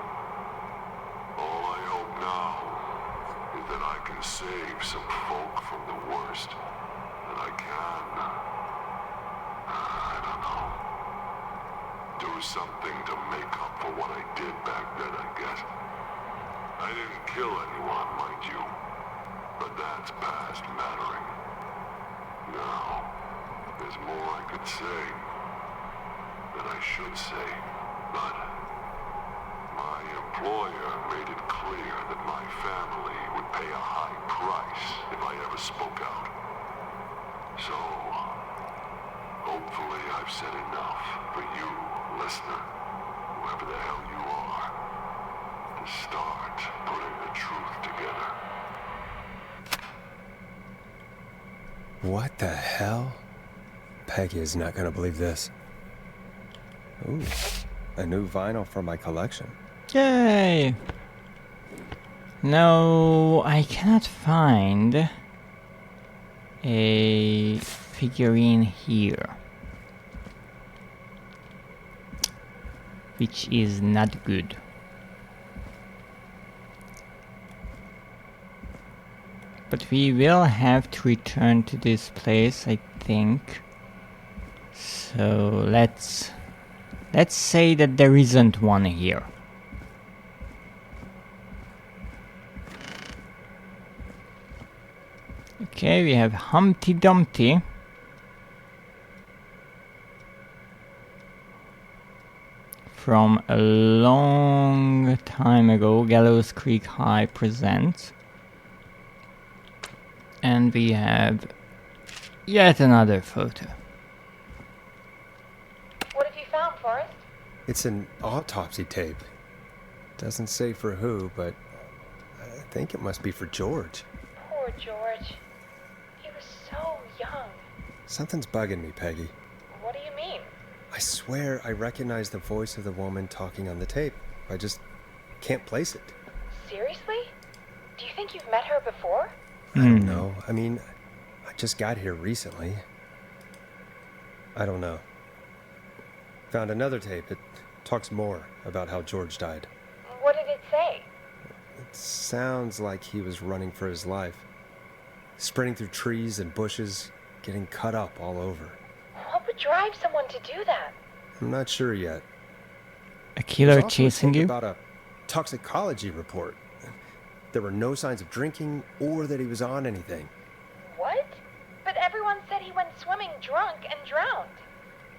All I hope now is that I can save some folk from the worst that I can. I don't know. Do something to make up for what I did back then, I guess. I didn't kill anyone, mind you, but that's past mattering. Now, there's more I could say that I should say, but my employer made it clear that my family would pay a high price if I ever spoke out. So, hopefully I've said enough for you, listener, whoever the hell you are, to start putting the truth together. What the hell? Peggy is not gonna believe this. Ooh, a new vinyl for my collection. Yay! No, I cannot find a figurine here, which is not good. But we will have to return to this place, I think. So let's say that there isn't one here. Okay, we have Humpty Dumpty. From a long time ago, Gallows Creek High presents. And we have yet another photo. What have you found, Forrest? It's an autopsy tape. Doesn't say for who, but I think it must be for George. Poor George. He was so young. Something's bugging me, Peggy. What do you mean? I swear I recognize the voice of the woman talking on the tape. I just can't place it. Seriously? Do you think you've met her before? I don't know. I mean, I just got here recently. I don't know. Found another tape. It talks more about how George died. What did it say? It sounds like he was running for his life. Sprinting through trees and bushes, getting cut up all over. What would drive someone to do that? I'm not sure yet. A killer There's also a chasing tape you? about a toxicology report. There were no signs of drinking or that he was on anything. What? But everyone said he went swimming drunk and drowned.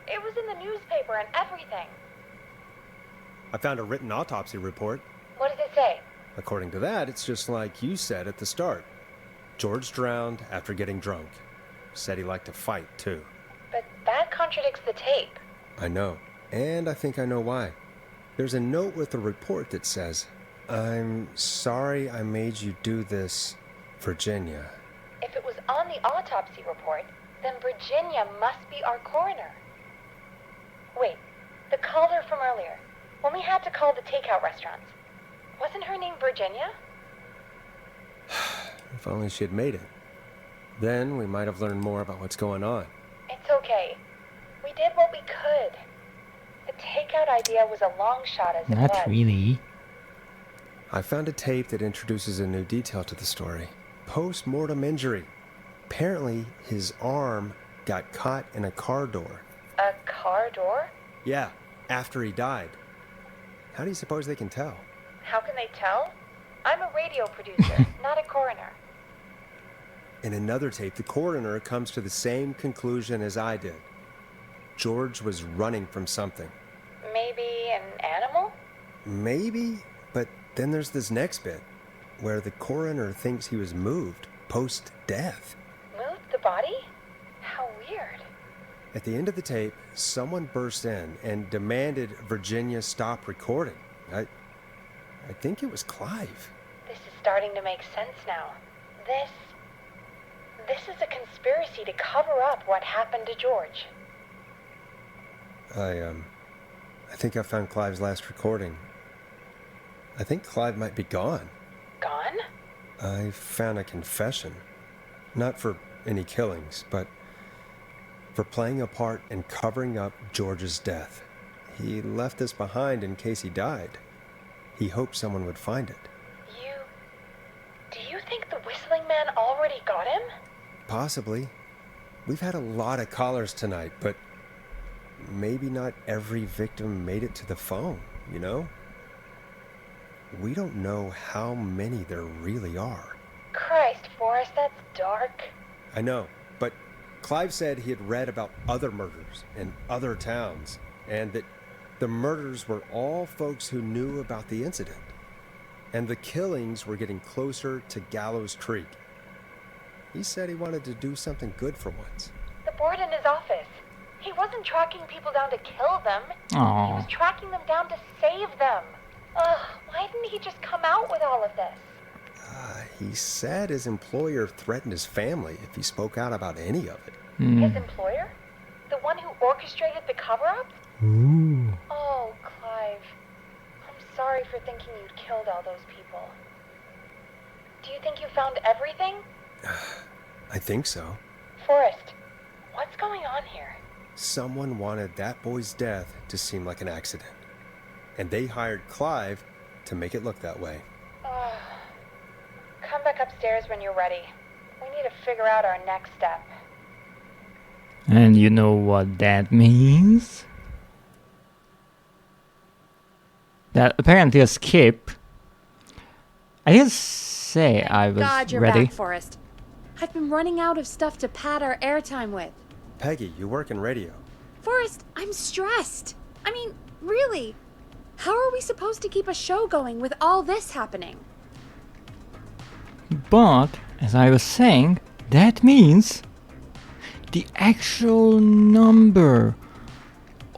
It was in the newspaper and everything. I found a written autopsy report. What does it say? According to that, it's just like you said at the start. George drowned after getting drunk. Said he liked to fight, too. But that contradicts the tape. I know. And I think I know why. There's a note with the report that says, "I'm sorry I made you do this, Virginia." If it was on the autopsy report, then Virginia must be our coroner. Wait, the caller from earlier, when we had to call the takeout restaurants, wasn't her name Virginia? If only she had made it. Then we might have learned more about what's going on. It's okay. We did what we could. The takeout idea was a long shot as it Not was. really. I found a tape that introduces a new detail to the story. Post-mortem injury. Apparently, his arm got caught in a car door. A car door? Yeah, after he died. How do you suppose they can tell? How can they tell? I'm a radio producer, not a coroner. In another tape, the coroner comes to the same conclusion as I did. George was running from something. Maybe an animal? Maybe, but then there's this next bit, where the coroner thinks he was moved post-death. Moved the body? How weird. At the end of the tape, someone burst in and demanded Virginia stop recording. I think it was Clive. This is starting to make sense now. This is a conspiracy to cover up what happened to George. I think I found Clive's last recording. I think Clive might be gone. Gone? I found a confession. Not for any killings, but for playing a part in covering up George's death. He left this behind in case he died. He hoped someone would find it. Do you think the whistling man already got him? Possibly. We've had a lot of callers tonight, but maybe not every victim made it to the phone, you know? We don't know how many there really are. Christ, Forrest, that's dark. I know, but Clive said he had read about other murders in other towns, and that the murders were all folks who knew about the incident. And the killings were getting closer to Gallows Creek. He said he wanted to do something good for once. The board in his office. He wasn't tracking people down to kill them. Aww. He was tracking them down to save them. Ugh, why didn't he just come out with all of this? He said his employer threatened his family if he spoke out about any of it. His employer? The one who orchestrated the cover-up? Ooh. Oh, Clive. I'm sorry for thinking you'd killed all those people. Do you think you found everything? I think so. Forrest, what's going on here? Someone wanted that boy's death to seem like an accident. And they hired Clive to make it look that way. Come back upstairs when you're ready. We need to figure out our next step. And you know what that means? That apparently a skip. I didn't say I was God, you're ready. back, Forrest. I've been running out of stuff to pad our airtime with. Peggy, you work in radio. Forrest, I'm stressed. I mean, really. How are we supposed to keep a show going with all this happening? But, as I was saying, that means the actual number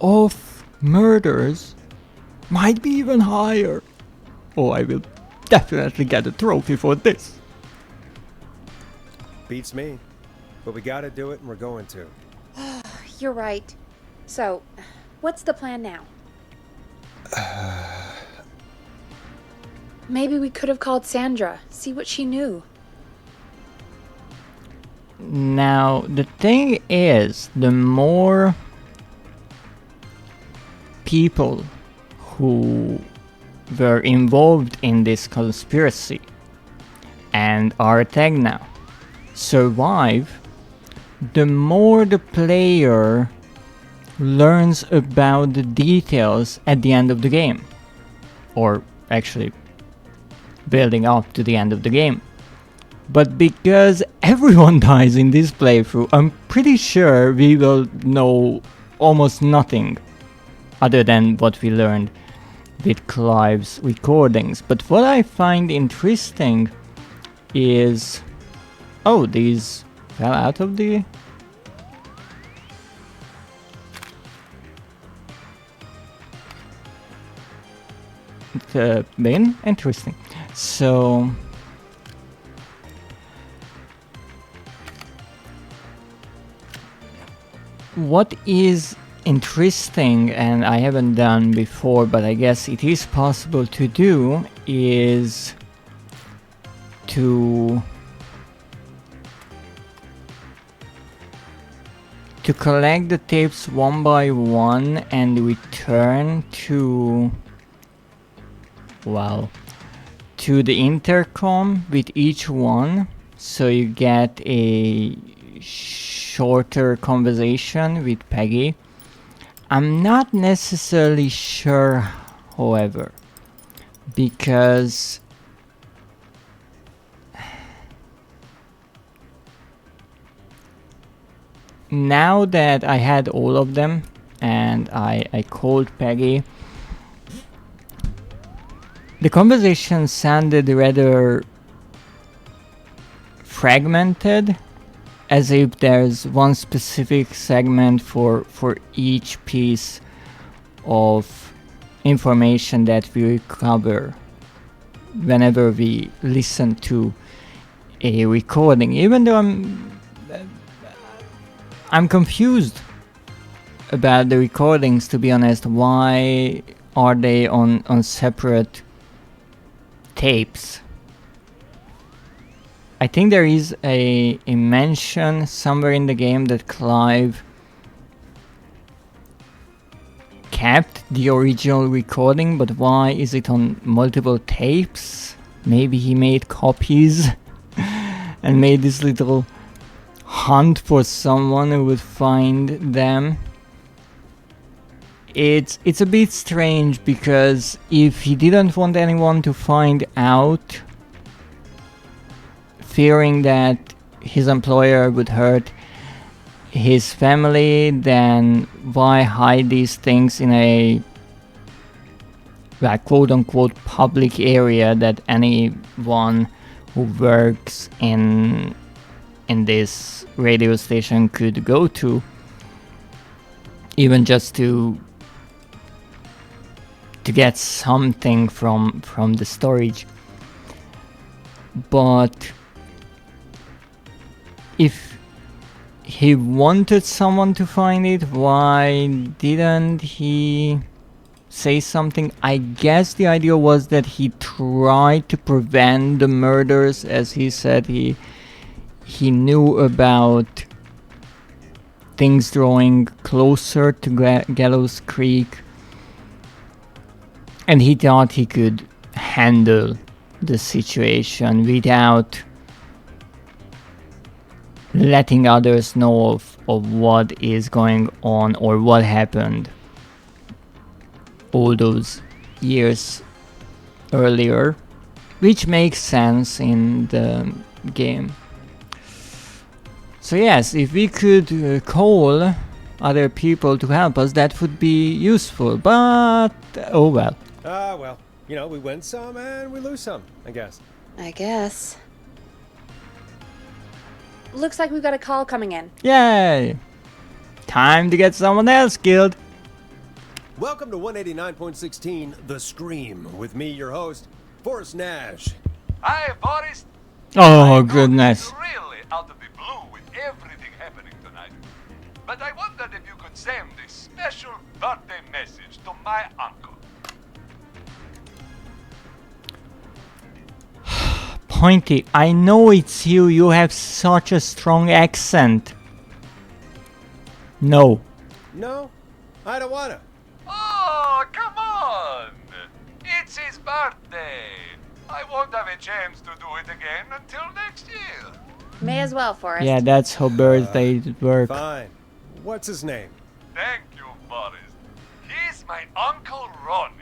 of murders might be even higher. Oh, I will definitely get a trophy for this. Beats me. But we gotta do it and we're going to. You're right. So, what's the plan now? Maybe we could have called Sandra, see what she knew. Now, the thing is, the more people who were involved in this conspiracy and are tagged now survive, the more the player learns about the details at the end of the game. Or actually building up to the end of the game. But because everyone dies in this playthrough, I'm pretty sure we will know almost nothing other than what we learned with Clive's recordings. But what I find interesting is... Oh, these fell out of the... bin? Interesting. So... what is interesting, and I haven't done before, but I guess it is possible to do, is to collect the tapes one by one and return to, well, to the intercom with each one, so you get a shorter conversation with Peggy. I'm not necessarily sure, however, because now that I had all of them and I called Peggy, the conversation sounded rather fragmented, as if there's one specific segment for each piece of information that we recover whenever we listen to a recording. Even though I'm confused about the recordings, to be honest. Why are they on separate tapes? I think there is a mention somewhere in the game that Clive kept the original recording, but why is it on multiple tapes? Maybe he made copies and made this little hunt for someone who would find them. It's a bit strange, because if he didn't want anyone to find out, fearing that his employer would hurt his family, then why hide these things in a, like, quote-unquote public area that anyone who works in this radio station could go to, even just to get something from the storage. But if he wanted someone to find it. Why didn't he say something? I guess the idea was that he tried to prevent the murders, as he said he knew about things drawing closer to Gallows Creek, and he thought he could handle the situation without letting others know of what is going on or what happened all those years earlier, which makes sense in the game. So yes, if we could call other people to help us, that would be useful, but oh well. Well, you know, we win some and we lose some, I guess. I guess. Looks like we've got a call coming in. Yay! Time to get someone else killed. Welcome to 189.16 The Scream, with me, your host, Forrest Nash. Hi, Boris. Oh goodness. Really out of the blue with everything happening tonight. But I wondered if you could send a special birthday message to my uncle. Pointy, I know it's you. You have such a strong accent. No. No, I don't wanna. Oh, come on! It's his birthday. I won't have a chance to do it again until next year. May as well, Forrest. Yeah, that's how birthdays work. Fine. What's his name? Thank you, Boris. He's my Uncle Ronnie.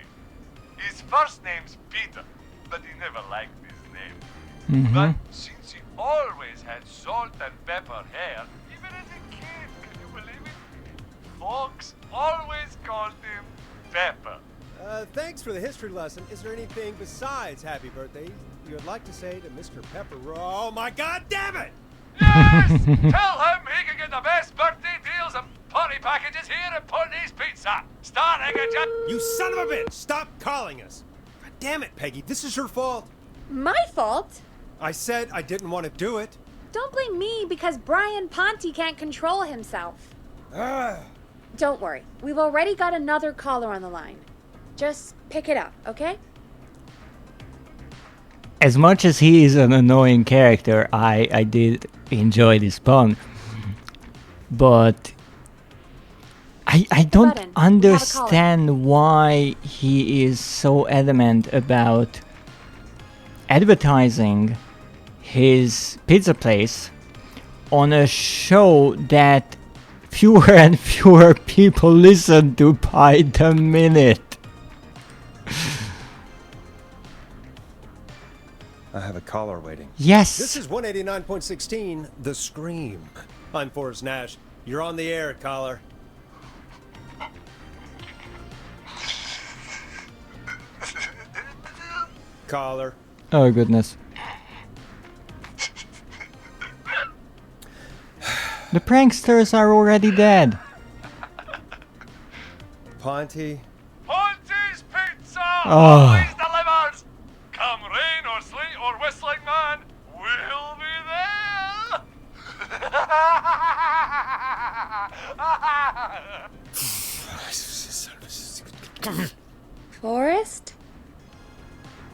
His first name's Peter, but he never liked his name. But since he always had salt and pepper hair, even as a kid, can you believe it? Folks always called him Pepper. Thanks for the history lesson. Is there anything besides happy birthday you would like to say to Mr. Pepper? Oh my god damn it! Yes! Tell him he can get the best birthday deals and party packages here at Putney's Pizza. Starting at just... You son of a bitch! Stop calling us! God damn it, Peggy, this is your fault. My fault? I said I didn't want to do it. Don't blame me because Brian Ponte can't control himself. Ah. Don't worry. We've already got another caller on the line. Just pick it up, okay? As much as he is an annoying character, I did enjoy this pun. But I don't button. understand why he is so adamant about advertising his pizza place on a show that fewer and fewer people listen to by the minute. I have a caller waiting. Yes. This is 189.16 The Scream. I'm Forrest Nash. You're on the air, caller. Caller. Oh goodness. The pranksters are already dead. Ponte. Ponte's Pizza Oh. always delivers. Come rain or sleet or whistling man, we'll be there. Forrest?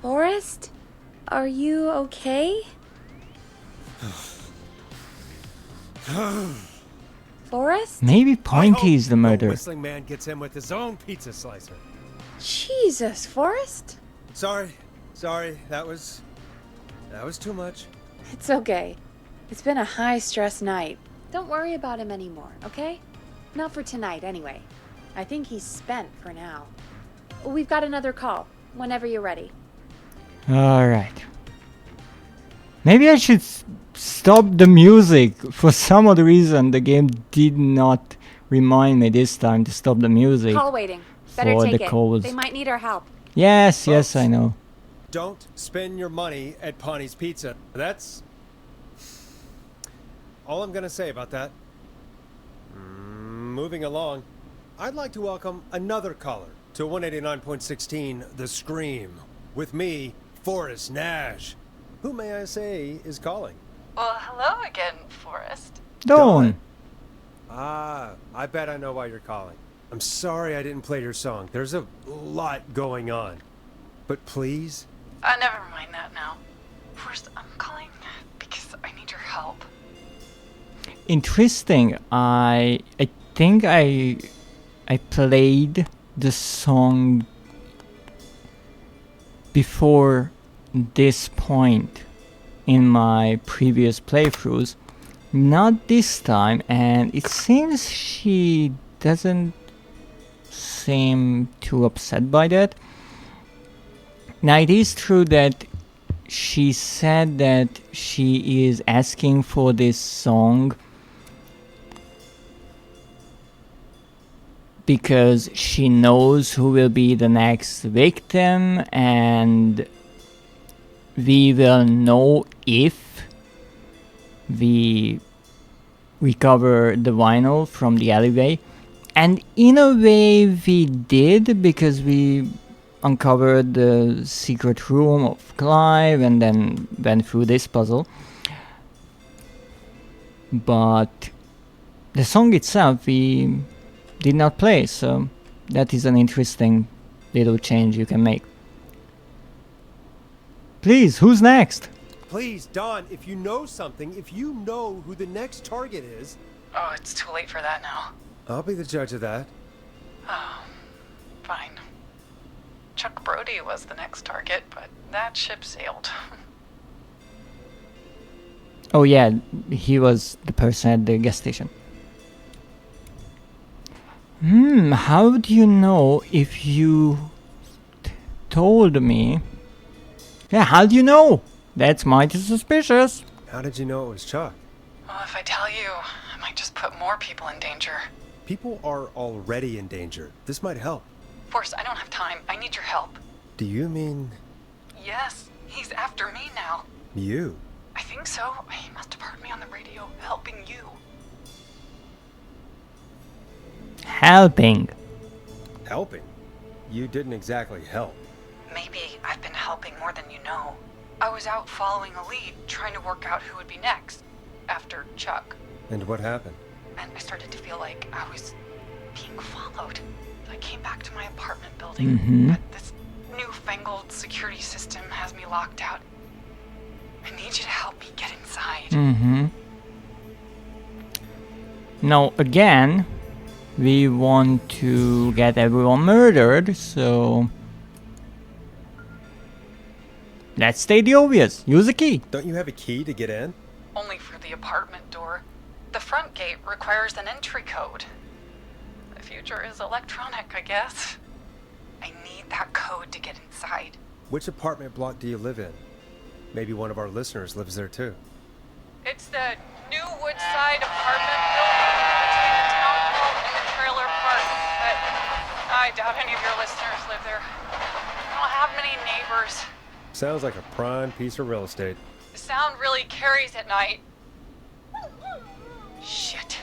Forrest? Are you okay? Forrest? Maybe Pointy is the The murderer. whistling man gets in with his own pizza slicer. Jesus, Forrest? Sorry, that was too much. It's okay. It's been a high-stress night. Don't worry about him anymore, okay? Not for tonight, anyway. I think he's spent for now. We've got another call, whenever you're ready. Alright. Maybe I should stop the music. For some odd reason, the game did not remind me this time to stop the music. Call waiting. Better for take the it. calls. They might need our help. Yes, yes, Folks. I know. Don't spend your money at Ponte's Pizza. That's all I'm gonna say about that. Moving along, I'd like to welcome another caller to 189.16 The Scream. With me, Forrest Nash. Who may I say is calling? Well, hello again, Forrest. Dawn. I bet I know why you're calling. I'm sorry I didn't play your song. There's a lot going on. But please? Never mind that now. First, I'm calling because I need your help. Interesting. I think I played the song before this point in my previous playthroughs. Not this time, and it seems she doesn't seem too upset by that. Now, it is true that she said that she is asking for this song because she knows who will be the next victim, and we will know if we recover the vinyl from the alleyway. And in a way we did, because we uncovered the secret room of Clive and then went through this puzzle. But the song itself we did not play, so that is an interesting little change you can make. Please, who's next? Please, Don, if you know something, if you know who the next target is... Oh, it's too late for that now. I'll be the judge of that. Oh, fine. Chuck Brody was the next target, but that ship sailed. Oh yeah, he was the person at the gas station. How do you know if you told me? Yeah, how do you know? That's mighty suspicious. How did you know it was Chuck? Well, if I tell you, I might just put more people in danger. People are already in danger. This might help. Forrest, I don't have time. I need your help. Do you mean... Yes, he's after me now. you? I think so. He must have heard me on the radio, helping you. Helping? Helping? You didn't exactly help. Maybe I've been helping more than you know. I was out following a lead, trying to work out who would be next, after Chuck. And what happened? And I started to feel like I was being followed. I came back to my apartment building, but this newfangled security system has me locked out. I need you to help me get inside. Now, again, we want to get everyone murdered, so... let's state the obvious. Use a key. Don't you have a key to get in? Only for the apartment door. The front gate requires an entry code. The future is electronic, I guess. I need that code to get inside. Which apartment block do you live in? Maybe one of our listeners lives there too. It's the new Woodside apartment building between the town hall and the trailer park. But I doubt any of your listeners live there. I don't have many neighbors. Sounds like a prime piece of real estate. The sound really carries at night. Shit.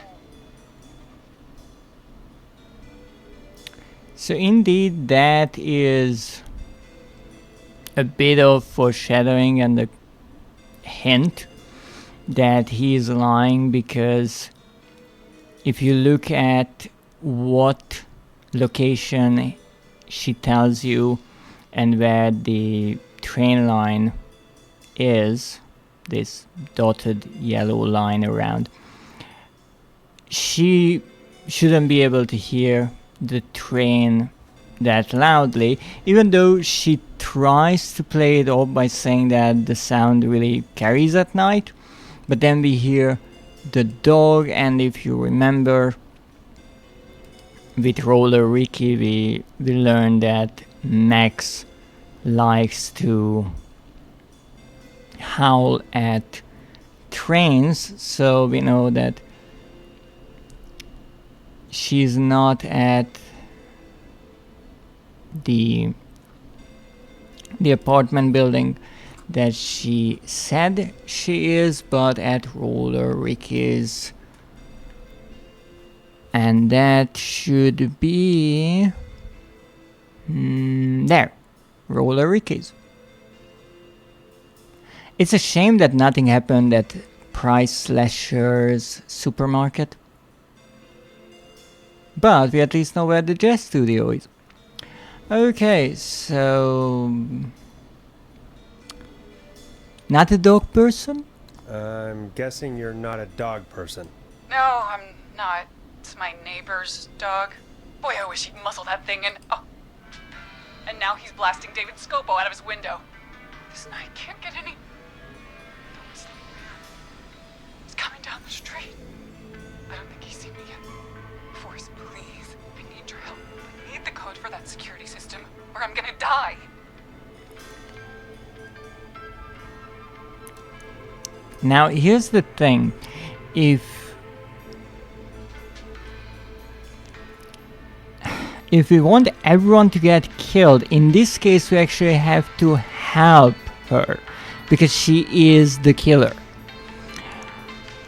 So indeed, that is a bit of foreshadowing and a hint that he is lying, because if you look at what location she tells you and where the train line is, this dotted yellow line around, she shouldn't be able to hear the train that loudly, even though she tries to play it off by saying that the sound really carries at night. But then we hear the dog, and if you remember, with Roller Ricky we learned that Max likes to howl at trains, so we know that she's not at the apartment building that she said she is, but at Roller Ricky's, and that should be there, Roller Ricky's. It's a shame that nothing happened at Price Slasher's supermarket. But we at least know where the jazz studio is. Okay, so... Not a dog person? I'm guessing you're not a dog person. No, I'm not. It's my neighbor's dog. Boy, I wish he'd muzzle that thing and... Oh. And now he's blasting David Scopo out of his window. This night can't get any... He's coming down the street. I don't think he's seen me yet. Forrest, please. I need your help. I need the code for that security system, or I'm gonna die. Now, here's the thing. If we want everyone to get killed, in this case we actually have to help her, because she is the killer.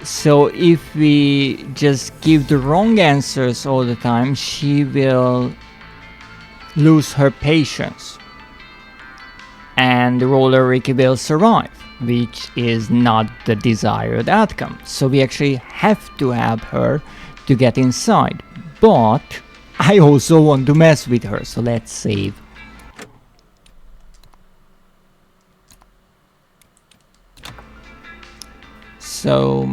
So if we just give the wrong answers all the time, she will lose her patience. And the roller Ricky will survive, which is not the desired outcome. So we actually have to help her to get inside. But I also want to mess with her, so let's save. So...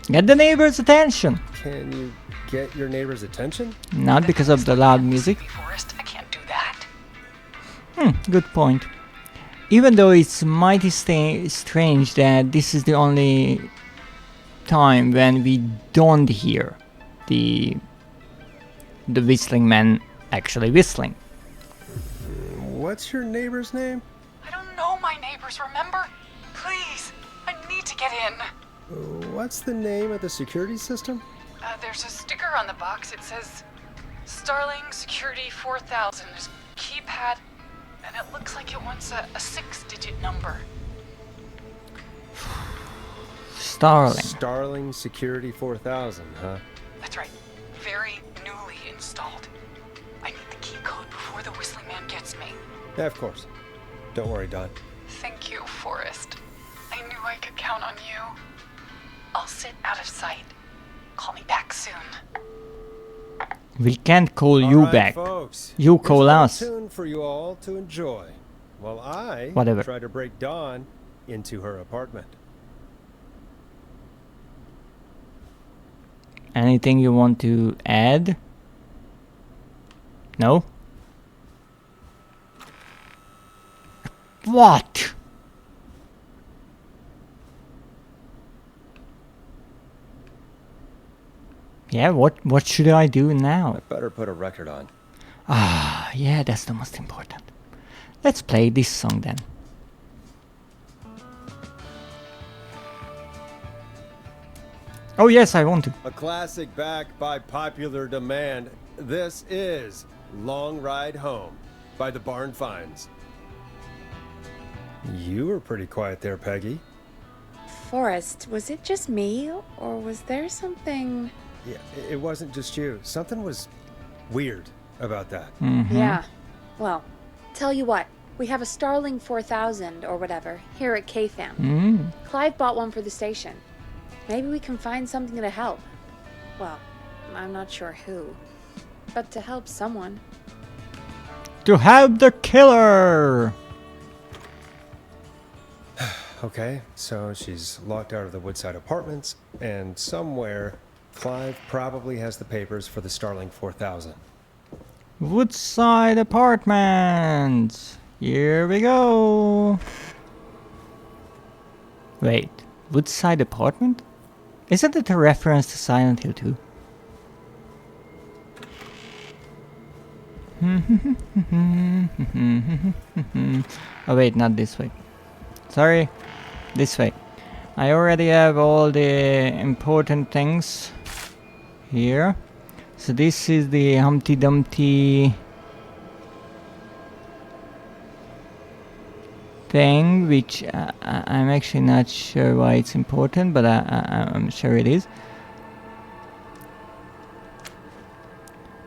get the neighbor's attention. Can you get your neighbor's attention? Not because of the loud music. Forrest, I can't do that. Good point. Even though it's mighty strange that this is the only time when we don't hear the whistling man actually whistling. What's your neighbor's name? I don't know my neighbors, remember? Please, I need to get in. What's the name of the security system? There's a sticker on the box. It says Starling Security 4000. There's a keypad, and it looks like it wants a 6-digit number. Starling. Starling Security 4000, huh? That's right. Very newly installed. I need the key code before the whistling man gets me. Yeah, of course. Don't worry, Don. Thank you, Forrest. I knew I could count on you. I'll sit out of sight. Call me back soon. We can't call you Alright, back. folks. You call Here's a us. tune for you all to enjoy, while I Whatever. try to break Dawn into her apartment. Anything you want to add? No? What? Yeah, what should I do now? I better put a record on. Ah, yeah, that's the most important. Let's play this song then. Oh yes, I want to. A classic back by popular demand. This is Long Ride Home by the Barn Finds. You were pretty quiet there, Peggy. Forrest, was it just me, or was there something... Yeah, it wasn't just you. Something was weird about that. Yeah. Well, tell you what. We have a Starling 4000 or whatever here at K-Fam. Clive bought one for the station. Maybe we can find something to help. Well, I'm not sure who. But to help someone. To help the killer! Okay, so she's locked out of the Woodside Apartments, and somewhere Clive probably has the papers for the Starling 4000. Woodside Apartments! Here we go! Wait, Woodside Apartment? Isn't it a reference to Silent Hill 2? Oh wait, not this way. Sorry, this way. I already have all the important things here. So this is the Humpty Dumpty thing, which I'm actually not sure why it's important, but I'm sure it is.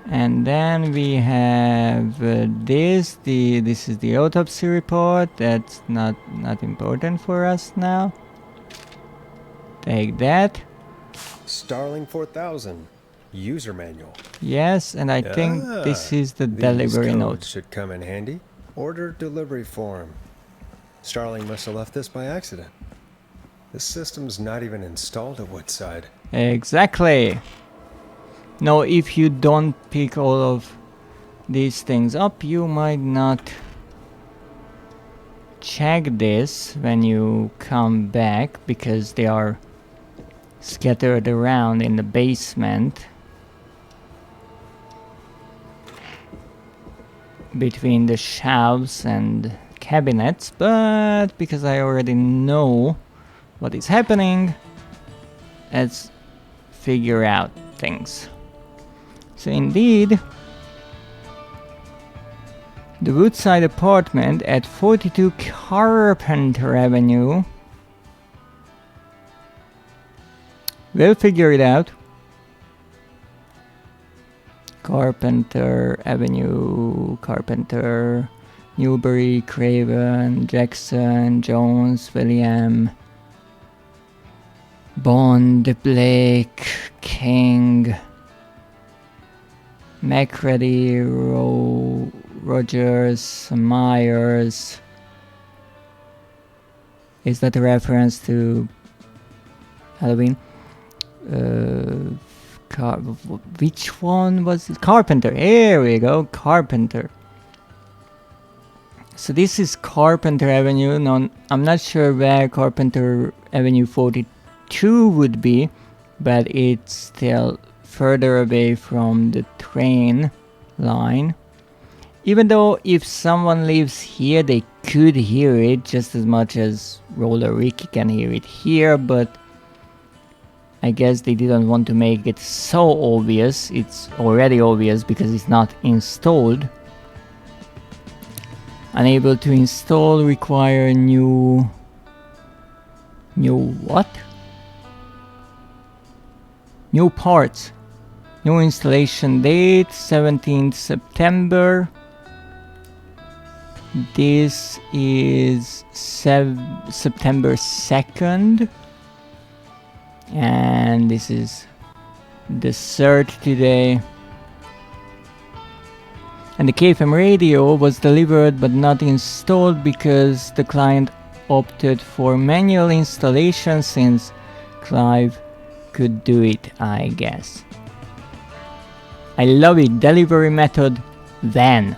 And then we have this. This is the autopsy report. That's not important for us now. Take that. Starling 4000 user manual. Yes, and I think this is the delivery These note. codes should come in handy. Order delivery form. Starling must have left this by accident. The system's not even installed at Woodside. Exactly. Now, if you don't pick all of these things up, you might not check this when you come back, because they are scattered around in the basement between the shelves and cabinets, but because I already know what is happening, let's figure out things. So indeed, the Woodside apartment at 42 Carpenter Avenue. We'll figure it out. Carpenter Avenue, Carpenter, Newbury, Craven, Jackson, Jones, William, Bond, Blake, King, McCready, Rogers, Myers. Is that a reference to Halloween? Which one was it? Carpenter. Here we go, Carpenter. So this is Carpenter Avenue. No, I'm not sure where Carpenter Avenue 42 would be, but it's still further away from the train line. Even though if someone lives here, they could hear it just as much as Roller Ricky can hear it here, but I guess they didn't want to make it so obvious. It's already obvious because it's not installed. Unable to install, require new what? New parts. New installation date 17th September. This is September 2nd. And this is the 3rd today. And the KFM radio was delivered but not installed because the client opted for manual installation since Clive could do it, I guess. I love it. Delivery method then.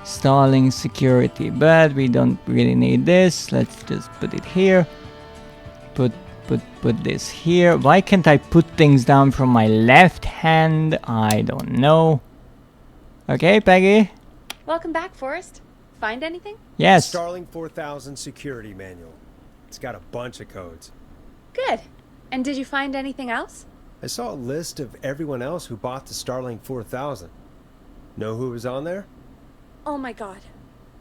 Stalling security, but we don't really need this. Let's just put it here. Put this here. Why can't I put things down from my left hand? I don't know. Okay, Peggy? Welcome back, Forrest. Find anything? Yes. Starling 4000 security manual. It's got a bunch of codes. Good. And did you find anything else? I saw a list of everyone else who bought the Starling 4000. Know who was on there? Oh my god.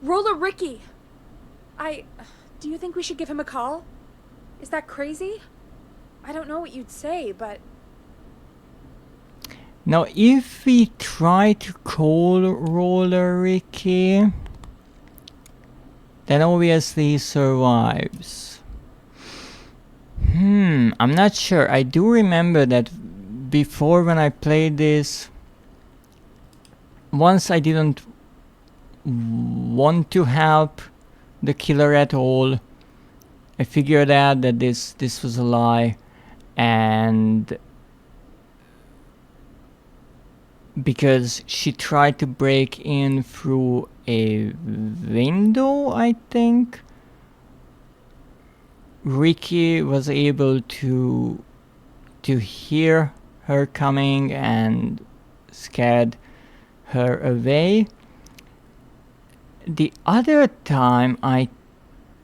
Roller Ricky! Do you think we should give him a call? Is that crazy? I don't know what you'd say, but... Now, if we try to call Roller Ricky, then obviously he survives. I'm not sure. I do remember that before, when I played this, once I didn't want to help the killer at all. I figured out that this was a lie, and because she tried to break in through a window, I think, Ricky was able to hear her coming and scared her away. The other time, I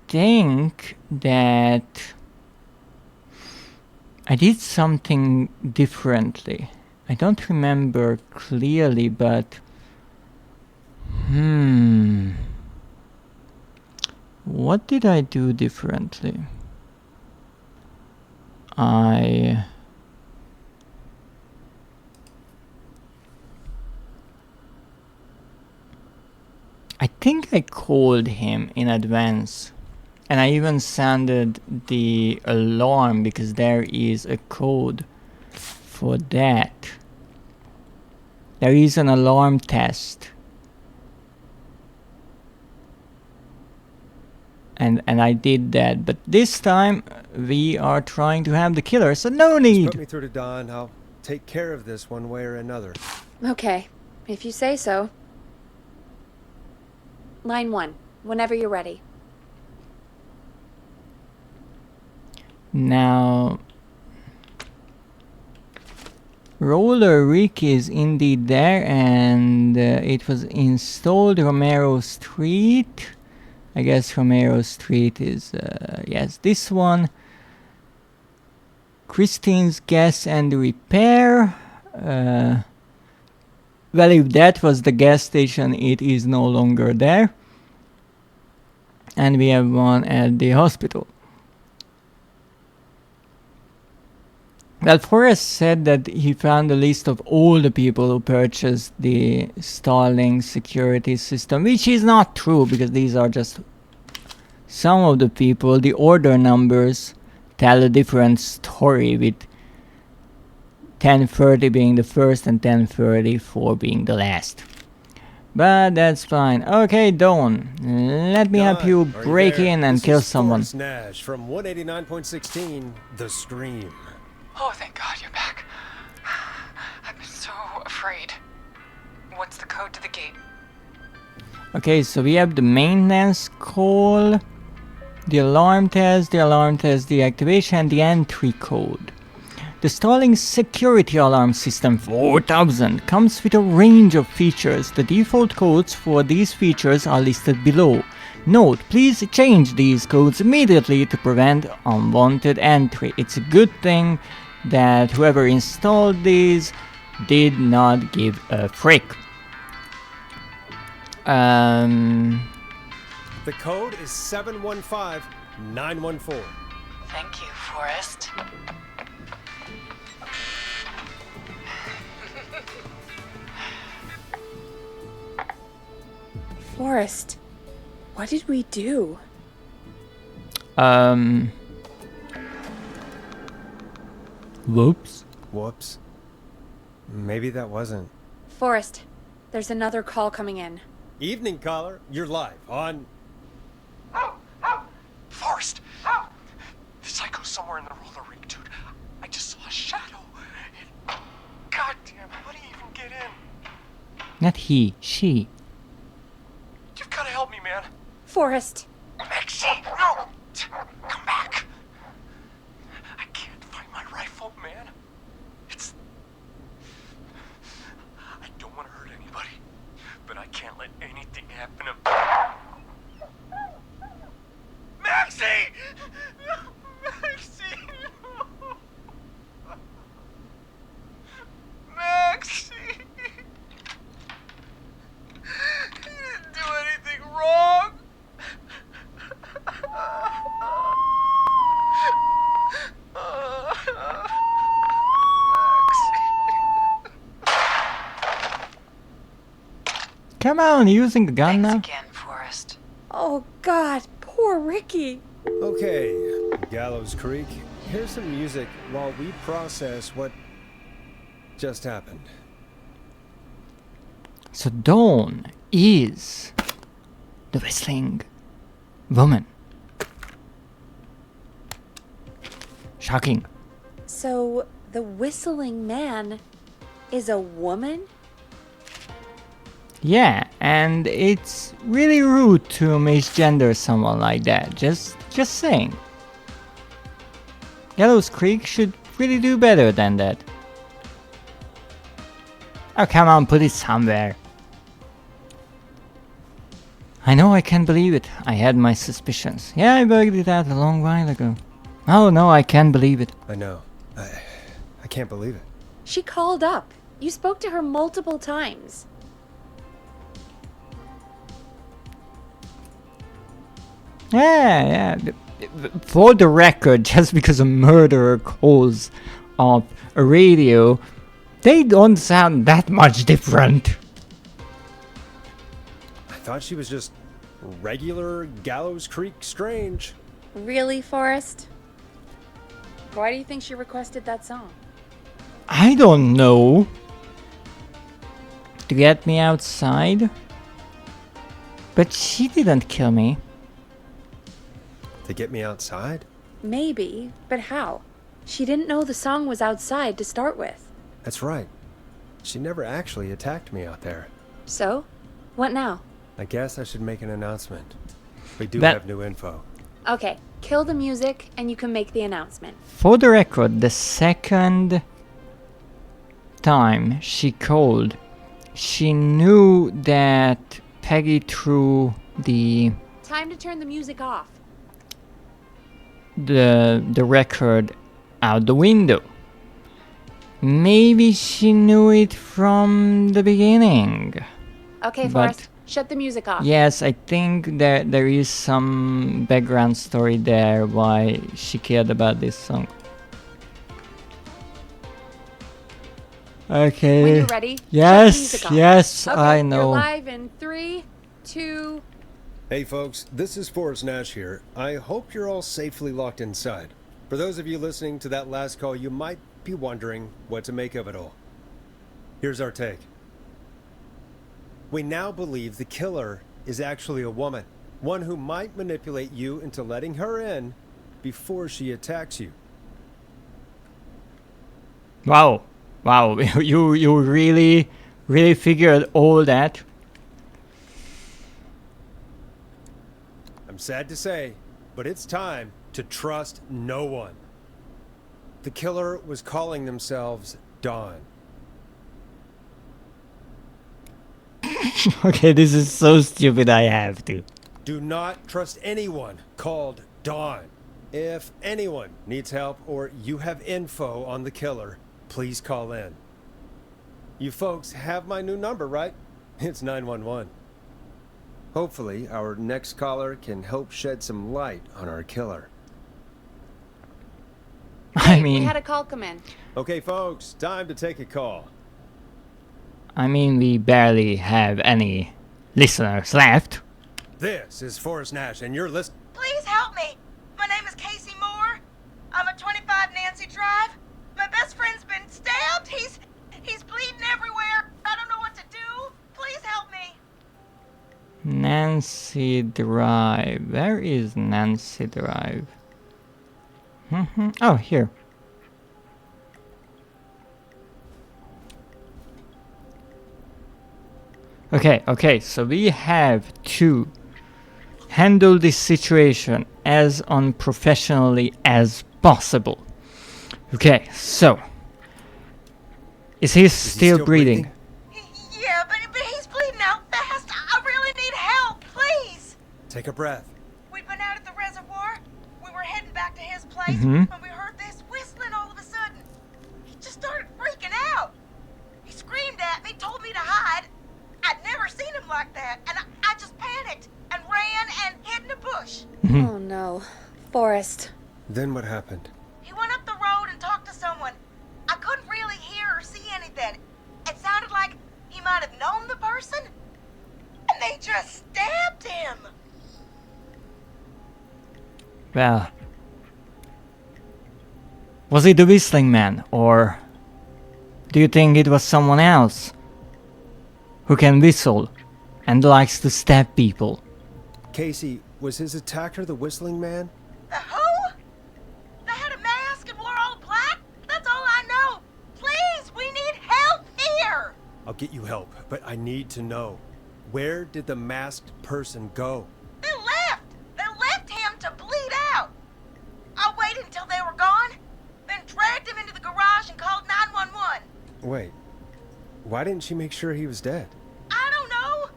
think that I did something differently. I don't remember clearly, but what did I do differently? I think I called him in advance And I even sounded the alarm because there is a code for that. There is an alarm test. And I did that, but this time we are trying to have the killer, so no Just need. put me through to Don. I'll take care of this one way or another. Okay, if you say so. Line 1, whenever you're ready. Now, Roller Rig is indeed there, and it was installed Romero Street. I guess Romero Street is, yes, this one. Christine's Gas and Repair. Well, if that was the gas station, it is no longer there. And we have one at the hospital. Well, Forrest said that he found a list of all the people who purchased the Starlink security system, which is not true because these are just some of the people. The order numbers tell a different story, with 1030 being the first and 1034 being the last. But that's fine. Okay, Dawn, let me help you break in and kill someone. This is Forrest Nash from 189.16, The Scream. Oh, thank God you're back. I've been so afraid. What's the code to the gate? Okay, so we have the maintenance call, the alarm test, deactivation, the entry code. The Starlink security alarm system 4000 comes with a range of features. The default codes for these features are listed below. Note, please change these codes immediately to prevent unwanted entry. It's a good thing that whoever installed these did not give a frick. The code is 715914. Thank you, Forrest. Forrest, what did we do? Whoops. Whoops. Maybe that wasn't. Forrest, there's another call coming in. Evening caller, you're live on. Forrest! The psycho's somewhere in the roller rig, dude. I just saw a shadow. God damn, how do you even get in? Not he, she. You've gotta help me, man. Forrest. Maxie, no! Come back. I can't find my rifle, man. I don't want to hurt anybody, but I can't let anything happen to Maxie! Maxie! Maxie! You didn't do anything wrong! Come on, using the gun Thanks now? again, Forrest. Oh, God, poor Ricky. Okay, Gallows Creek, here's some music while we process what just happened. So Dawn is the whistling woman. Shocking. So, the whistling man is a woman? Yeah, and it's really rude to misgender someone like that. Just saying. Gallows Creek should really do better than that. Oh, come on, put it somewhere. I know, I can't believe it. I had my suspicions. Yeah, I worked it out a long while ago. Oh no, I can't believe it. I know. I can't believe it. She called up. You spoke to her multiple times. Yeah. For the record, just because a murderer calls off a radio, they don't sound that much different. I thought she was just regular Gallows Creek strange. Really, Forrest? Why do you think she requested that song? I don't know. To get me outside? But she didn't kill me. To get me outside? Maybe, but how? She didn't know the song was outside to start with. That's right. She never actually attacked me out there. So? What now? I guess I should make an announcement. We do That- have new info. Okay, kill the music and you can make the announcement. For the record, the second time she called, she knew that Peggy threw the Time to turn the music off. record out the window. Maybe she knew it from the beginning. Okay, But- Forrest, shut the music off. Yes, I think that there is some background story there why she cared about this song. Okay. When you're ready, shut the Yes, music off. yes, Okay, I You're know. live in 3, 2. Hey folks, this is Forrest Nash here. I hope you're all safely locked inside. For those of you listening to that last call, you might be wondering what to make of it all. Here's our take. We now believe the killer is actually a woman, one who might manipulate you into letting her in before she attacks you. Wow. Wow, you really figured all that? I'm sad to say, but it's time to trust no one. The killer was calling themselves Dawn. Okay, this is so stupid, I have to. Do not trust anyone called Dawn. If anyone needs help or you have info on the killer, please call in. You folks have my new number, right? It's 911. Hopefully, our next caller can help shed some light on our killer. I We mean, had a call come in. Okay, folks, time to take a call. we barely have any listeners left. This is Forrest Nash, and you're listening. Please help me. My name is Casey Moore. I'm at 25 Nancy Drive. My best friend's been stabbed. He's bleeding everywhere. I don't know what to do. Please help me. Nancy Drive. Where is Nancy Drive? Oh, here. Okay, so we have to handle this situation as unprofessionally as possible. Okay, so is he still breathing? Yeah, but he's bleeding out fast. I really need help. Please. Take a breath. We'd been out at the reservoir. We were heading back to his place Mhm. when we heard this whistling all of a sudden. He just started freaking out. He screamed at me, told me to hide. I'd never seen him like that, and I just panicked and ran and hid in a bush. Oh no. Forrest. Then what happened? He went up the road and talked to someone. I couldn't really hear or see anything. It sounded like he might have known the person, and they just stabbed him. Well, was it the whistling man, or do you think it was someone else who can whistle and likes to stab people? Casey, was his attacker the whistling man? The who? They had a mask and wore all black? That's all I know. Please, we need help here. I'll get you help, but I need to know. Where did the masked person go? They left. They left him to bleed out. I waited until they were gone, then dragged him into the garage and called 911. Wait, why didn't she make sure he was dead? I don't know.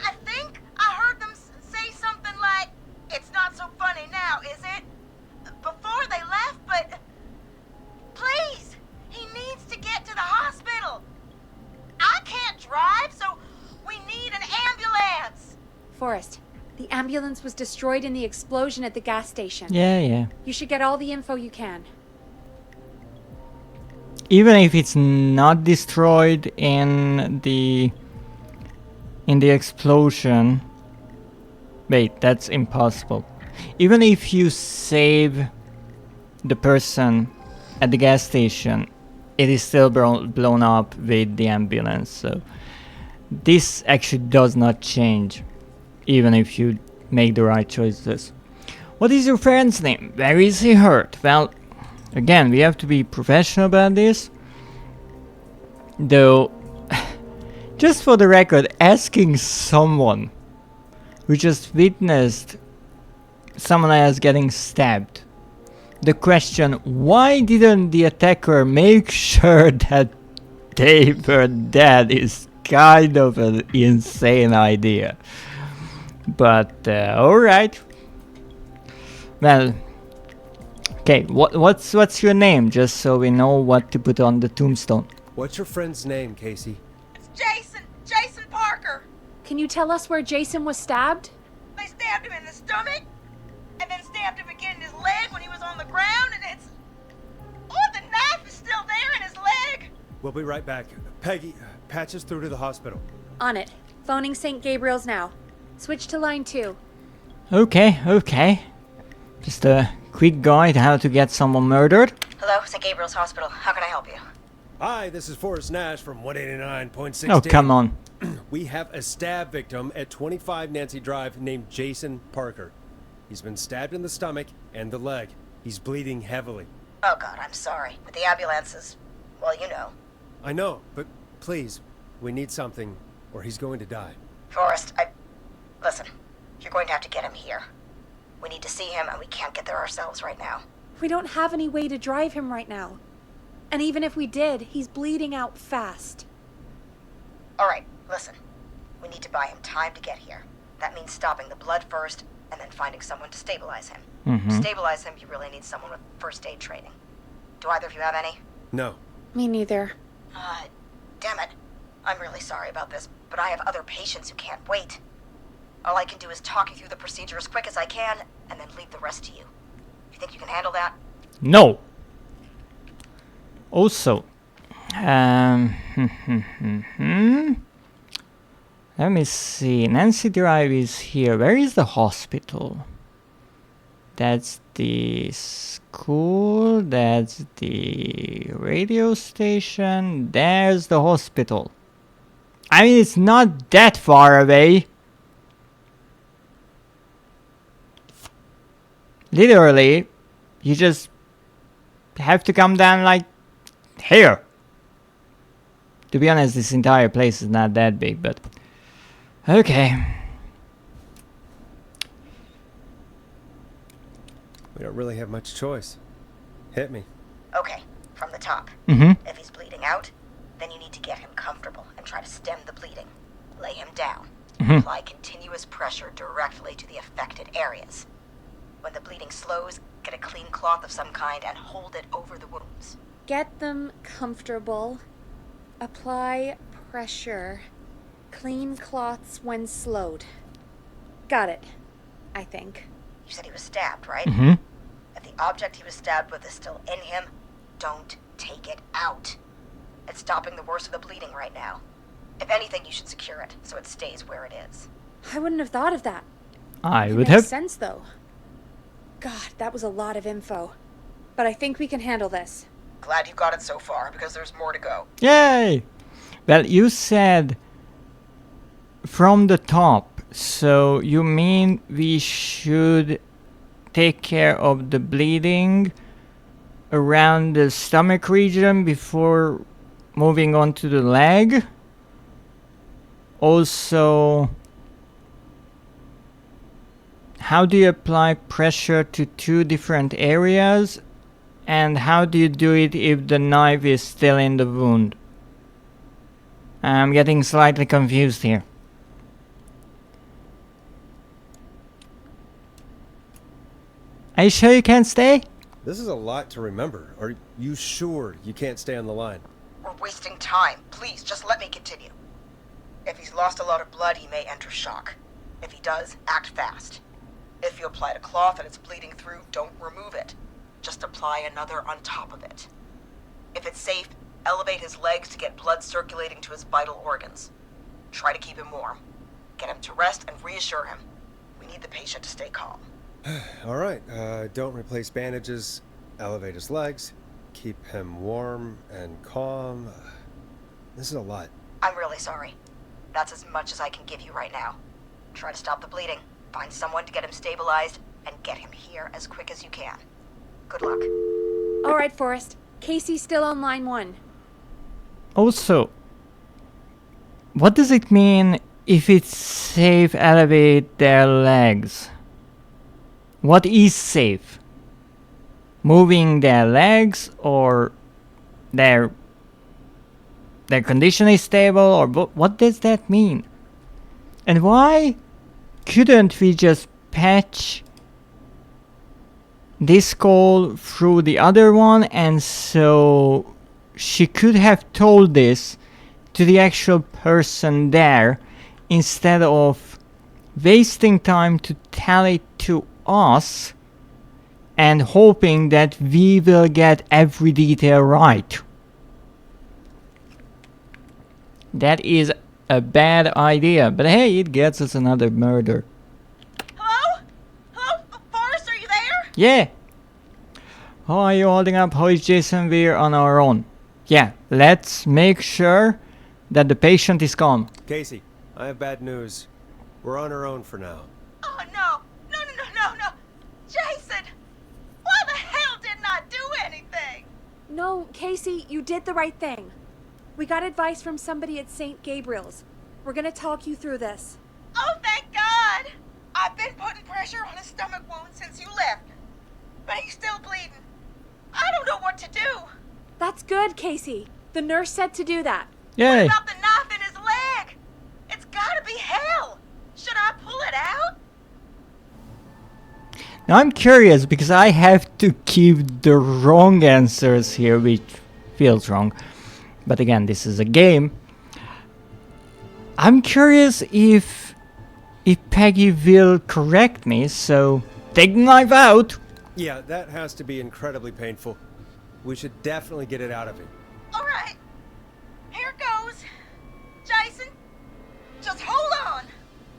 I think I heard them say something like, "It's not so funny now, is it?" before they left, but please, he needs to get to the hospital. I can't drive, so we need an ambulance. Forrest, the ambulance was destroyed in the explosion at the gas station. Yeah. You should get all the info you can. Even if it's not destroyed in the explosion, Wait, that's impossible. Even if you save the person at the gas station, it is still blown up with the ambulance, so this actually does not change, even if you make the right choices. What is your friend's name? Where is he hurt? Well, again, we have to be professional about this. Though, just for the record, asking someone who just witnessed someone else getting stabbed the question, why didn't the attacker make sure that they were dead, is kind of an insane idea. But alright. Well, okay, what's your name, just so we know what to put on the tombstone? What's your friend's name, Casey? It's Jason Parker. Can you tell us where Jason was stabbed? They stabbed him in the stomach, and then stabbed him again in his leg when he was on the ground, and it's... Oh, the knife is still there in his leg! We'll be right back. Peggy, patch us through to the hospital. On it. Phoning St. Gabriel's now. Switch to line 2. Okay. Just a quick guide how to get someone murdered. Hello, St. Gabriel's Hospital. How can I help you? Hi, this is Forrest Nash from 189.16. Oh, come on. We have a stab victim at 25 Nancy Drive named Jason Parker. He's been stabbed in the stomach and the leg. He's bleeding heavily. Oh God, I'm sorry. But the ambulance is... well, you know. I know, but please, we need something or he's going to die. Forrest, listen, you're going to have to get him here. We need to see him and we can't get there ourselves right now. We don't have any way to drive him right now. And even if we did, he's bleeding out fast. Alright, listen. We need to buy him time to get here. That means stopping the blood first, and then finding someone to stabilize him. To stabilize him, you really need someone with first aid training. Do either of you have any? No. Me neither. Damn it. I'm really sorry about this, but I have other patients who can't wait. All I can do is talk you through the procedure as quick as I can, and then leave the rest to you. You think you can handle that? No. Also, let me see. Nancy Drive is here. Where is the hospital? That's the school. That's the radio station. There's the hospital. I mean, it's not that far away. Literally, you just have to come down like here. To be honest, this entire place is not that big, but okay. We don't really have much choice. Hit me. Okay, from the top. Mm-hmm. If he's bleeding out, then you need to get him comfortable and try to stem the bleeding. Lay him down. Apply continuous pressure directly to the affected areas. When the bleeding slows, get a clean cloth of some kind and hold it over the wounds. Get them comfortable. Apply pressure. Clean cloths when slowed. Got it. I think. You said he was stabbed, right? Mm-hmm. If the object he was stabbed with is still in him, don't take it out. It's stopping the worst of the bleeding right now. If anything, you should secure it so it stays where it is. I wouldn't have thought of that. I would Makes have. sense, though. God, that was a lot of info. But I think we can handle this. Glad you got it so far, because there's more to go. Yay! Well, you said from the top, so you mean we should take care of the bleeding around the stomach region before moving on to the leg? Also, how do you apply pressure to 2 different areas? And how do you do it if the knife is still in the wound? I'm getting slightly confused here. Are you sure you can't stay? This is a lot to remember. Are you sure you can't stay on the line? We're wasting time. Please, just let me continue. If he's lost a lot of blood, he may enter shock. If he does, act fast. If you applied a cloth and it's bleeding through, don't remove it. Just apply another on top of it. If it's safe, elevate his legs to get blood circulating to his vital organs. Try to keep him warm. Get him to rest and reassure him. We need the patient to stay calm. All right, don't replace bandages, elevate his legs, keep him warm and calm. This is a lot. I'm really sorry. That's as much as I can give you right now. Try to stop the bleeding, find someone to get him stabilized, and get him here as quick as you can. Good luck. All right, Forrest. Casey's still on line 1. Also, what does it mean if it's safe elevate their legs? What is safe? Moving their legs, or their condition is stable, or what does that mean? And why couldn't we just patch this call through the other one, and so she could have told this to the actual person there instead of wasting time to tell it to us and hoping that we will get every detail right. That is a bad idea, but hey, it gets us another murder. Hello? Hello? Forrest, are you there? Yeah. How are you holding up? How is Jason? We're on our own. Yeah, let's make sure that the patient is calm. Casey, I have bad news. We're on our own for now. Oh, no. No. Jason! Why the hell didn't I do anything? No, Casey, you did the right thing. We got advice from somebody at St. Gabriel's. We're gonna talk you through this. Oh, thank God! I've been putting pressure on his stomach wound since you left. But he's still bleeding. I don't know what to do. That's good, Casey. The nurse said to do that. Yay. What about the knife in his leg? It's gotta be hell. Should I pull it out? Now I'm curious because I have to keep the wrong answers here, which feels wrong. But again, this is a game. I'm curious if Peggy will correct me, so take the knife out. Yeah, that has to be incredibly painful. We should definitely get it out of him. All right. Here goes. Jason, just hold on.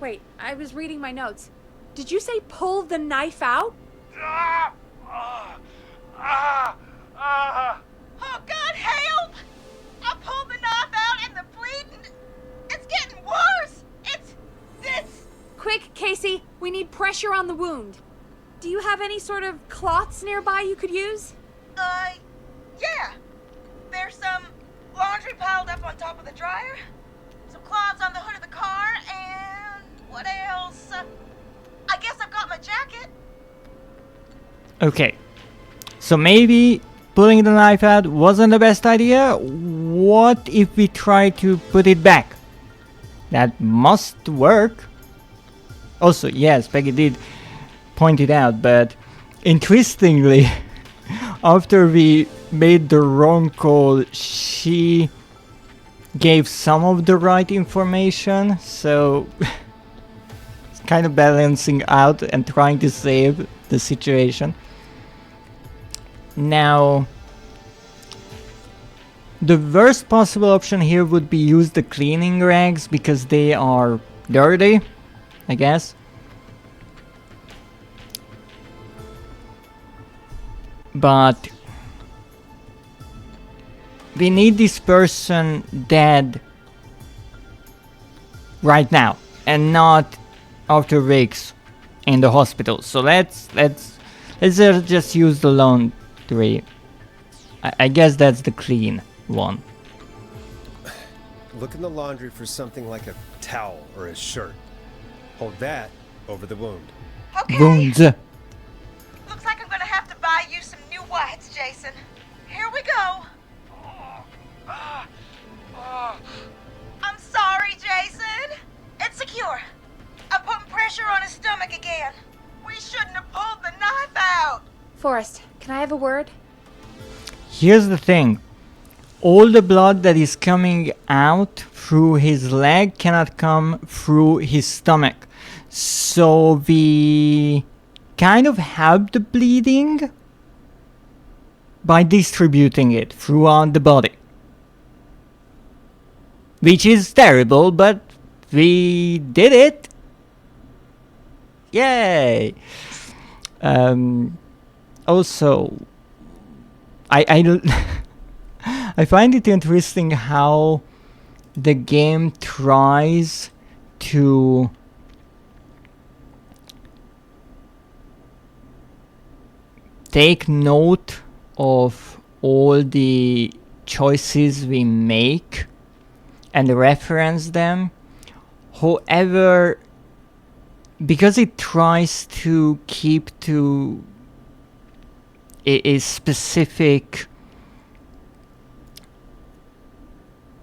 Wait, I was reading my notes. Did you say pull the knife out? Oh, God, help! I pulled the knife out and the bleeding, it's getting worse. It's... Quick, Casey, we need pressure on the wound. Do you have any sort of cloths nearby you could use? Yeah. There's some laundry piled up on top of the dryer, some cloths on the hood of the car, and what else? I guess I've got my jacket. Okay, so maybe pulling the knife out wasn't the best idea. What if we try to put it back? That must work. Also, yes, Peggy did point it out, but interestingly, after we made the wrong call, she gave some of the right information, so it's kind of balancing out and trying to save the situation. Now, the worst possible option here would be use the cleaning rags because they are dirty, I guess. But we need this person dead right now and not after weeks in the hospital. So let's just use the laundry. I guess that's the clean one. Look in the laundry for something like a towel or a shirt. Hold that over the wound. Okay. Wounds. Looks like I'm gonna have to buy you some new whites, Jason. Here we go. I'm sorry, Jason. It's secure. I'm putting pressure on his stomach again. We shouldn't have pulled the knife out. Forrest, can I have a word? Here's the thing. All the blood that is coming out through his leg cannot come through his stomach. So we kind of help the bleeding by distributing it throughout the body. Which is terrible, but we did it. Yay! Also, I find it interesting how the game tries to take note of all the choices we make and reference them. However, because it tries to keep to a specific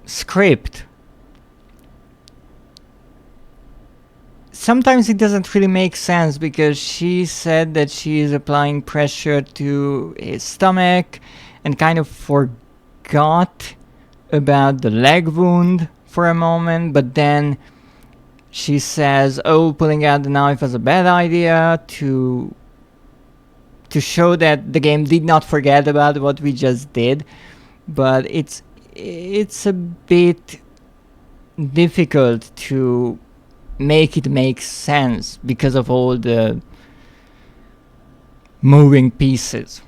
script, sometimes it doesn't really make sense, because she said that she is applying pressure to his stomach and kind of forgot about the leg wound for a moment, but then she says, oh, pulling out the knife was a bad idea, to show that the game did not forget about what we just did. But it's a bit difficult to make it make sense because of all the moving pieces.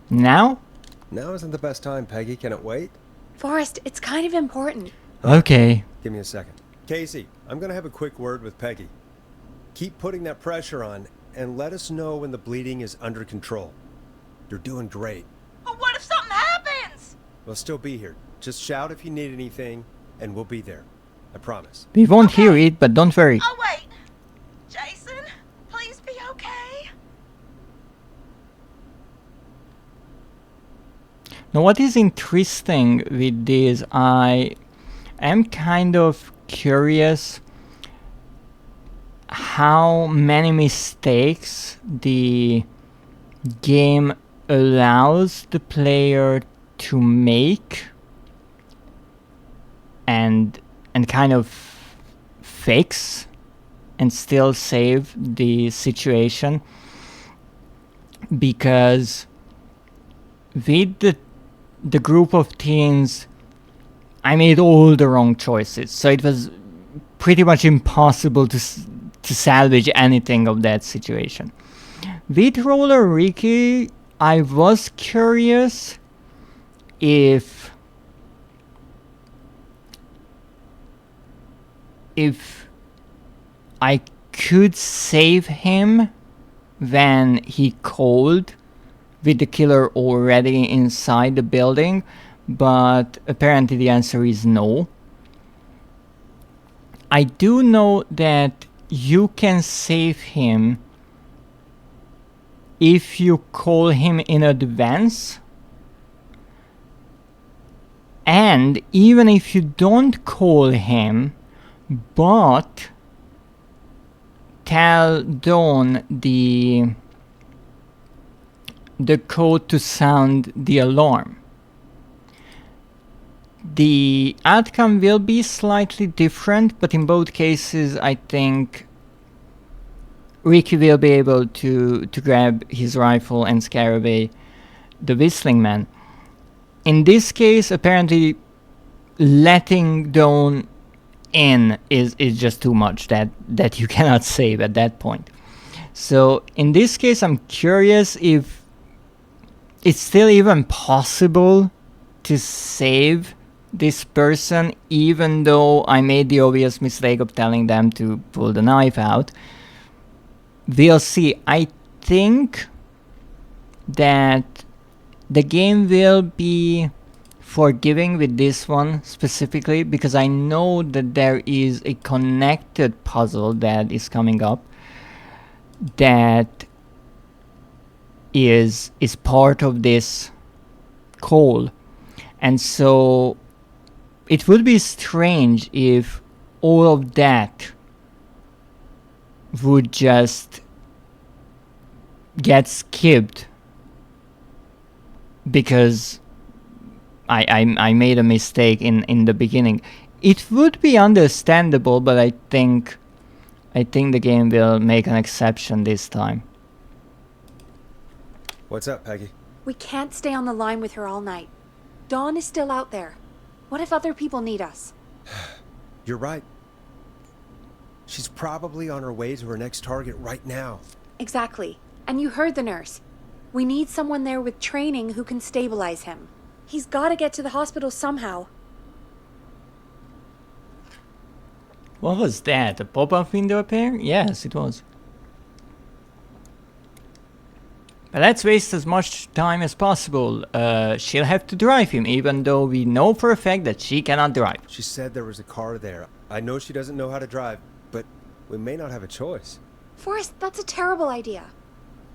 Now isn't the best time, Peggy. Can it wait? Forrest, it's kind of important. Okay. Give me a second. Casey, I'm gonna have a quick word with Peggy. Keep putting that pressure on, and let us know when the bleeding is under control. You're doing great. But what if something happens? We'll still be here. Just shout if you need anything, and we'll be there. I promise. We won't hear it, but don't worry. Oh, wait. Jason, please be okay. Now, what is interesting with this, I am kind of curious how many mistakes the game allows the player to make and kind of fix and still save the situation, because with the group of teens, I made all the wrong choices, so it was pretty much impossible to salvage anything of that situation. With Roller Ricky, I was curious if I could save him when he called with the killer already inside the building, but apparently the answer is no. I do know that you can save him if you call him in advance, and even if you don't call him but tell Dawn the code to sound the alarm, the outcome will be slightly different, but in both cases I think Ricky will be able to grab his rifle and scare away the whistling man. In this case, apparently letting Dawn in is just too much that you cannot save at that point. So in this case, I'm curious if it's still even possible to save this person, even though I made the obvious mistake of telling them to pull the knife out. We'll see. I think that the game will be forgiving with this one specifically, because I know that there is a connected puzzle that is coming up that is part of this call. And so it would be strange if all of that would just get skipped because I made a mistake in the beginning. It would be understandable, but I think the game will make an exception this time. What's up, Peggy? We can't stay on the line with her all night. Dawn is still out there. What if other people need us? You're right. She's probably on her way to her next target right now. Exactly. And you heard the nurse. We need someone there with training who can stabilize him. He's got to get to the hospital somehow. What was that? A pop-up window appear? Yes, it was. But let's waste as much time as possible. She'll have to drive him, even though we know for a fact that she cannot drive. She said there was a car there. I know she doesn't know how to drive, but we may not have a choice. Forrest, that's a terrible idea.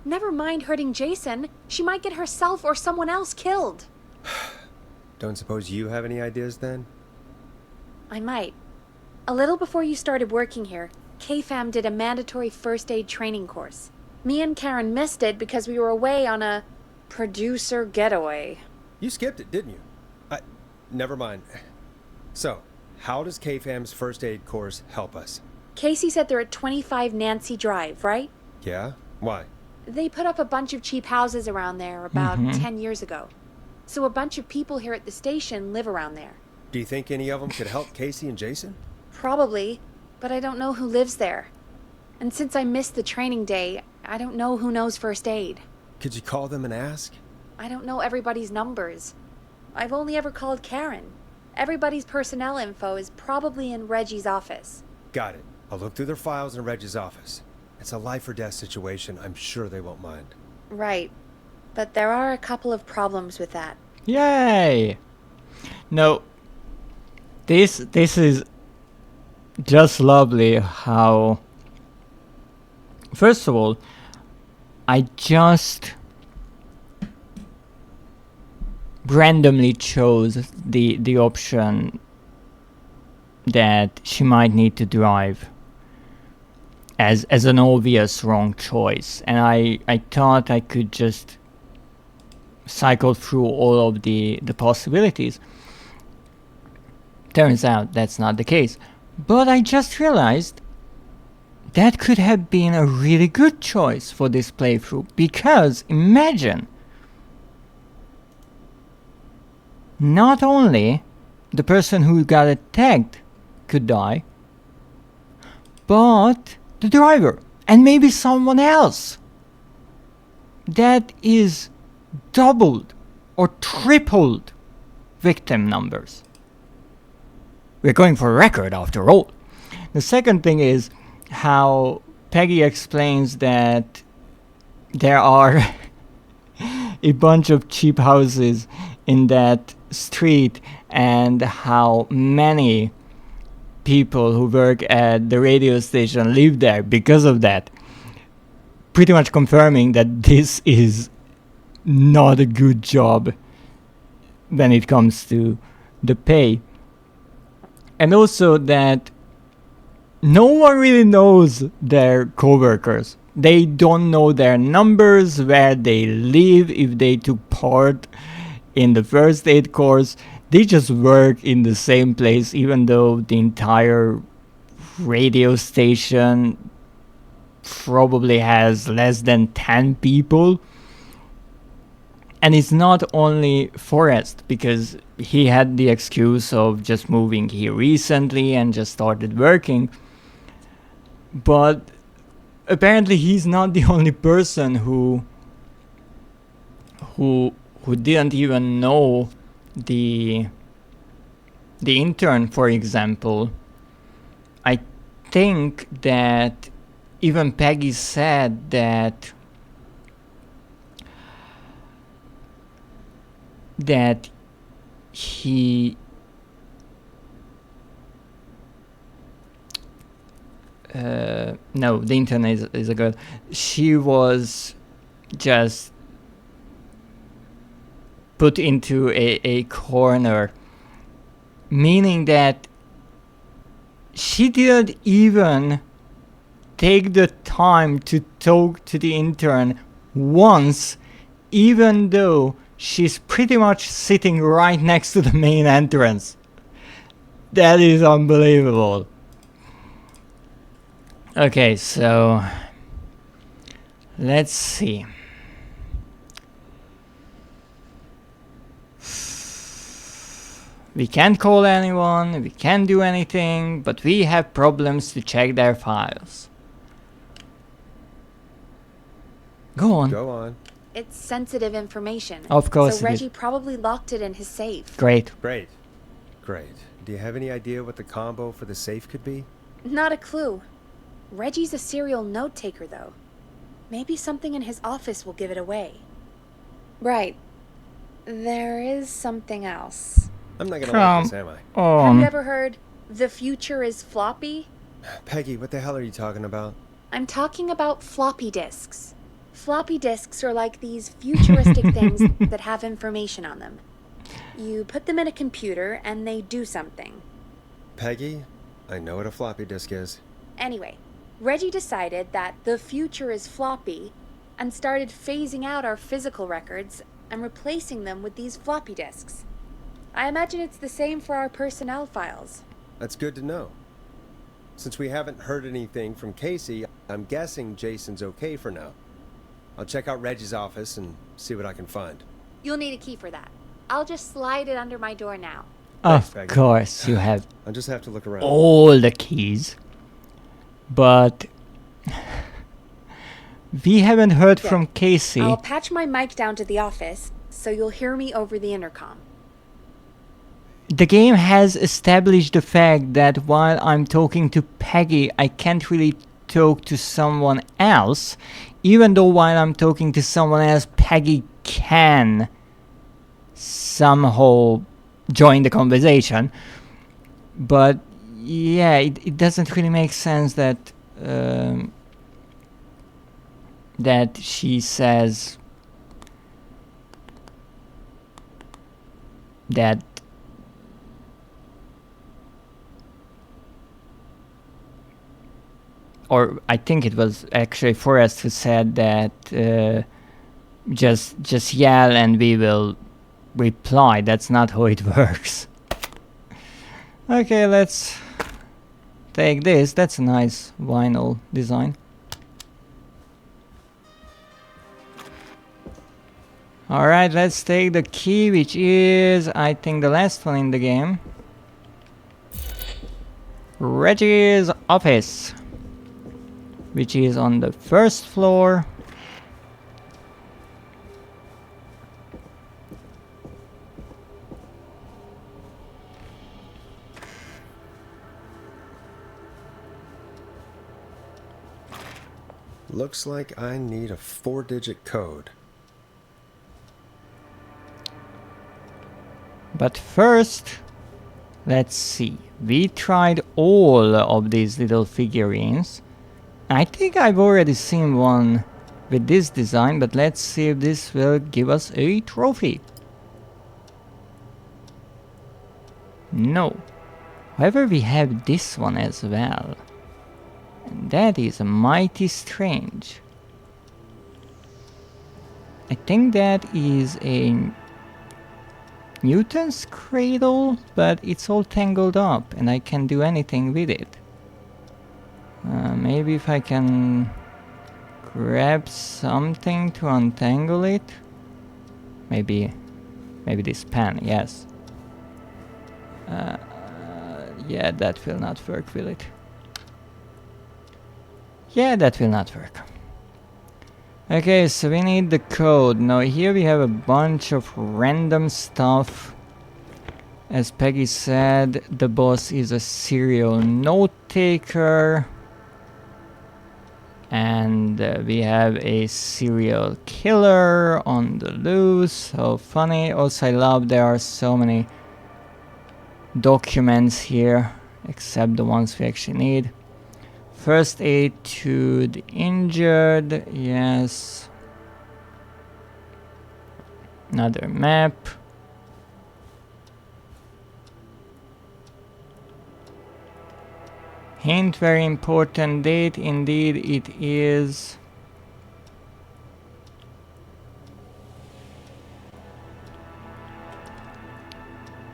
Never mind hurting Jason. She might get herself or someone else killed. Don't suppose you have any ideas then? I might. A little before you started working here, KFAM did a mandatory first aid training course. Me and Karen missed it because we were away on a producer getaway. You skipped it, didn't you? Never mind. So, how does KFAM's first aid course help us? Casey said they're at 25 Nancy Drive, right? Yeah? Why? They put up a bunch of cheap houses around there about 10 years ago. So a bunch of people here at the station live around there. Do you think any of them could help Casey and Jason? Probably, but I don't know who lives there. And since I missed the training day, I don't know who knows first aid. Could you call them and ask? I don't know everybody's numbers. I've only ever called Karen. Everybody's personnel info is probably in Reggie's office. Got it. I'll look through their files in Reggie's office. It's a life or death situation. I'm sure they won't mind. Right. But there are a couple of problems with that. Yay! No. This is just lovely how... First of all, I just randomly chose the option that she might need to drive as an obvious wrong choice, and I thought I could just cycle through all of the possibilities. Turns out that's not the case, but I just realized that could have been a really good choice for this playthrough, because imagine not only the person who got attacked could die, but the driver and maybe someone else. That is doubled or tripled victim numbers. We're going for a record after all. The second thing is how Peggy explains that there are a bunch of cheap houses in that street, and how many people who work at the radio station live there because of that. Pretty much confirming that this is not a good job when it comes to the pay. And also that no one really knows their coworkers. They don't know their numbers, where they live, if they took part in the first aid course. They just work in the same place, even though the entire radio station probably has less than 10 people. And it's not only Forrest, because he had the excuse of just moving here recently and just started working. But apparently he's not the only person who didn't even know the intern, for example. I think that even Peggy said that he no, the intern is a girl. She was just put into a corner, meaning that she didn't even take the time to talk to the intern once, even though she's pretty much sitting right next to the main entrance. That is unbelievable. Okay, so let's see. We can't call anyone, we can't do anything, but we have problems to check their files. Go on. Go on. It's sensitive information. Of course So it Reggie is. probably locked it in his safe. Great. Great. Great. Do you have any idea what the combo for the safe could be? Not a clue. Reggie's a serial note taker, though. Maybe something in his office will give it away. Right. There is something else. I'm not gonna Come like this, am I? Have you on. ever heard, the future is floppy? Peggy, what the hell are you talking about? I'm talking about floppy disks. Floppy disks are like these futuristic things that have information on them. You put them in a computer and they do something. Peggy, I know what a floppy disk is. Anyway, Reggie decided that the future is floppy and started phasing out our physical records and replacing them with these floppy disks. I imagine it's the same for our personnel files. That's good to know. Since we haven't heard anything from Casey, I'm guessing Jason's okay for now. I'll check out Reggie's office and see what I can find. You'll need a key for that. I'll just slide it under my door now. Thanks, Of Peggy. course, you have I'll just have to look around. all the keys. But we haven't heard Good. from Casey. I'll patch my mic down to the office, so you'll hear me over the intercom. The game has established the fact that while I'm talking to Peggy, I can't really talk to someone else, even though while I'm talking to someone else, Peggy can somehow join the conversation. But yeah, it doesn't really make sense that that she says that or I think it was actually Forrest who said that just yell and we will reply. That's not how it works. Okay, let's take this. That's a nice vinyl design. Alright, let's take the key, which is, I think, the last one in the game. Reggie's office, which is on the first floor. Looks like I need a 4-digit code. But first, let's see. We tried all of these little figurines. I think I've already seen one with this design, but let's see if this will give us a trophy. No. However, we have this one as well. And that is mighty strange. I think that is a Newton's cradle, but it's all tangled up and I can't do anything with it. Maybe if I can grab something to untangle it. Maybe this pen, yes. Yeah, that will not work, will it? Yeah, that will not work. Okay, so we need the code. Now here we have a bunch of random stuff. As Peggy said, the boss is a serial note taker. And we have a serial killer on the loose. So funny. Also, I love there are so many documents here, except the ones we actually need. First aid to the injured, yes. Another map. Hint, very important date, indeed it is.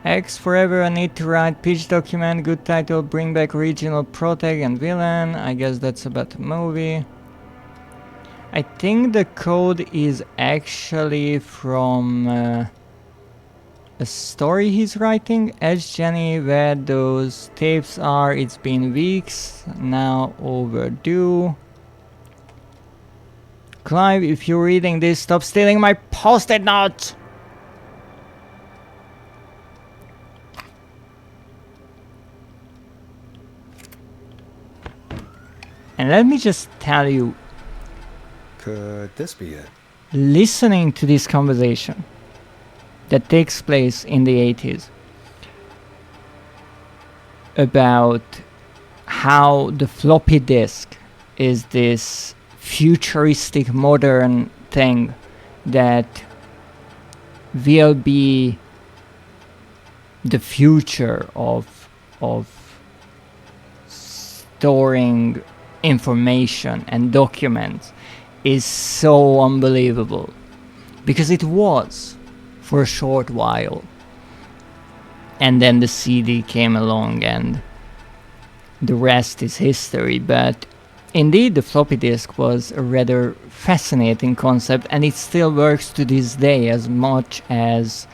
X forever, I need to write pitch document, good title, bring back original protag and villain. I guess that's about the movie. I think the code is actually from a story he's writing. Ask Jenny where those tapes are. It's been weeks now, overdue. Clive, if you're reading this, stop stealing my post-it notes! And let me just tell you, Could this be it? listening to this conversation that takes place in the 80s about how the floppy disk is this futuristic modern thing that will be the future of storing information and documents is so unbelievable, because it was for a short while, and then the CD came along and the rest is history. But indeed, the floppy disk was a rather fascinating concept, and it still works to this day, as much as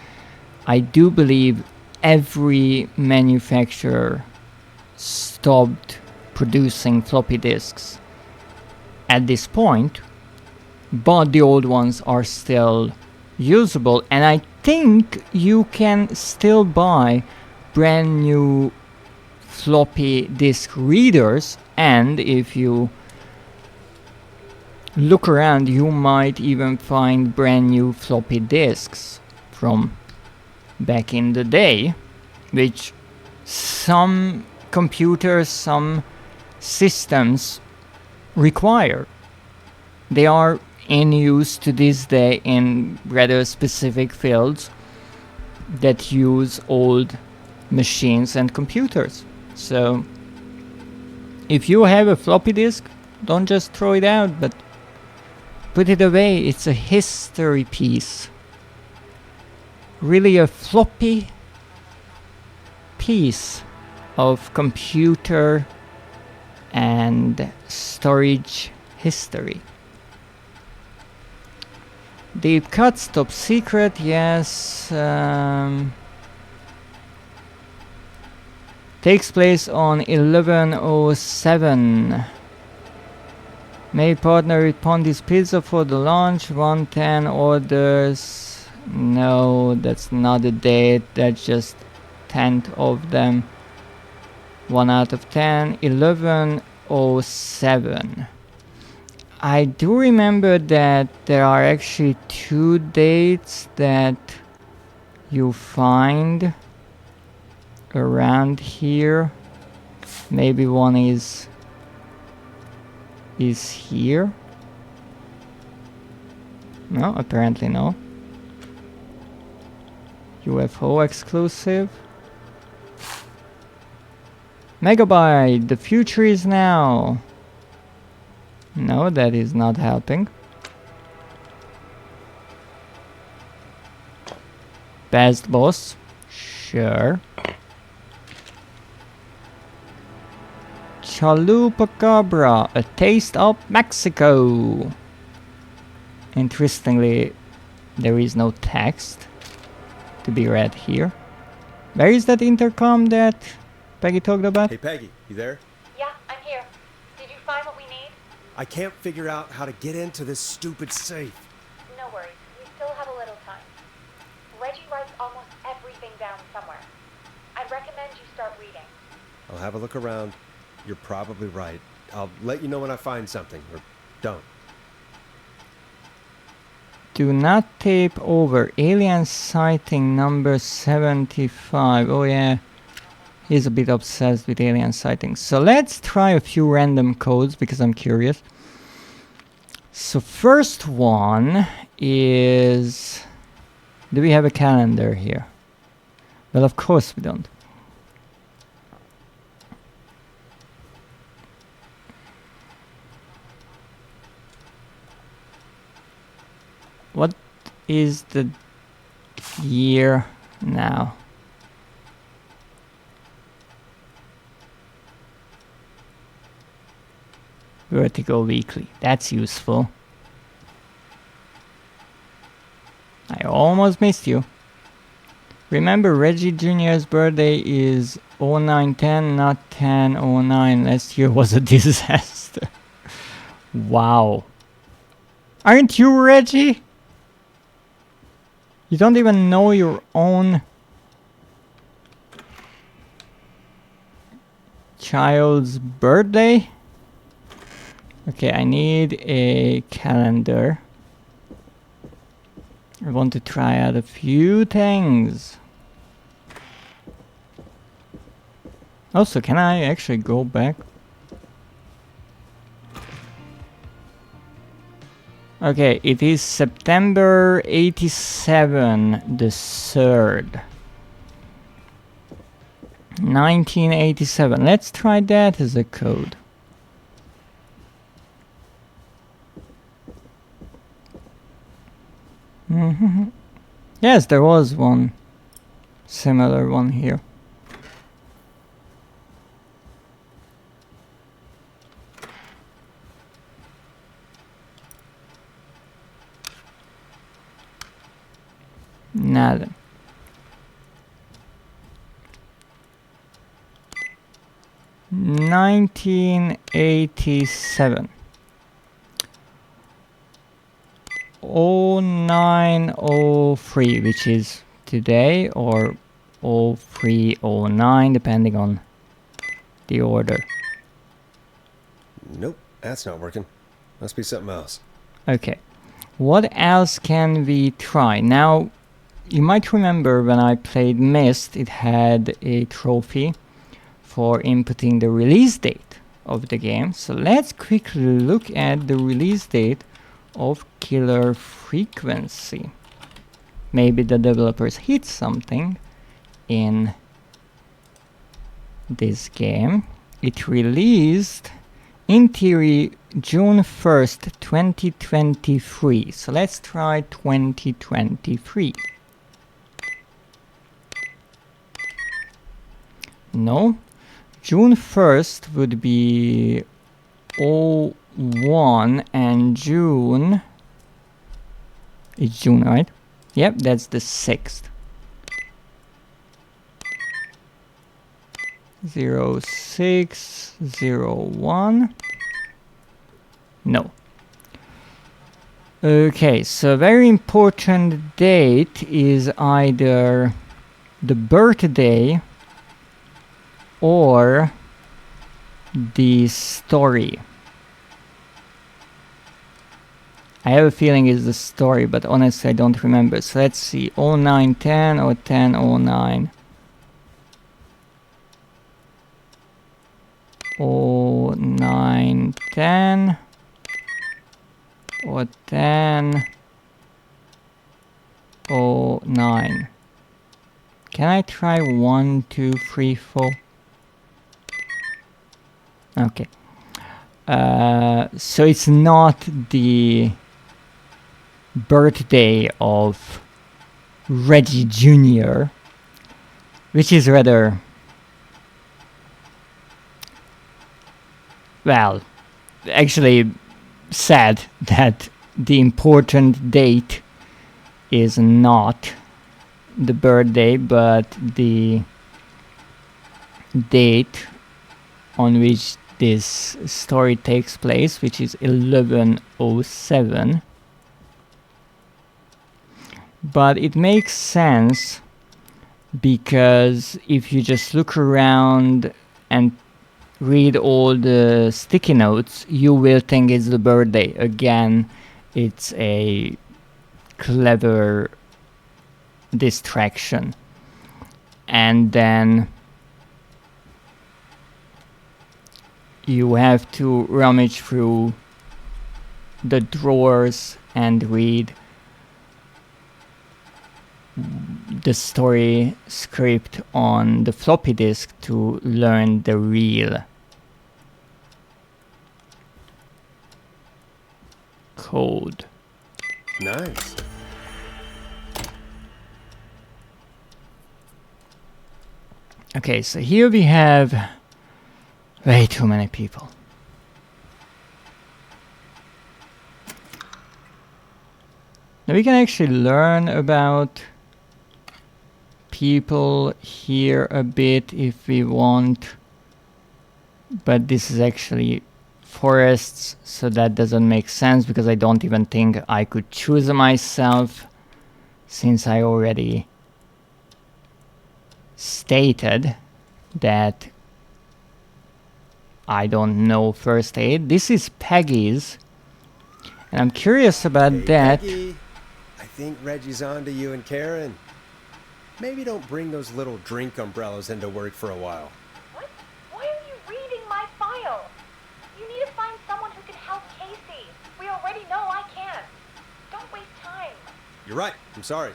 I do believe every manufacturer stopped producing floppy disks at this point, but the old ones are still usable, and I think you can still buy brand new floppy disk readers, and if you look around you might even find brand new floppy disks from back in the day, which some computers, some systems require. They are in use to this day in rather specific fields that use old machines and computers. So if you have a floppy disk, don't just throw it out, but put it away. It's a history piece. Really a floppy piece of computer and storage history. Deep cuts, top secret, yes. Takes place on 11/07. May partner with Pondy's Pizza for the launch. 110 orders. No, that's not a date. That's just 10th of them. 1 out of 10. 11/07. I do remember that there are actually 2 dates that you find around here. Maybe one is here. No, apparently no. UFO exclusive. Megabyte, the future is now. No, that is not helping. Best boss, sure. Chalupacabra, a taste of Mexico. Interestingly, there is no text to be read here. Where is that intercom that Peggy talked about? Hey Peggy, you there? Yeah, I'm here. Did you find what we need? I can't figure out how to get into this stupid safe. No worries. We still have a little time. Reggie writes almost everything down somewhere. I'd recommend you start reading. I'll have a look around. You're probably right. I'll let you know when I find something, or don't. Do not tape over. Alien sighting number 75. Oh yeah, he's a bit obsessed with alien sightings. So let's try a few random codes because I'm curious. So first one is... do we have a calendar here? Well, of course we don't. What is the year now? Vertigo Weekly. That's useful. I almost missed you. Remember, Reggie Jr.'s birthday is 0910, not 1009. Last year was a disaster. Wow. Aren't you Reggie? You don't even know your own child's birthday? Okay, I need a calendar. I want to try out a few things. Also, can I actually go back? Okay, it is September 87, the 3rd. 1987. Let's try that as a code. Yes, there was one similar one here. Nada. $1987. 0903, which is today, or 0309, depending on the order. Nope, that's not working. Must be something else. Okay. What else can we try? Now, you might remember when I played Myst, it had a trophy for inputting the release date of the game. So let's quickly look at the release date of Killer Frequency. Maybe the developers hit something in this game. It released, in theory, June 1st, 2023. So let's try 2023. No. June 1st would be 01, and June... It's June, right? Yep, that's the 6th. 0601. No. Okay, so very important date is either the birthday or the story. I have a feeling it's the story, but honestly I don't remember. So let's see, 0910 or 1009. 0910 or 1009. Can I try 1, 2, 3, 4? Okay. So it's not the birthday of Reggie Jr., which is rather, well, actually sad that the important date is not the birthday, but the date on which this story takes place, which is 1107. But it makes sense because if you just look around and read all the sticky notes, you will think it's the birthday. Again, it's a clever distraction. And then you have to rummage through the drawers and read the story script on the floppy disk to learn the real code. Nice. Okay, so here we have way too many people. Now we can actually learn about people here a bit if we want. But this is actually forests, so that doesn't make sense because I don't even think I could choose myself, since I already stated that I don't know first aid. This is Peggy's, and I'm curious about that. Peggy, I think Reggie's on to you and Karen. Maybe don't bring those little drink umbrellas into work for a while. What? Why are you reading my file? You need to find someone who can help Casey. We already know I can't. Don't waste time. You're right. I'm sorry.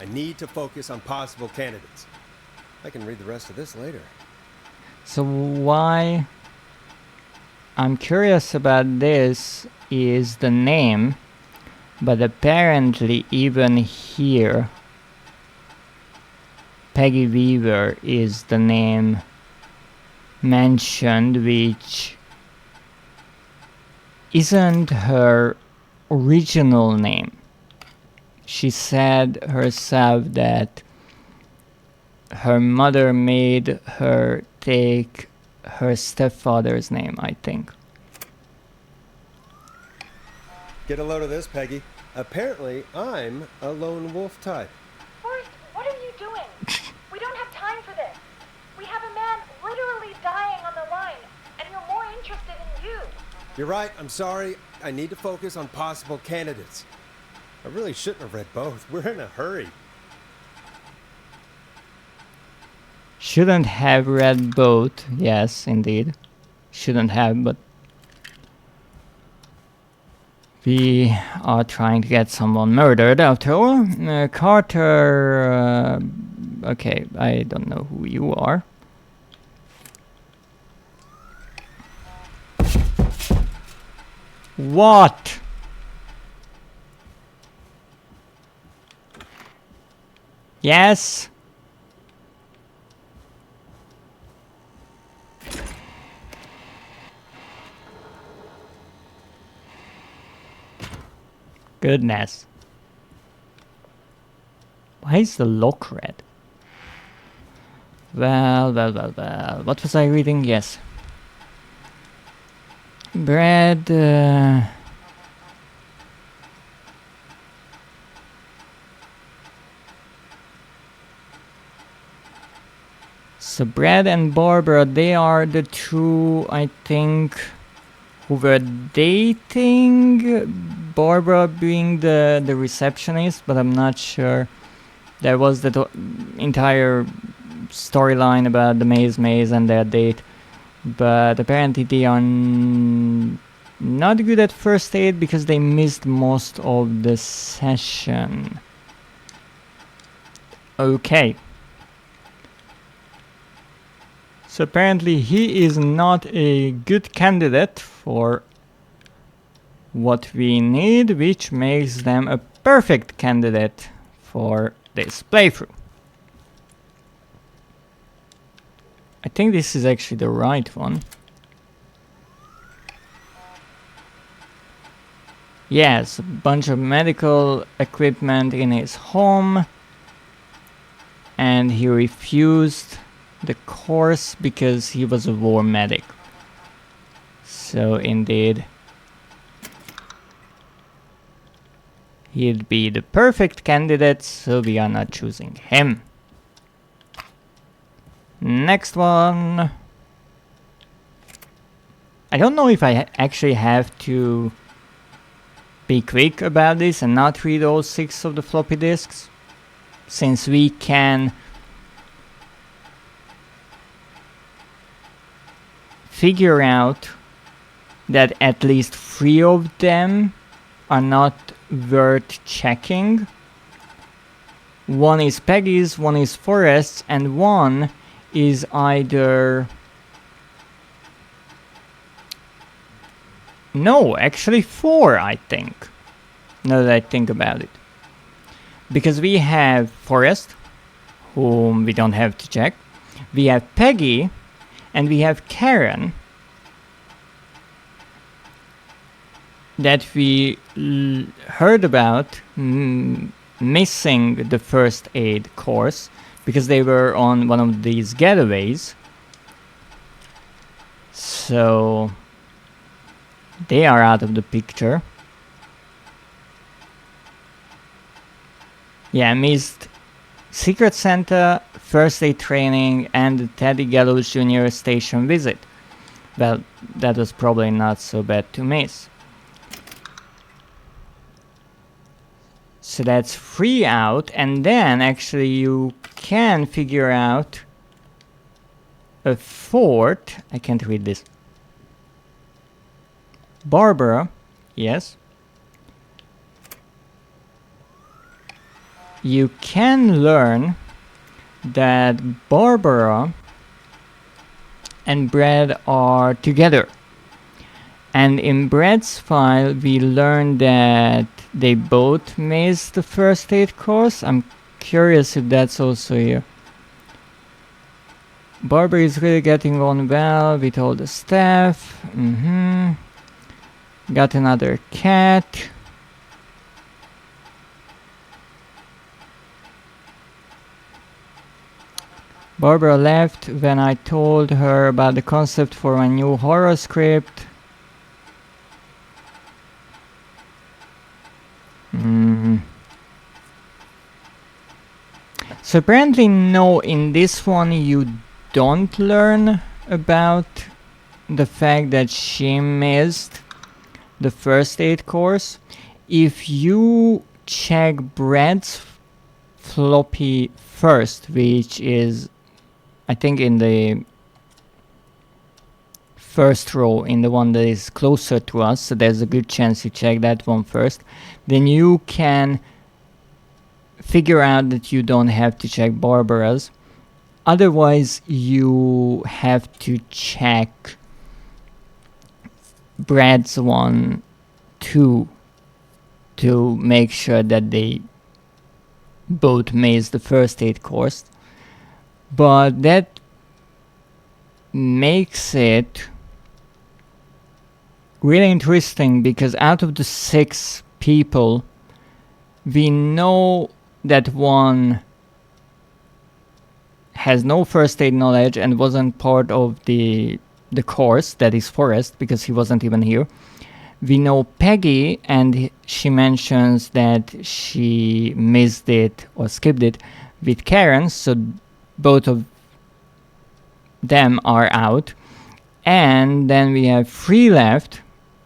I need to focus on possible candidates. I can read the rest of this later. So why I'm curious about this is the name, but apparently even here Peggy Weaver is the name mentioned, which isn't her original name. She said herself that her mother made her take her stepfather's name, I think. Get a load of this, Peggy. Apparently, I'm a lone wolf type. Forrest, what are you doing? We don't have time for this. We have a man literally dying on the line, and we're more interested in you. You're right. I'm sorry. I need to focus on possible candidates. I really shouldn't have read both. We're in a hurry. Shouldn't have read both. Yes, indeed. Shouldn't have, but we are trying to get someone murdered after all. Carter... okay, I don't know who you are. What? Yes? Goodness. Why is the lock red? Well. What was I reading? Yes. Brad... So Brad and Barbara, they are the two, I think, who were dating. Barbara being the receptionist, but I'm not sure. There was that entire storyline about the Maze and their date. But apparently they are not good at first aid because they missed most of the session. Okay. So apparently he is not a good candidate for what we need, which makes them a perfect candidate for this playthrough. I think this is actually the right one. Yes, a bunch of medical equipment in his home, and he refused the course because he was a war medic. So indeed, he'd be the perfect candidate, so we are not choosing him. Next one. I don't know if I actually have to be quick about this and not read all 6 of the floppy disks, since we can figure out that at least 3 of them are not worth checking. One is Peggy's, one is Forrest's, and one is either... No, actually 4, I think. Now that I think about it. Because we have Forrest, whom we don't have to check. We have Peggy, and we have Karen, that we heard about missing the first aid course because they were on one of these getaways. So they are out of the picture. Yeah, missed Secret Santa, first aid training, and the Teddy Gallows Jr. station visit. Well, that was probably not so bad to miss. So that's 3 out, and then actually you can figure out a 4th. I can't read this. Barbara, yes. You can learn that Barbara and Brad are together. And in Brad's file, we learned that they both missed the first aid course. I'm curious if that's also here. Barbara is really getting on well with all the staff. Got another cat. Barbara left when I told her about the concept for my new horror script. So apparently no, in this one you don't learn about the fact that she missed the first aid course. If you check Brad's floppy first, which is I think in the first row, in the one that is closer to us, so there's a good chance you check that one first, then you can figure out that you don't have to check Barbara's. Otherwise, you have to check Brad's one too, to make sure that they both missed the first aid course. But that makes it really interesting, because out of the 6 people, we know that one has no first aid knowledge and wasn't part of the course, that is Forrest, because he wasn't even here. We know Peggy, and she mentions that she missed it or skipped it with Karen, so both of them are out. And then we have 3 left.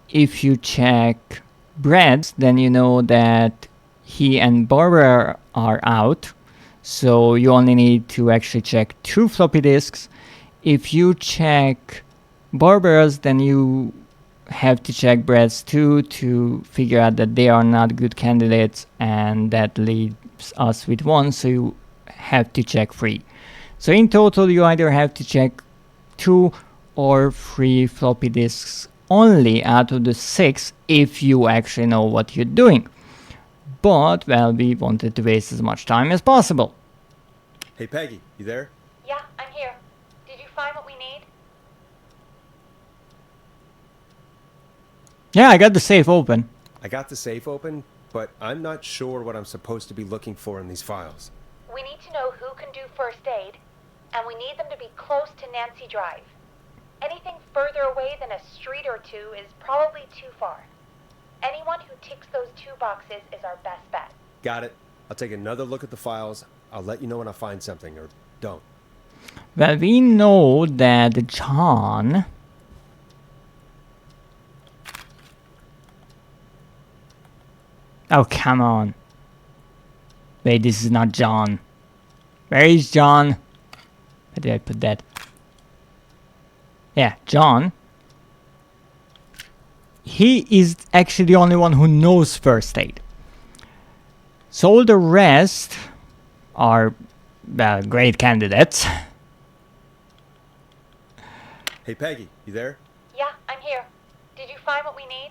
If you check Brad's, then you know that he and Barbara are out, so you only need to actually check 2 floppy disks. If you check Barbara's, then you have to check Brad's too, to figure out that they are not good candidates, and that leaves us with 1, so you have to check 3. So in total, you either have to check 2 or 3 floppy disks only out of the 6, if you actually know what you're doing. But, well, we wanted to waste as much time as possible. Hey, Peggy, you there? Yeah, I'm here. Did you find what we need? Yeah, I got the safe open. I got the safe open, but I'm not sure what I'm supposed to be looking for in these files. We need to know who can do first aid, and we need them to be close to Nancy Drive. Anything further away than a street or 2 is probably too far. Anyone who ticks those 2 boxes is our best bet. Got it. I'll take another look at the files. I'll let you know when I find something, or don't. Well, we know that John... Oh, come on. Wait, this is not John. Where is John? Where did I put that? Yeah, John. He is actually the only one who knows first aid. So all the rest are, well, great candidates. Hey, Peggy, you there? Yeah, I'm here. Did you find what we need?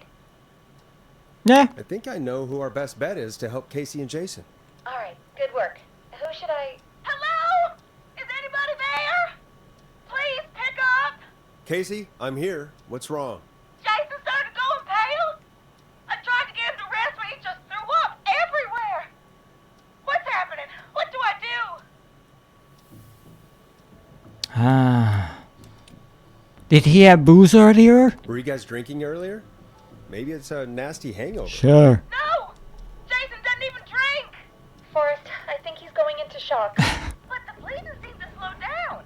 Yeah. I think I know who our best bet is to help Casey and Jason. All right, good work. Who should I... Hello? Is anybody there? Please pick up. Casey, I'm here. What's wrong? Jason started going pale. I tried to get him to rest, but he just threw up everywhere. What's happening? What do I do? Did he have booze earlier? Were you guys drinking earlier? Maybe it's a nasty hangover. Sure. No! Jason doesn't even drink! Forrest, I think he's going into shock. But the bleeding seems to slow down.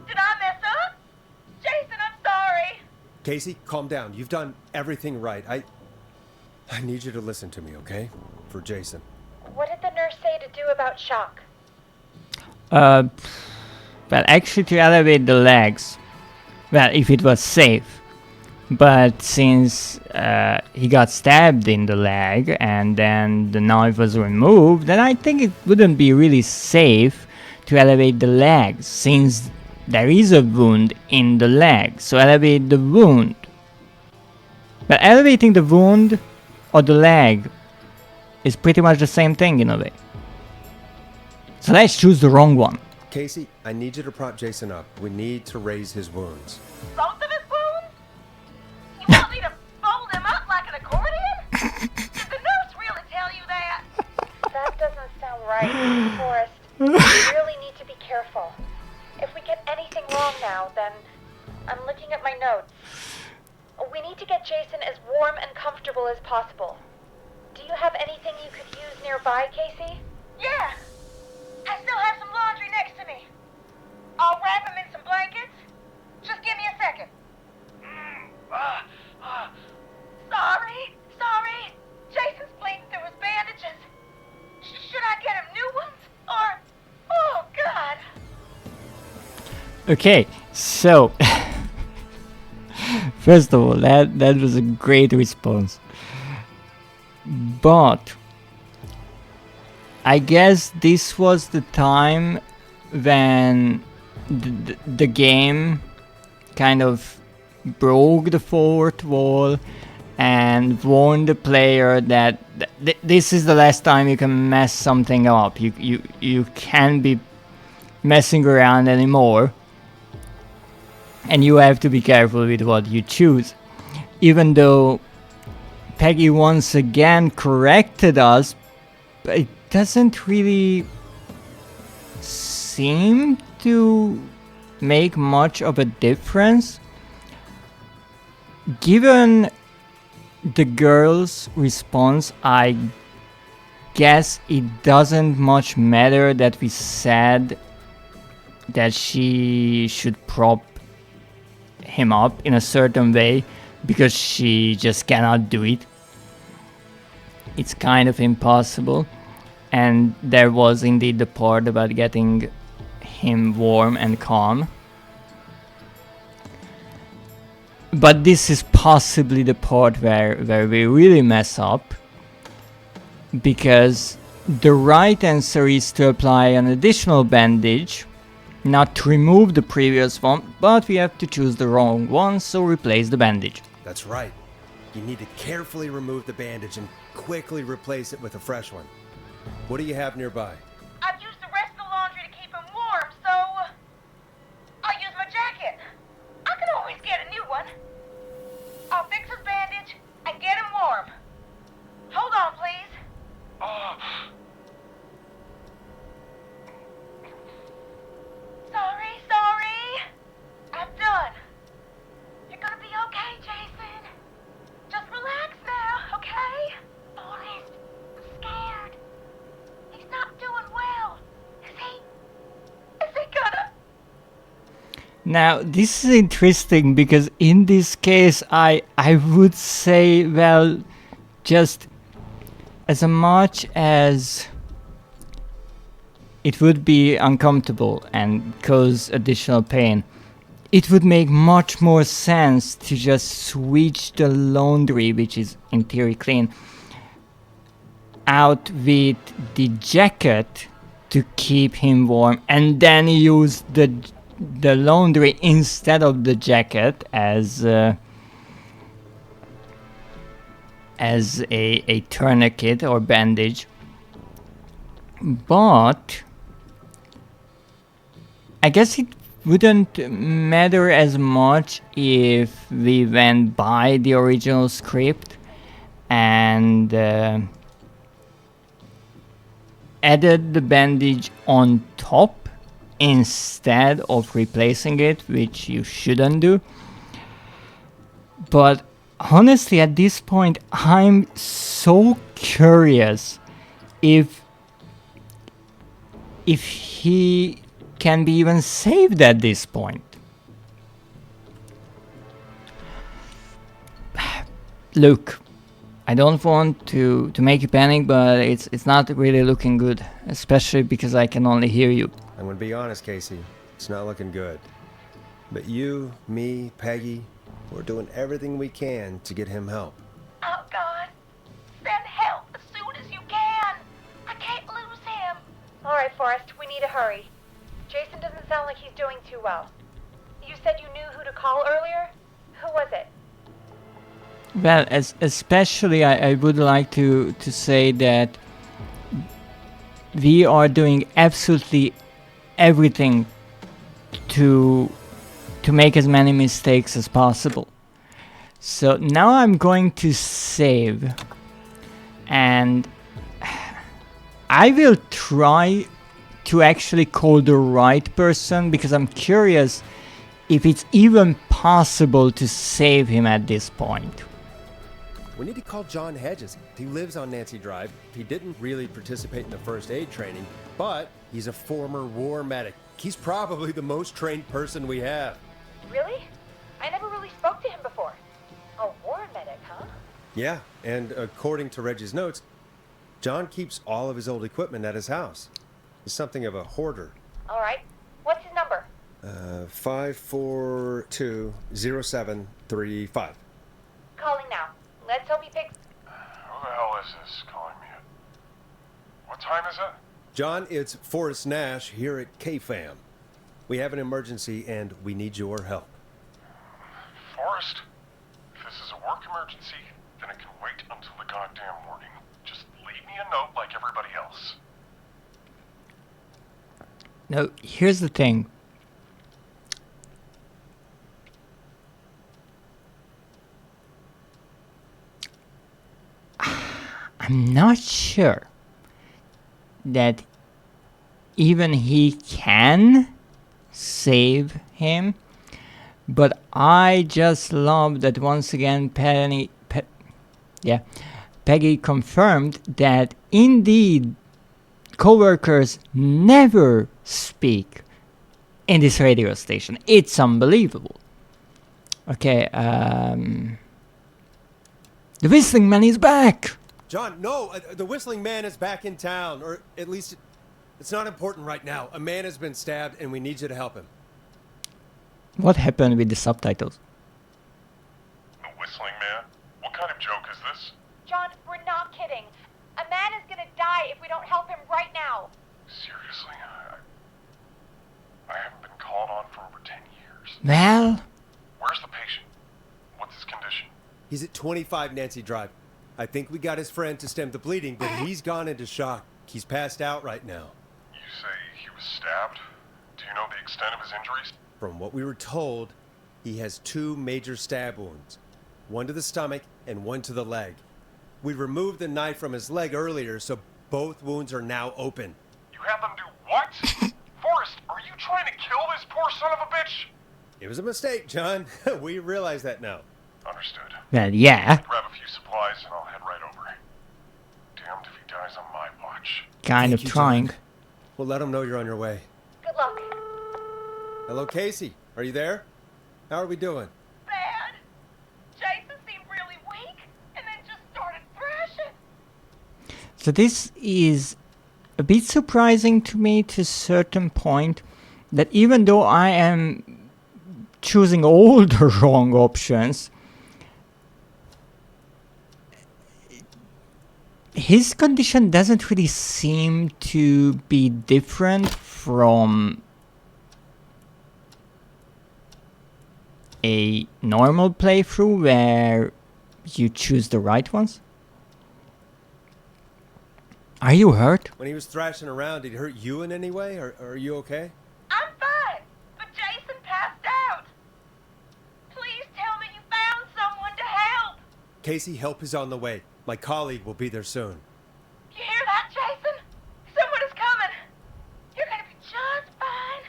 Did I mess up? Jason, I'm sorry. Casey, calm down. You've done everything right. I need you to listen to me, okay? For Jason. What did the nurse say to do about shock? Well, actually to elevate the legs. Well, if it was safe. But since he got stabbed in the leg and then the knife was removed, then I think it wouldn't be really safe to elevate the legs, since there is a wound in the leg. So elevate the wound. But elevating the wound or the leg is pretty much the same thing in a way. So let's choose the wrong one. Casey, I need you to prop Jason up. We need to raise his wounds. Both of his wounds? You want me to fold him up like an accordion? Did the nurse really tell you that? That doesn't sound right, Forrest. We really need to be careful. If we get anything wrong now, then I'm looking at my notes. We need to get Jason as warm and comfortable as possible. Do you have anything you could use nearby, Casey? Yeah. I still have some laundry next to me. I'll wrap him in some blankets. Just give me a second. Sorry. Jason's bleeding through his bandages. Should I get him new ones? Or... Oh, God. Okay, so... First of all, that was a great response. But... I guess this was the time when the game kind of broke the fourth wall and warned the player that this is the last time you can mess something up. You can't be messing around anymore, and you have to be careful with what you choose. Even though Peggy once again corrected us, but it doesn't really seem to make much of a difference. Given the girl's response, I guess it doesn't much matter that we said that she should prop him up in a certain way, because she just cannot do it. It's kind of impossible. And there was indeed the part about getting him warm and calm. But this is possibly the part where we really mess up, because the right answer is to apply an additional bandage, not to remove the previous one, but we have to choose the wrong one, so replace the bandage. That's right. You need to carefully remove the bandage and quickly replace it with a fresh one. What do you have nearby? I've used the rest of the laundry to keep him warm, so... I'll use my jacket. I can always get a new one. I'll fix his bandage and get him warm. Hold on, please. Sorry. I'm done. You're gonna be okay, Jason. Just relax now, okay? Forrest, I'm scared. He's not doing well. Is he gonna... Now, this is interesting, because in this case, I would say, well, just as much as it would be uncomfortable and cause additional pain, it would make much more sense to just switch the laundry, which is in theory clean, out with the jacket to keep him warm, and then use the laundry instead of the jacket as a tourniquet or bandage. But I guess it wouldn't matter as much if we went by the original script and added the bandage on top instead of replacing it, which you shouldn't do. But honestly, at this point, I'm so curious if he can be even saved at this point. Look, I don't want to make you panic, but it's not really looking good, especially because I can only hear you. I'm gonna be honest, Casey. It's not looking good. But you, me, Peggy, we're doing everything we can to get him help. Oh, God. Send help as soon as you can. I can't lose him. All right, Forrest, we need to hurry. Jason doesn't sound like he's doing too well. You said you knew who to call earlier? Who was it? Well, especially I would like to say that we are doing absolutely everything to make as many mistakes as possible. So now I'm going to save, and I will try to actually call the right person, because I'm curious if it's even possible to save him at this point. We need to call John Hedges. He lives on Nancy Drive. He didn't really participate in the first aid training, but he's a former war medic. He's probably the most trained person we have. Really? I never really spoke to him before. A war medic, huh? Yeah, and according to Reggie's notes, John keeps all of his old equipment at his house. He's something of a hoarder. All right. What's his number? 5420735. Calling now. Let's hope he picks... Who the hell is this calling me? What time is it? John, it's Forrest Nash here at KFAM. We have an emergency and we need your help. Forrest? If this is a work emergency, then it can wait until the goddamn morning. Just leave me a note like everybody else. Now, here's the thing. I'm not sure that even he can save him, but I just love that once again Peggy confirmed that indeed co-workers never speak in this radio station. It's unbelievable. Okay, the Whistling Man is back! John, no, the Whistling Man is back in town, or at least it's not important right now. A man has been stabbed and we need you to help him. What happened with the subtitles? The Whistling Man? What kind of joke is this? John, we're not kidding. A man is gonna die if we don't help him right now. Seriously, I haven't been called on for over 10 years. Well, Where's the patient? What's his condition? He's at 25 Nancy Drive. I think we got his friend to stem the bleeding, but he's gone into shock. He's passed out right now. You say he was stabbed? Do you know the extent of his injuries? From what we were told, he has 2 major stab wounds. One to the stomach and one to the leg. We removed the knife from his leg earlier, so both wounds are now open. You had them do what? Forrest, are you trying to kill this poor son of a bitch? It was a mistake, John. We realize that now. Understood. well, yeah, Grab a few supplies and I'll head right over. Damned if he dies on my watch. kind of Thank you, trying. John. We'll let him know you're on your way. Good luck. Hello, Casey. Are you there? How are we doing? Bad. Jason seemed really weak and then just started thrashing. So this is a bit surprising to me to a certain point, that even though I am choosing all the wrong options, his condition doesn't really seem to be different from a normal playthrough where you choose the right ones. Are you hurt? When he was thrashing around, did he hurt you in any way? Or are you okay? I'm fine, but Jason passed out. Please tell me you found someone to help. Casey, help is on the way. My colleague will be there soon. You hear that, Jason? Someone is coming. You're gonna be just fine.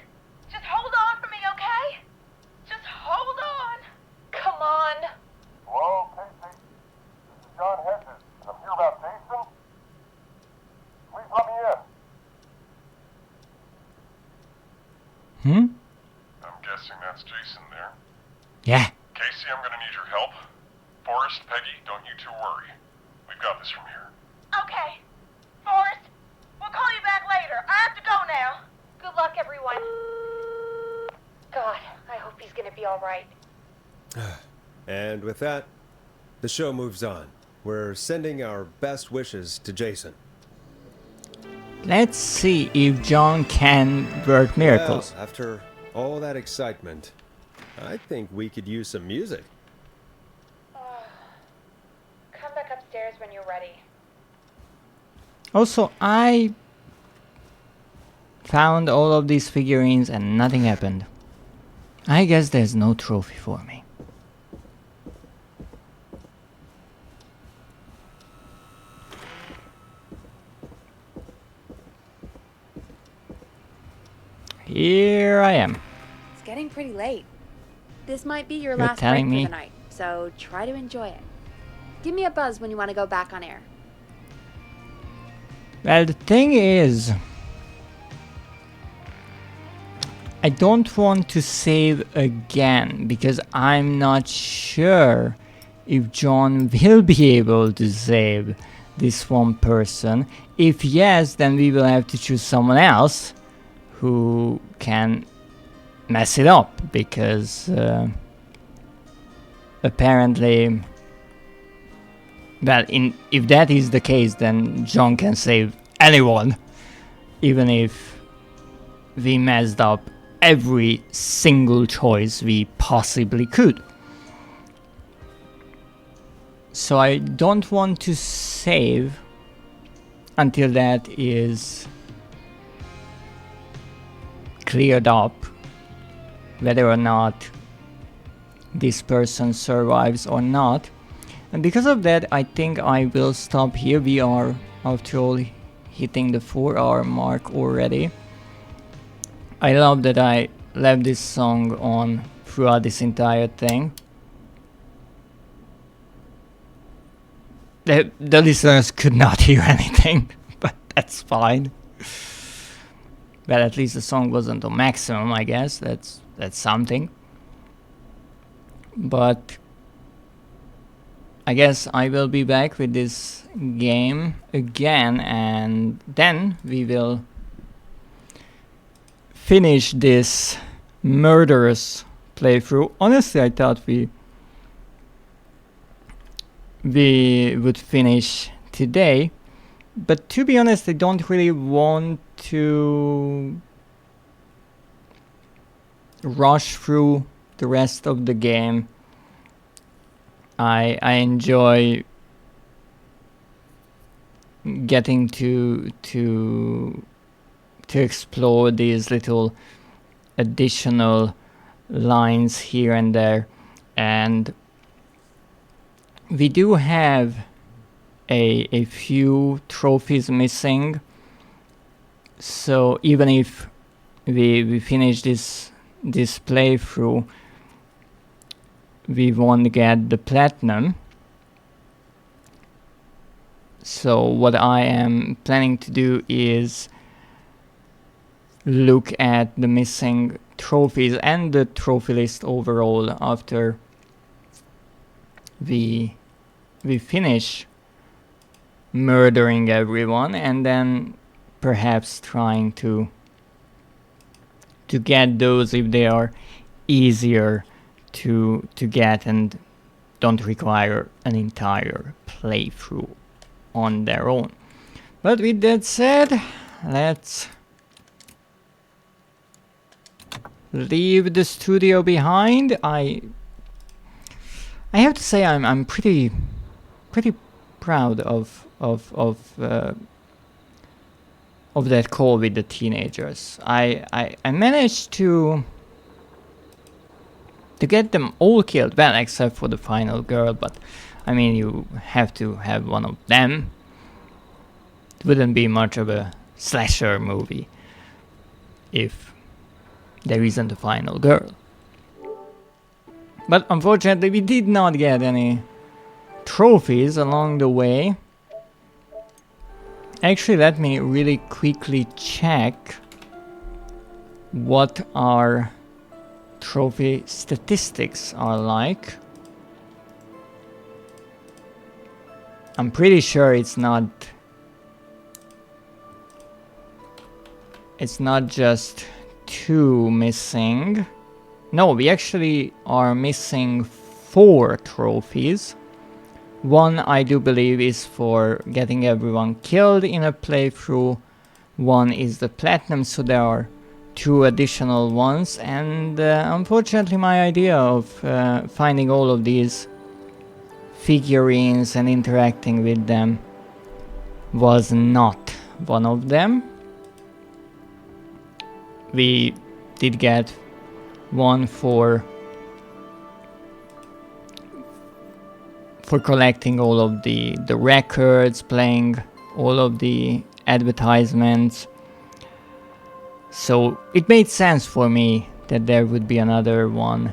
I'm guessing that's Jason there. Yeah. Casey, I'm gonna need your help. Forrest, Peggy, don't you two worry. We've got this from here. Okay. Forrest, we'll call you back later. I have to go now. Good luck, everyone. God, I hope he's gonna be all right. And with that, the show moves on. We're sending our best wishes to Jason. Let's see if John can work miracles. Well, after all that excitement, I think we could use some music. Come back upstairs when you're ready. Also, I found all of these figurines and nothing happened. I guess there's no trophy for me. Here I am. It's getting pretty late. This might be your You're last break telling for me? the night, so try to enjoy it. Give me a buzz when you want to go back on air. Well, the thing is, I don't want to save again because I'm not sure if John will be able to save this one person. If yes, then we will have to choose someone else who can mess it up, because apparently, well, if that is the case, then John can save anyone, even if we messed up every single choice we possibly could. So I don't want to save until that is cleared up, whether or not this person survives or not. And because of that, I think I will stop here. We are, after all, hitting the 4-hour mark already. I love that I left this song on throughout this entire thing. The listeners could not hear anything, but that's fine. Well, at least the song wasn't on maximum, I guess. That's something. But I guess I will be back with this game again, and then we will finish this murderous playthrough. Honestly, I thought we would finish today, but to be honest, I don't really want to rush through the rest of the game. I enjoy getting to explore these little additional lines here and there, and we do have a few trophies missing, so even if we finish this playthrough, we won't get the platinum. So what I am planning to do is look at the missing trophies and the trophy list overall after we finish murdering everyone, and then perhaps trying to get those if they are easier to get and don't require an entire playthrough on their own. But with that said, let's leave the studio behind. I have to say I'm pretty proud of that call with the teenagers. I managed to get them all killed, well, except for the final girl, but I mean, you have to have one of them. It wouldn't be much of a slasher movie if there isn't a final girl. But unfortunately, we did not get any trophies along the way. Actually, let me really quickly check what our trophy statistics are like. I'm pretty sure it's not just 2 missing. No, we actually are missing 4 trophies. One, I do believe, is for getting everyone killed in a playthrough. One is the platinum, so there are 2 additional ones. And unfortunately, my idea of finding all of these figurines and interacting with them was not one of them. We did get one for collecting all of the records, playing all of the advertisements. So it made sense for me that there would be another one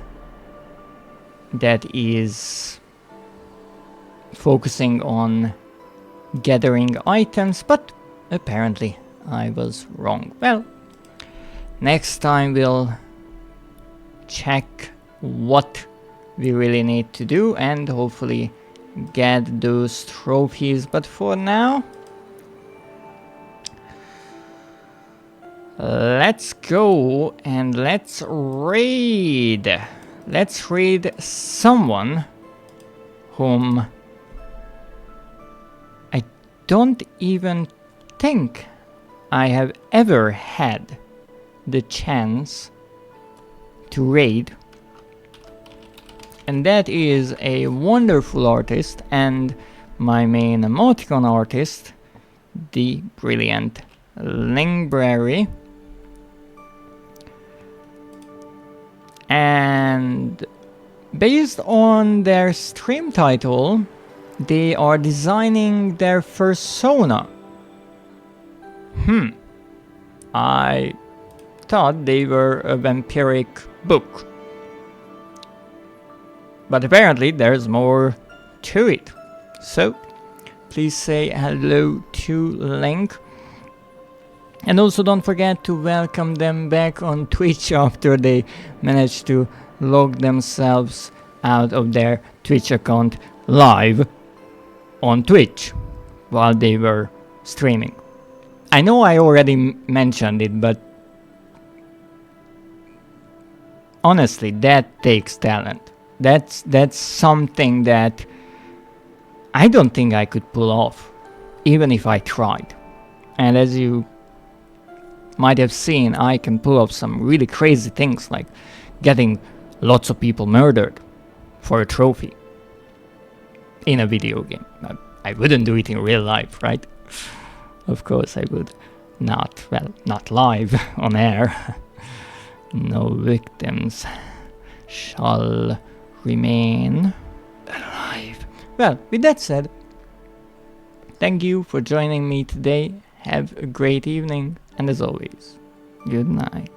that is focusing on gathering items, but apparently I was wrong. Well, next time we'll check what we really need to do and hopefully get those trophies, but for now let's go and let's raid someone whom I don't even think I have ever had the chance to raid. And that is a wonderful artist and my main emoticon artist, the brilliant Lingberry. And based on their stream title, they are designing their persona. I thought they were a vampiric book. But apparently there's more to it. So please say hello to Link. And also don't forget to welcome them back on Twitch after they managed to log themselves out of their Twitch account live on Twitch while they were streaming. I know I already mentioned it, but honestly, that takes talent. That's something that I don't think I could pull off, even if I tried. And as you might have seen, I can pull off some really crazy things, like getting lots of people murdered for a trophy in a video game. I wouldn't do it in real life, right? Of course I would not. Well, not live on air. No victims shall remain alive. Well, with that said, thank you for joining me today. Have a great evening, and as always, good night.